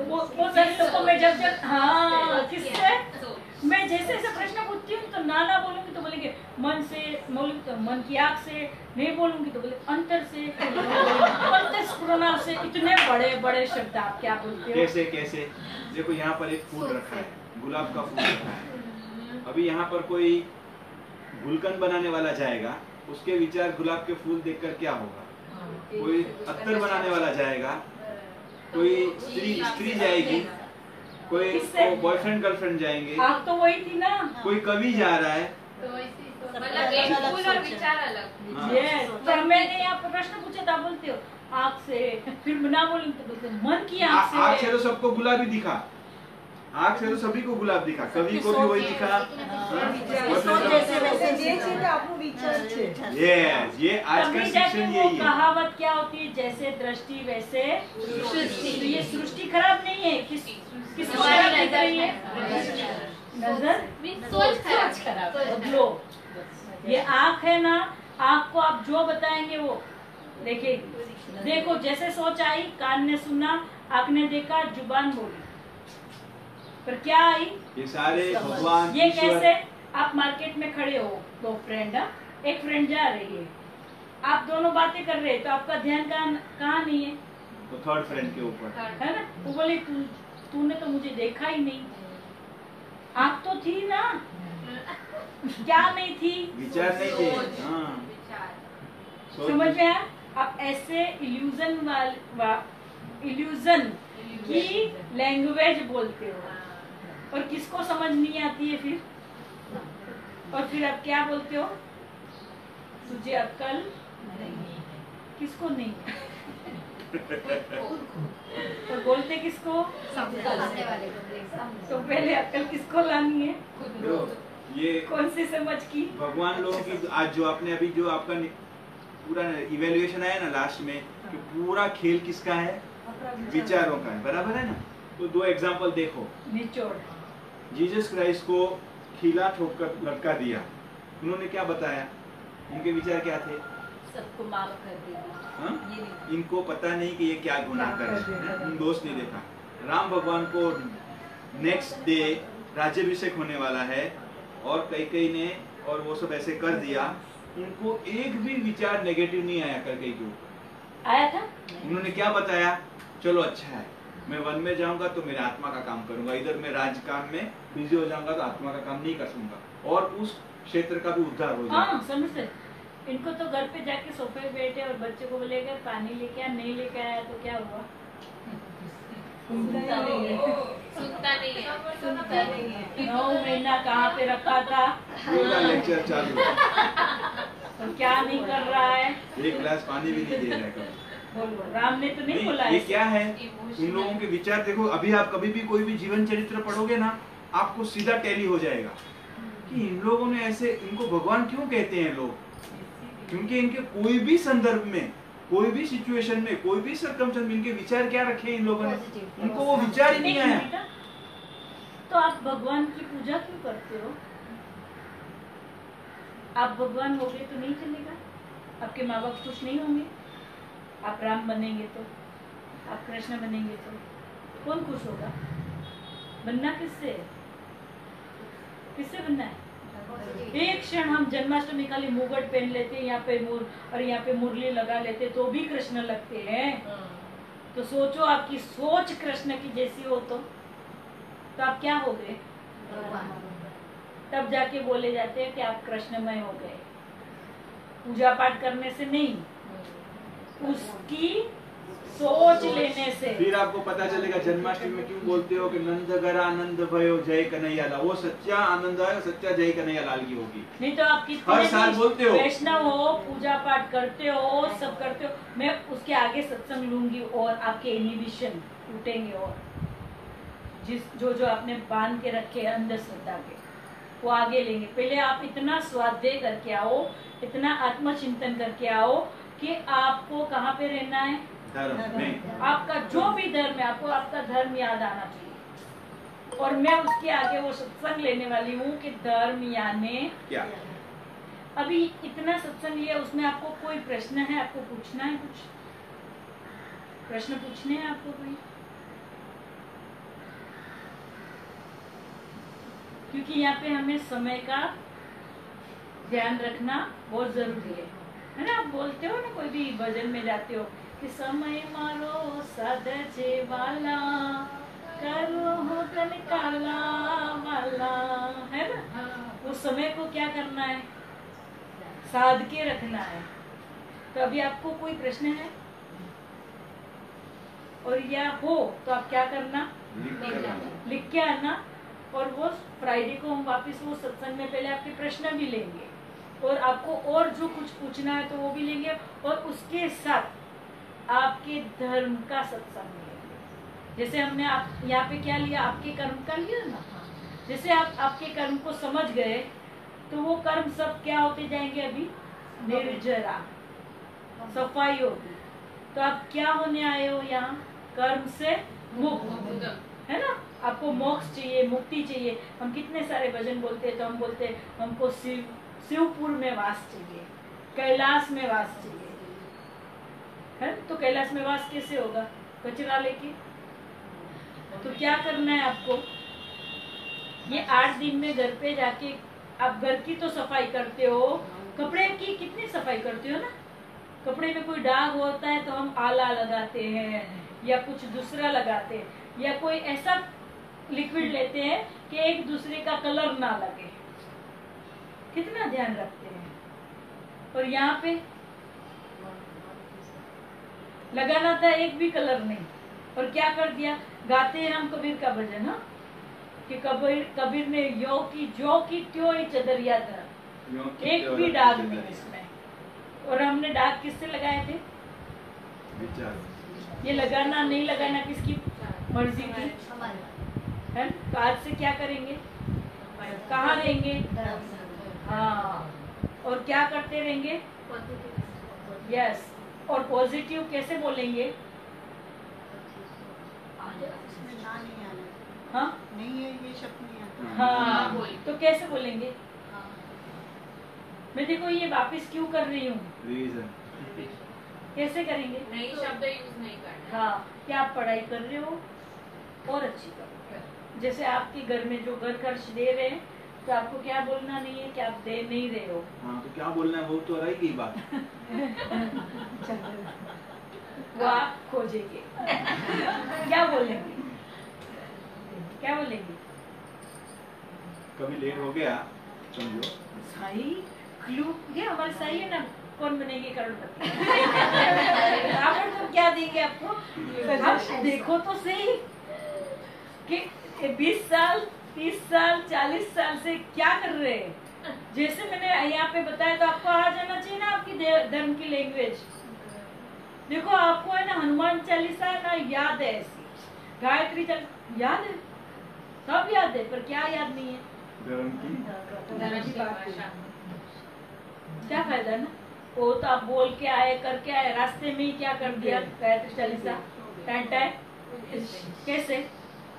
वो दर्शकों को मैं जब हाँ किससे, मैं जैसे जैसे प्रश्न पूछती हूँ तो ना बोलूंगी तो बोलेंगे मन से, बोलूंगी तो मन की आंख से, नहीं बोलूंगी तो बोले अंतर से, अंतःस्फुरणा से। इतने बड़े बड़े शब्द आप क्या बोलते हो? कैसे कैसे? देखो यहाँ पर एक फूल रखा है, गुलाब का फूल रखा है। अभी यहाँ पर कोई गुलकंद बनाने वाला जाएगा, उसके विचार गुलाब के फूल देखकर क्या होगा? कोई अत्तर बनाने वाला जाएगा, कोई स्त्री जाएगी, कोई बॉयफ्रेंड गर्लफ्रेंड जाएंगे, आप तो वही थी ना, कोई कवि जा रहा है। मतलब एक फूल और विचार अलग। हाँ। ये तो मैंने यहाँ पर प्रश्न पूछा था, बोलते हो आँख से, फिर ना बोलूंगी तो बोलते हो मन की आँख से। आँख से तो सबको गुलाबी दिखा, आँख से तो सभी को गुलाब दिखा, कवि को भी वही दिखा। ये आज का शिक्षण यही है। कहावत क्या होती है, जैसे दृष्टि वैसे सृष्टि। तो ये सृष्टि खराब नहीं है, किसको खराब दिख रही है, नजर, सोच खराब। बदलो। ये आँख है ना, आँख को आप जो बताएंगे वो देखेगी। देखो जैसे सोच आई, कान ने सुना, आँख ने देखा, जुबान बोली, पर क्या आई, ये सारे भगवान ये कैसे? आप मार्केट में खड़े हो, दो फ्रेंड, एक फ्रेंड जा रही है, आप दोनों बातें कर रहे हैं, तो आपका ध्यान कहाँ नहीं है, तो थर्ड फ्रेंड के ऊपर है ना। वो बोले तूने तो मुझे देखा ही नहीं, आँख तो थी ना, क्या नहीं थी, विचार नहीं थे। हाँ। समझ में आया? आप ऐसे इल्यूजन की लैंग्वेज बोलते हो, और किसको समझ नहीं आती है फिर, और फिर आप क्या बोलते हो, तुझे अक्ल किसको नहीं, तो बोलते किसको, तो पहले अक्ल किसको लानी है, तो ये कौन सी समझ की, भगवान लोगों की आज जो आपने अभी जो आपका पूरा इवेल्युएशन आया ना लास्ट में, कि पूरा खेल किसका है, विचारों का है, बराबर है ना। तो दो एग्जांपल देखो, निचोड़, जीसस क्राइस्ट को खीला ठोकर लटका दिया, उन्होंने क्या बताया, उनके विचार क्या थे? सबको माफ कर देगी। हाँ? ये नहीं। इनको पता नहीं कि ये क्या गुनाह कर रहे हैं, उन दोष नहीं देखा। राम भगवान को नेक्स्ट डे राज्याभिषेक होने वाला है, और कई ने और वो सब ऐसे कर दिया, उनको एक भी विचार नेगेटिव नहीं आया करके जो आया था। उन्होंने क्या बताया, चलो अच्छा है, मैं वन में जाऊंगा तो मेरे आत्मा का काम करूंगा, इधर मैं राज काम में बिजी हो जाऊंगा तो आत्मा का काम नहीं कर सकूंगा, और उस क्षेत्र का भी उद्धार हो जाएगा। हाँ समझते। इनको तो घर पे जाके सोफे पे बैठे और बच्चे को बोलेगा पानी लेके आ, नहीं लेके आया तो क्या हुआ, सुनता नहीं है, सुनता नहीं है, सुनता नहीं है। 9 महीना कहाँ पे रखा था, पूरा लेक्चर चालू, तो क्या नहीं कर रहा है, एक गिलास पानी भी नहीं दे रहा है कभी। बोलो, राम ने तो नहीं बोला ये ऐसे। क्या है, उन लोगों के विचार देखो। अभी आप कभी भी कोई भी जीवन चरित्र पढ़ोगे ना, आपको सीधा टैली हो जाएगा कि इन लोगों ने ऐसे, इनको भगवान क्यों कहते हैं लोग, क्योंकि इनके कोई भी संदर्भ में, कोई भी सिचुएशन में, कोई भी सर्कमस्टेंस में इनके विचार क्या रखे इन लोगों ने, उनको वो विचार ही नहीं आया। तो आप भगवान की पूजा क्यों करते हो, आप भगवान हो गए तो नहीं चलेगा, आपके माँ बाप खुश नहीं होंगे, आप राम बनेंगे तो, आप कृष्ण बनेंगे तो कौन खुश होगा, बनना किससे है, किससे बनना है। एक क्षण हम जन्माष्टमी खाली मुगट पहन लेते, यहाँ पे और यहाँ पे मुरली लगा लेते तो भी कृष्ण लगते हैं। तो सोचो आपकी सोच कृष्ण की जैसी हो तो आप क्या हो गए, तब जाके बोले जाते हैं कि आप कृष्णमय हो गए। पूजा पाठ करने से नहीं, उसकी सोच लेने से। फिर आपको पता चलेगा जन्माष्टमी में क्यों बोलते हो कि नंद घर आनंद भयो जय कन्हैया लाल, वो सच्चा आनंद है, सच्चा जय कन्हैया लाल की होगी। नहीं तो आप हर साल बोलते हो, वैष्णव हो, पूजा पाठ करते हो, सब करते हो, मैं उसके आगे सत्संग लूंगी और आपके इनहिबिशन टूटेंगे और जो जो आपने बांध के रखे अंधश्रद्धा के वो आगे लेंगे। पहले आप इतना स्वाध्याय करके आओ, इतना आत्मचिंतन करके आओ कि आपको कहाँ पे रहना है, धर्म में। आपका जो भी धर्म है आपको आपका धर्म याद आना चाहिए। और मैं उसके आगे वो सत्संग लेने वाली हूँ कि धर्म यानी क्या। अभी इतना सत्संग लिया, उसमें आपको कोई प्रश्न है, आपको पूछना है, कुछ प्रश्न पूछने हैं आपको कोई? क्योंकि यहाँ पे हमें समय का ध्यान रखना बहुत जरूरी है ना। आप बोलते हो ना, कोई भी भजन में जाते हो कि समय मारो साधे वाला करो हो तन काला वाला, है ना। उस समय को क्या करना है, साध के रखना है। तो अभी आपको कोई प्रश्न है और या हो तो आप क्या करना, लिख के आना। और वो फ्राइडे को हम वापस वो सत्संग में पहले आपके प्रश्न भी लेंगे और आपको और जो कुछ पूछना है तो वो भी लेंगे, और उसके साथ आपके धर्म का सत्संग लेंगे। जैसे हमने आप यहाँ पे क्या लिया, आपके कर्म का लिया ना। जैसे आप आपके कर्म को समझ गए तो वो कर्म सब क्या होते जाएंगे, अभी निर्जरा सफाई होगी। तो आप क्या होने आए हो यहाँ, कर्म से मुक्त, है ना। आपको मोक्ष चाहिए, मुक्ति चाहिए। हम कितने सारे भजन बोलते हैं तो हम बोलते हैं हमको शिवपुर में वास चाहिए, कैलाश में वास चाहिए, है। तो कैलाश में वास कैसे होगा, कचरा लेके। तो क्या करना है आपको, ये 8 दिन में घर पे जाके आप घर की तो सफाई करते हो, कपड़े की कितनी सफाई करते हो ना। कपड़े में कोई दाग होता है तो हम आला लगाते हैं या कुछ दूसरा लगाते हैं, या कोई ऐसा लिक्विड लेते हैं कि एक दूसरे का कलर ना लगे। कितना ध्यान रखते हैं। और यहाँ पे लगाना था एक भी कलर नहीं, और क्या कर दिया, गाते हैं हम कबीर का भजन, हाँ, कि कबीर ने यो की जो की त्यों ही चदरिया था, एक भी दाग नहीं इसमें। और हमने दाग किससे लगाए थे, ये लगाना नहीं लगाना किसकी मर्जी थी, है। तो आज से क्या करेंगे, कहाँ रहेंगे, हाँ, और क्या करते रहेंगे, यस। और पॉजिटिव कैसे बोलेंगे, हाँ नहीं है ये शब्द नहीं आता। हाँ, तो कैसे बोलेंगे, मैं देखो ये वापिस क्यों कर रही हूँ, कैसे करेंगे, नई शब्द यूज नहीं करना। हाँ, कि आप पढ़ाई कर रहे हो और अच्छी करो। जैसे आपके घर में जो घर खर्च दे रहे हैं तो आपको क्या बोलना नहीं है कि आप दे नहीं रहे हो। हाँ, तो क्या बोलना है, वो तो रहेगी बात। वो आप खोजेंगे। क्या बोलेंगे, क्या बोलेंगे, कभी लेट हो गया समझो, सही क्लू ये हमारे सही है ना, कौन बनेगी करोड़पति। आप तो क्या देंगे आपको, आप देखो तो सही कि 20 साल 30 साल 40 साल से क्या कर रहे हैं। जैसे मैंने यहाँ पे बताया तो आपको आ जाना चाहिए ना आपकी धर्म की लैंग्वेज। देखो आपको है ना हनुमान चालीसा ना याद है, ऐसी गायत्री याद है, सब याद है, पर क्या याद नहीं है, धर्म की क्या फायदा ना। वो तो आप बोल के आए, करके आए, रास्ते में ही क्या कर दिया, गायत्री चालीसा टाइम कैसे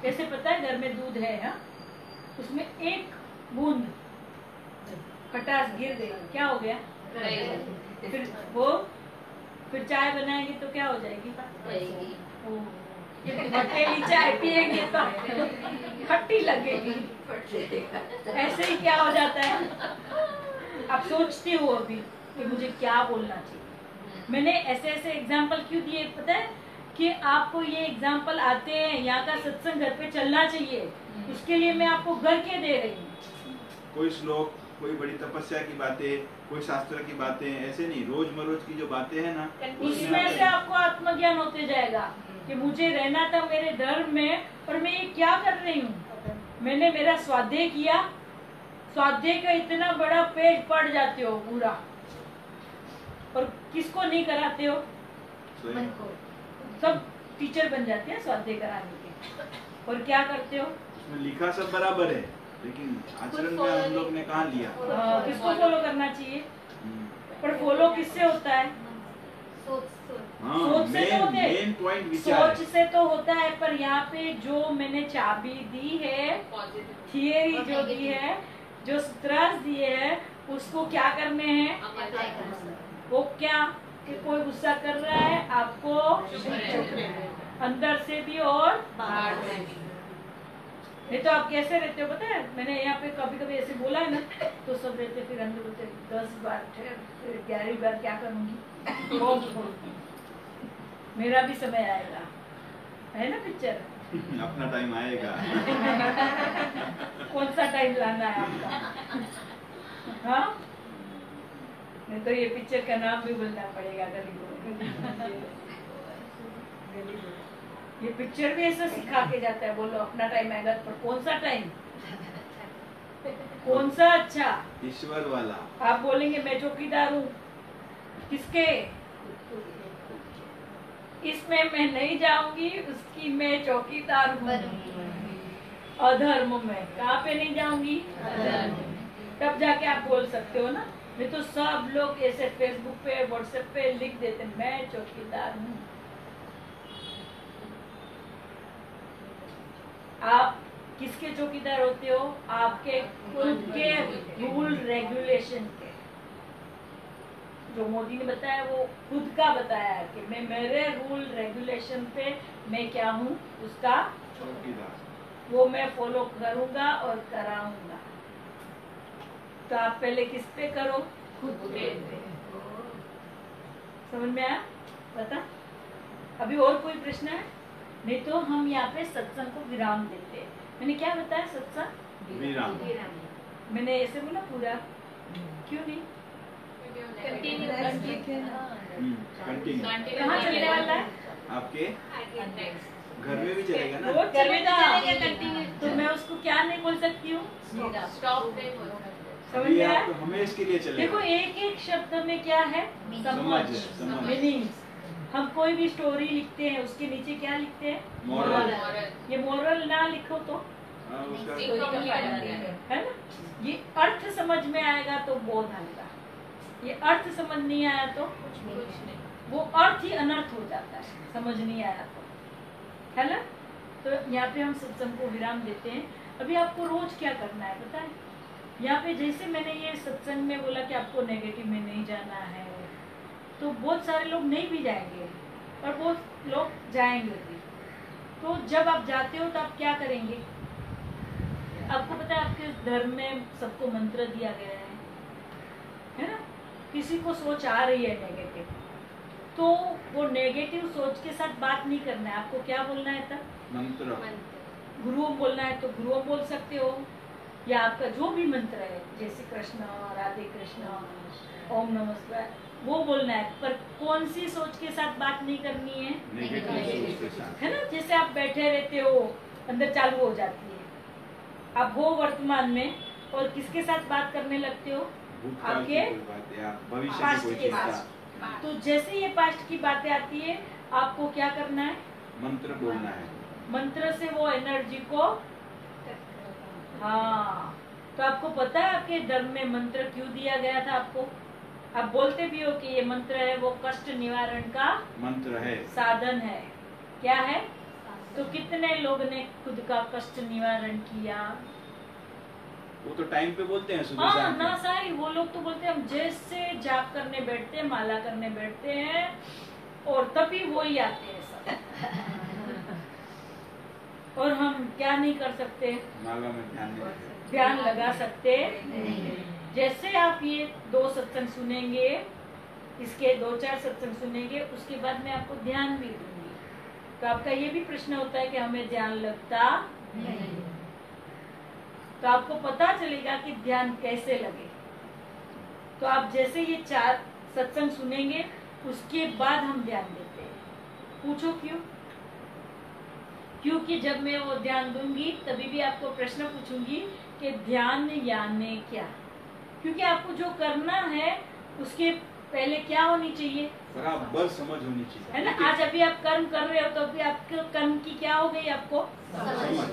कैसे पता है, घर में दूध है, हाँ, उसमें एक बूंद खटास गिर गई, क्या हो गया, फिर वो फिर चाय बनाएंगे तो क्या हो जाएगी, हटेली चाय पिएंगे तो खट्टी लगेगी। ऐसे ही क्या हो जाता है, आप सोचते हो अभी कि मुझे क्या बोलना चाहिए। मैंने ऐसे ऐसे एग्जाम्पल क्यों दिए पता है, कि आपको ये एग्जाम्पल आते हैं, यहाँ का सत्संग घर पे चलना चाहिए, उसके लिए मैं आपको घर के दे रही हूँ। कोई श्लोक कोई बड़ी तपस्या की बातें, कोई शास्त्र की बातें, ऐसे नहीं, रोजमरोज की जो बातें हैं ना, उसमें से आपको आत्मज्ञान होते जाएगा कि मुझे रहना था मेरे धर्म में और मैं ये क्या कर रही हूँ। मैंने मेरा स्वाध्याय किया, स्वाध्याय का इतना बड़ा पेज पढ़ जाते हो पूरा, और किसको नहीं कराते हो, स्वयं सब टीचर बन जाते हैं स्वाध्याय कराने के। और क्या करते हो, उसमें लिखा सब बराबर है, लेकिन आचरण में हम लोग ने कहाँ लिया। किसको फॉलो करना चाहिए, पर फॉलो किससे होता है, हाँ, सोच से तो होते मेन पॉइंट विचार सोच से तो होता है। पर यहाँ पे जो मैंने चाबी दी है, थियरी जो दी है, जो सूत्रास दिए हैं, उसको क्या करने हैं, वो क्या कि कोई गुस्सा कर रहा है आपको अंदर से भी और बाहर से भी। नहीं तो आप कैसे रहते हो पता है, मैंने यहाँ पे कभी कभी ऐसे बोला है ना, तो सब रहते फिर अंदर बोलते 10 बार फिर 11वीं बार क्या करूंगी, मेरा भी समय आएगा, है ना पिक्चर। अपना टाइम आएगा। कौन सा टाइम लाना है आपका, हाँ, नहीं तो ये पिक्चर का नाम भी बोलना पड़ेगा गली। ये पिक्चर भी ऐसा सिखा के जाता है, बोलो अपना टाइम आएगा, पर कौन सा टाइम, कौन सा अच्छा, ईश्वर वाला। आप बोलेंगे मैं चौकीदार हूँ किसके, इसमें मैं नहीं जाऊंगी, उसकी मैं चौकीदार हूँ, अधर्म में कहाँ पे नहीं जाऊंगी, तब जाके आप बोल सकते हो ना। नहीं तो सब लोग ऐसे फेसबुक पे व्हाट्सएप पे लिख देते मैं चौकीदार हूँ। आप किसके चौकीदार होते हो, आपके खुद के रूल रेगुलेशन के। जो मोदी ने बताया वो खुद का बताया है कि मैं मेरे रूल रेगुलेशन पे मैं क्या हूँ, उसका चौकीदार, वो मैं फॉलो करूंगा और कराऊंगा। तो आप पहले किस पे करो, खुद पे। समझ में आया, पता। अभी और कोई प्रश्न है, नहीं तो हम यहाँ पे सत्संग को विराम देते हैं। मैंने क्या बताया, सत्संग विराम। मैंने ऐसे बोला पूरा, क्यों नहीं, कंटिन्यू। कहाँ चलने वाला है, आपके घर में भी चलेगा ना, वो चलेगा, कंटिन्यू। तो मैं उसको क्या नहीं बोल सकती हूँ, स्टॉप नहीं बोल सकते। समझ अभी में आया। आप हमें इसके लिए चलेगा। देखो एक एक शब्द में क्या है, समझ, समझ। मीनिंग्स। हम कोई भी स्टोरी लिखते हैं उसके नीचे क्या लिखते हैं, मोरल। ये मोरल ना लिखो तो हाँ, उसका है ना, ये अर्थ समझ में आएगा तो बोध आएगा, ये अर्थ समझ नहीं आया तो वो अर्थ ही अनर्थ हो जाता है, समझ नहीं आया तो, है ना। तो यहाँ पे हम सत्संग को विराम देते हैं। अभी आपको रोज क्या करना है पता है, यहाँ पे जैसे मैंने ये सत्संग में बोला कि आपको नेगेटिव में नहीं जाना है, तो बहुत सारे लोग नहीं भी जाएंगे और बहुत लोग जाएंगे भी। तो जब आप जाते हो तो आप क्या करेंगे, आपको पता है आपके धर्म में सबको मंत्र दिया गया है ना। किसी को सोच आ रही है नेगेटिव, तो वो नेगेटिव सोच के साथ बात नहीं करना है, आपको क्या बोलना है तब, मंत्र। गुरु ओम बोलना है तो गुरु ओम बोल सकते हो, या आपका जो भी मंत्र है, जैसे कृष्ण, राधे कृष्ण, ओम नमः शिवाय, वो बोलना है। पर कौन सी सोच के साथ बात नहीं करनी है, नेगेटिव सोच के साथ। है ना। जैसे आप बैठे रहते हो, अंदर चालू हो जाती है, आप हो वर्तमान में और किसके साथ बात करने लगते हो, भूतकाल की आपके कोई बात या भविष्य की पास्ट कोई के चिंता। पास। तो जैसे ये पास्ट की बातें आती है, आपको क्या करना है, मंत्र बोलना है। मंत्र से वो एनर्जी को, हाँ। तो आपको पता है आपके धर्म में मंत्र क्यों दिया गया था आपको, आप बोलते भी हो कि ये मंत्र है वो कष्ट निवारण का मंत्र है, साधन है, क्या है। तो कितने लोग ने खुद का कष्ट निवारण किया, वो तो टाइम पे बोलते हैं सुबह हाँ शाम ना को। साई, वो लोग तो बोलते हैं हम जैसे जाप करने बैठते हैं, माला करने बैठते हैं और तभी वो ही आते हैं सब। और हम क्या नहीं कर सकते, माला में ध्यान नहीं देते। ध्यान लगा सकते। जैसे आप ये 2 सत्संग सुनेंगे, इसके 2-4 सत्संग सुनेंगे, उसके बाद मैं आपको ध्यान भी दूंगी। तो आपका ये भी प्रश्न होता है कि हमें ध्यान लगता नहीं, तो आपको पता चलेगा कि ध्यान कैसे लगे। तो आप जैसे ये 4 सत्संग सुनेंगे उसके बाद हम ध्यान देते हैं। पूछो क्यों? क्योंकि जब मैं वो ध्यान दूंगी तभी भी आपको प्रश्न पूछूंगी कि ध्यान यानी क्या। क्योंकि आपको जो करना है उसके पहले क्या होनी चाहिए? बराबर समझ होनी चाहिए, है ना। आज अभी आप कर्म कर रहे हो तो अभी आपके कर्म की क्या हो गई आपको समझ।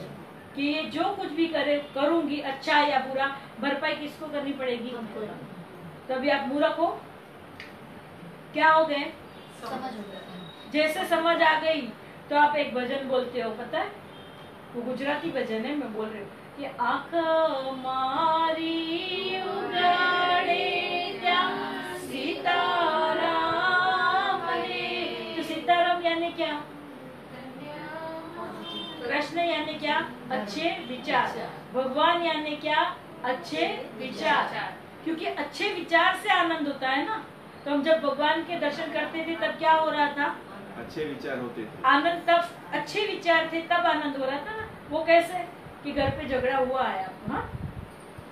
कि ये जो कुछ भी करूंगी अच्छा या बुरा, भरपाई किसको करनी पड़ेगी? तभी आप मूर्ख हो। क्या हो गए? जैसे समझ आ गई तो आप एक भजन बोलते हो, पता है वो गुजराती भजन है, मैं बोल रही हूँ कि आँख मारी उगाड़े त्या सीताराम रे। तो सीताराम यानी क्या? कृष्ण यानी क्या? अच्छे विचार। भगवान यानी क्या? अच्छे विचार। क्योंकि अच्छे विचार से आनंद होता है ना। तो हम जब भगवान के दर्शन करते थे तब क्या हो रहा था? अच्छे विचार होते थे, आनंद। तब अच्छे विचार थे तब आनंद हो रहा था ना। वो कैसे कि घर पे झगड़ा हुआ है आपको, हाँ,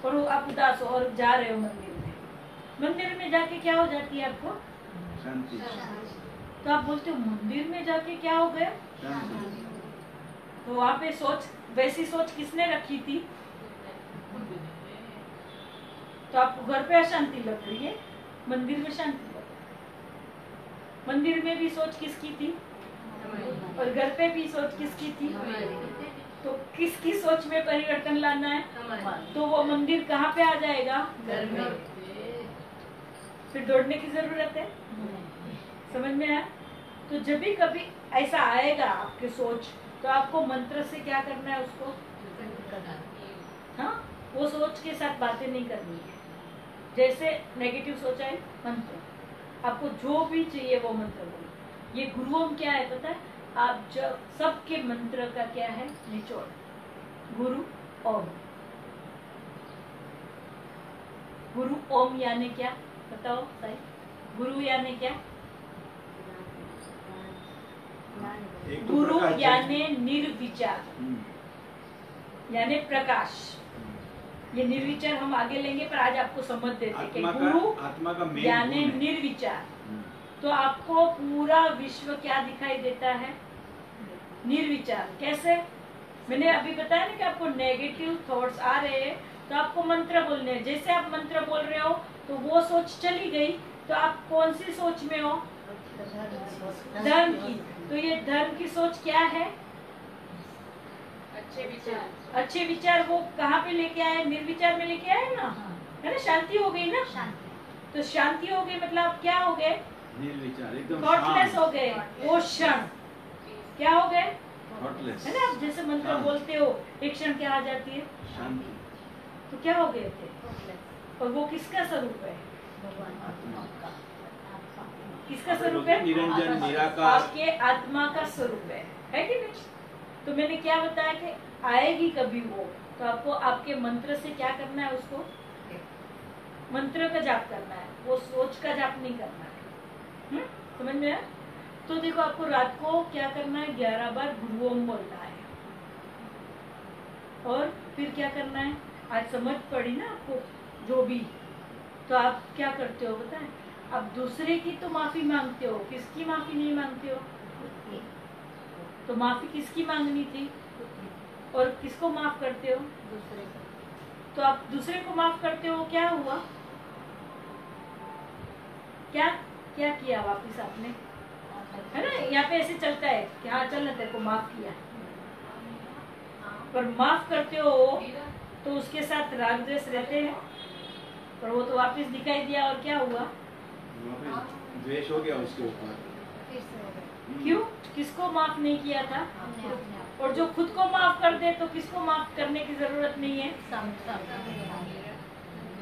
और आप उदास हो और जा रहे हो मंदिर में। मंदिर में जाके क्या हो जाती है आपको? शांति। तो आप बोलते हो मंदिर में जाके क्या हो गया? शांति। तो वहाँ पे सोच, वैसी सोच किसने रखी थी? तो आपको घर पे अशांति लग रही है, मंदिर में शांति लग रही है। मंदिर में भी सोच किसकी थी और घर पे भी सोच किसकी थी? तो किसकी सोच में परिवर्तन लाना है? तो वो मंदिर कहाँ पे आ जाएगा? घर में। फिर दौड़ने की जरूरत है? समझ में आया? तो जब भी कभी ऐसा आएगा आपके सोच, तो आपको मंत्र से क्या करना है? उसको हाँ, वो सोच के साथ बातें नहीं करनी है। जैसे नेगेटिव सोच है, मंत्र, आपको जो भी चाहिए वो मंत्र बोलो। ये गुरु ओम क्या है पता है? आप जब सबके मंत्र का क्या है? निचोड़, गुरु ओम। गुरु ओम यानी क्या बताओ सही? गुरु यानी क्या? एक तो गुरु प्रकाश है। यानी निर्विचार, यानी प्रकाश। ये निर्विचार हम आगे लेंगे, पर आज आपको समझ देते कि गुरु आत्मा का मेन यानी गुण है। निर्विचार। तो आपको पूरा विश्व क्या दिखाई देता है? निर्विचार। कैसे? मैंने अभी बताया ना कि आपको नेगेटिव थॉट्स आ रहे हैं तो आपको मंत्र बोलने हैं। जैसे आप मंत्र बोल रहे हो तो वो सोच चली गई, तो आप कौन सी सोच में हो? धर्म की। तो ये धर्म की सोच क्या है? अच्छे विचार। अच्छे विचार। वो कहाँ पे लेके आए? निर्विचार में लेके आए ना, है ना। शांति हो गई ना। तो शांति हो गई मतलब आप क्या हो गए? निर्विचार, एकदम थॉटलेस शांत। हो गए। वो क्षण क्या हो गए? थॉटलेस, है ना। आप जैसे मंत्र बोलते हो एक क्षण क्या आ जाती है? शांति। तो क्या हो गए थे? और वो किसका स्वरूप है? किसका स्वरूप है? निरंजन, निराकार। आपके आत्मा का स्वरूप है कि नहीं? तो मैंने क्या बताया कि आएगी कभी वो, तो आपको आपके मंत्र से क्या करना है? उसको मंत्र का जाप करना है, वो सोच का जाप नहीं करना है। समझ में आया? तो देखो आपको रात को क्या करना है? 11 बार गुरु ओम बोलना है। और फिर क्या करना है? आज समझ पड़ी ना आपको जो भी। तो आप क्या करते हो पता है? आप दूसरे की तो माफी मांगते हो, किसकी माफी नहीं मांगते हो? तो माफी किसकी मांगनी थी और किसको माफ करते हो? दूसरे को। तो आप दूसरे को माफ करते हो, क्या हुआ? क्या क्या किया वापिस आपने? है ना, यहाँ पे ऐसे चलता है कि हाँ चल ना तेरे को माफ किया, पर माफ करते हो तो उसके साथ राग द्वेष रहते हैं, पर वो तो वापिस दिखाई दिया और क्या हुआ? द्वेष हो गया उसके ऊपर। क्यों? किसको माफ नहीं किया था? और जो खुद को माफ कर दे तो किसको माफ करने की जरूरत नहीं है?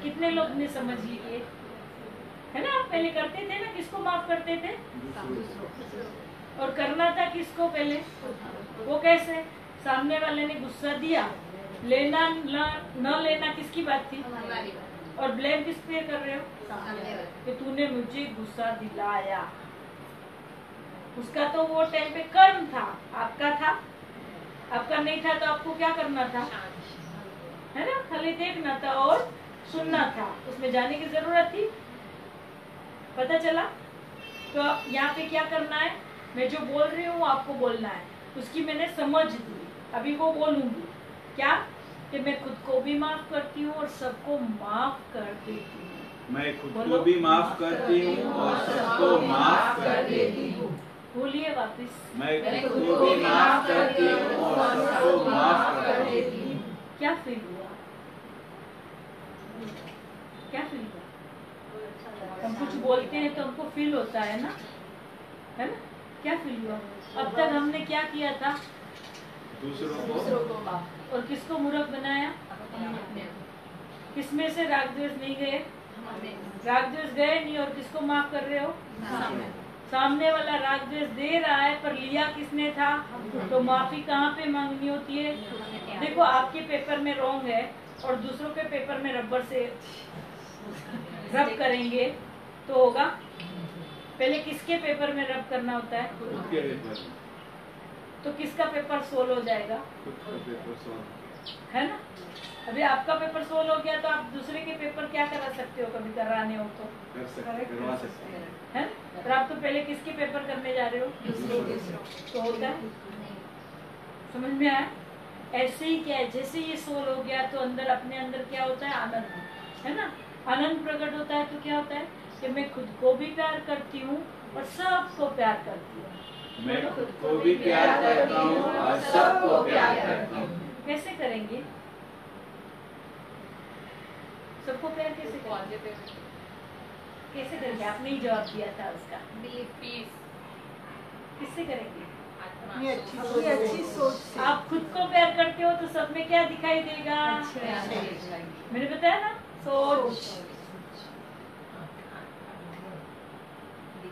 कितने लोग ने समझ लिए? है ना। आप पहले करते थे ना, किसको माफ करते थे? और करना था किसको पहले? वो कैसे? सामने वाले ने गुस्सा दिया, लेना न लेना किसकी बात थी? और ब्लेम किस पे कर रहे हो? कि तूने मुझे गुस्सा दिलाया। उसका तो वो टाइम पे कर्म था, आपका था? आपका नहीं था तो आपको क्या करना था? है ना, खाली देखना था और सुनना था, उसमें जाने की जरूरत थी, पता चला। तो यहाँ पे क्या करना है, मैं जो बोल रही हूँ आपको बोलना है, उसकी मैंने समझ दी, अभी वो बोलूंगी क्या कि मैं खुद को भी माफ करती हूँ और सबको माफ कर देती हूँ। मैं खुद को भी माफ करती हूँ और सबको माफ कर देती हूँ। बोलिए वापिस, मैं खुद को भी माफ करती हूँ और सबको माफ कर देती हूँ। क्या फील हुआ, क्या फील हुआ? हम कुछ बोलते हैं तो हमको फील होता है ना, है ना, क्या फील हुआ? अब तक हमने क्या किया था, दूसरों को और किसको मूर्ख बनाया? किसमें से राग द्वेष नहीं गए? राग द्वेष गए नहीं, और किसको माफ कर रहे हो? सामने वाला राग द्वेष दे रहा है पर लिया किसने था? तो माफी कहाँ पे मांगनी होती है? देखो आपके पेपर में रॉन्ग है और दूसरों के पेपर में रबर से रब करेंगे तो होगा। पहले किसके पेपर में रब करना होता है? खुद के पेपर, तो किसका पेपर सोल्व हो जाएगा? खुद का पेपर सॉल्व, है ना। अभी आपका पेपर सोल्व हो गया तो आप दूसरे के पेपर क्या करा सकते हो, कभी कराने हो तो कर सकते, करवा सकते हैं। है। पर आप तो पहले किसके पेपर करने जा रहे हो? तो होता है, समझ में आया? ऐसे ही क्या है, जैसे ये सोल हो गया तो अंदर अपने अंदर क्या होता है? आनंद, है ना। आनंद प्रकट होता है तो क्या होता है कि मैं खुद को भी प्यार करती हूँ और सबको प्यार करती हूँ। मैं खुद को भी प्यार करता हूँ और सबको प्यार करता हूँ। कैसे करेंगे? सबको प्यार कैसे करेंगे? कैसे करेंगे? आपने ही जवाब दिया था उसका। किससे करेंगे? ये अच्छी सोच से। आप खुद को प्यार करते हो तो सब में क्या दिखाई देगा? मैंने बताया ना, सोच।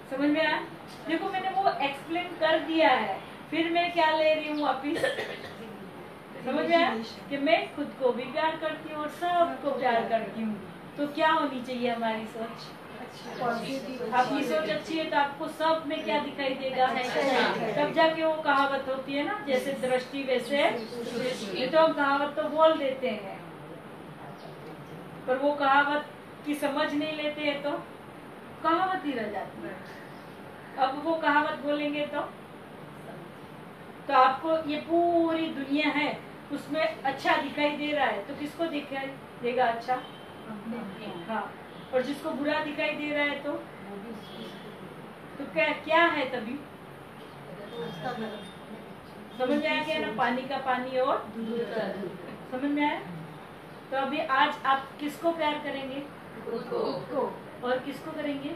समझ में आया? देखो मैंने वो एक्सप्लेन कर दिया है, फिर मैं क्या ले रही हूँ वापिस? समझ में आया कि मैं खुद को भी प्यार करती हूँ और सबको प्यार करती हूँ। तो क्या होनी चाहिए हमारी सोच? आपकी सोच अच्छी है तो आपको सब में क्या दिखाई देगा? तब जाके वो कहावत होती है ना, जैसे दृष्टि वैसे, ये तो हम कहावत तो बोल देते हैं पर वो कहावत की समझ नहीं लेते हैं तो कहावत ही रह जाती है। अब वो कहावत बोलेंगे तो आपको ये पूरी दुनिया है उसमें अच्छा दिखाई दे रहा है तो किसको दिखाई देगा अच्छा? हाँ, और जिसको बुरा दिखाई दे रहा है तो क्या है तभी? समझ में आ गया ना, पानी का पानी और दूध का दूध। समझ में आया? तो अभी आज आप किसको प्यार करेंगे? खुद को। और किसको करेंगे?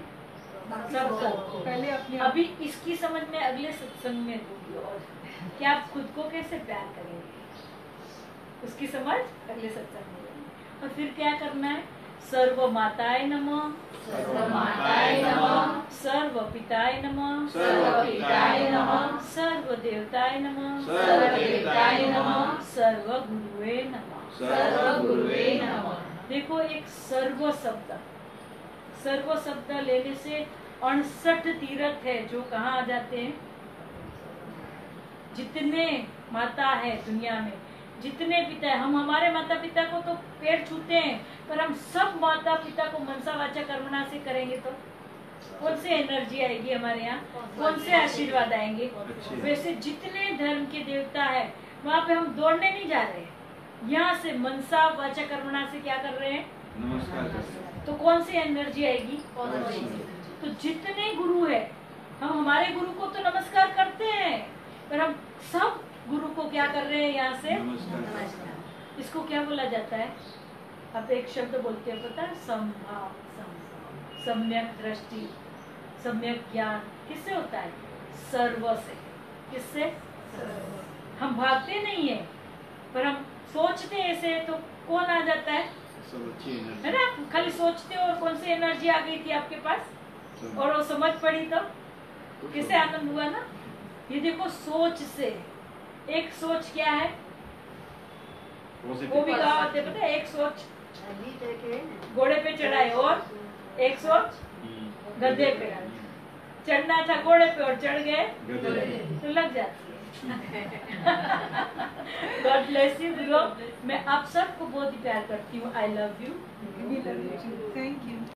सबको। पहले अपने अभी इसकी समझ में अगले सत्संग में होगी। और कि आप खुद को कैसे प्यार करेंगे उसकी समझ अगले सत्संग में होगी। और फिर क्या करना है? सर्व माताय नमः, सर्व माताय नमः, सर्व पिताय नमः, सर्व पिताय नमः, सर्व देवताय नमः, सर्व देवताय नमः, सर्व गुरुवे नमः, सर्व गुरुवे नमः। देखो एक सर्व शब्द लेने से 68 तीर्थ है जो कहाँ आ जाते हैं? जितने माता है दुनिया में, जितने पिता है, हम हमारे माता पिता को तो पैर छूते हैं पर हम सब माता पिता को मनसा वाचा कर्मणा से करेंगे तो कौन से एनर्जी आएगी हमारे यहाँ? कौन से आशीर्वाद आएंगे? वैसे जितने धर्म के देवता है वहाँ पे हम दौड़ने नहीं जा रहे, यहाँ से मनसा वाचा कर्मणा से क्या कर रहे हैं? नमस्कार करते हैं। तो कौन सी एनर्जी आएगी? तो जितने गुरु है हम हमारे गुरु को तो नमस्कार करते हैं पर हम सब गुरु को क्या कर रहे हैं? यहाँ से नमस्कार। इसको क्या बोला जाता है? आप एक शब्द बोलते हैं पता है? संभाव, सम्यक दृष्टि, सम्यक ज्ञान। किससे होता है? सर्व से। किससे? हम भागते नहीं है पर हम सोचते ऐसे तो कौन आ जाता है? सब अच्छी एनर्जी है ना। खाली सोचते हो और कौन सी एनर्जी आ गई थी आपके पास और वो समझ पड़ी तो किससे आनंद हुआ ना? ये देखो सोच से। एक सोच क्या है? वो भी कहावत है पता है? एक सोच घोड़े पे चढ़ाए और एक सोच गधे पे। चढ़ना था घोड़े पे और चढ़ गए तो लग जाती है। गॉड ब्लेस यू गुरु। मैं आप सबको बहुत ही प्यार करती हूँ। I love you. Thank you.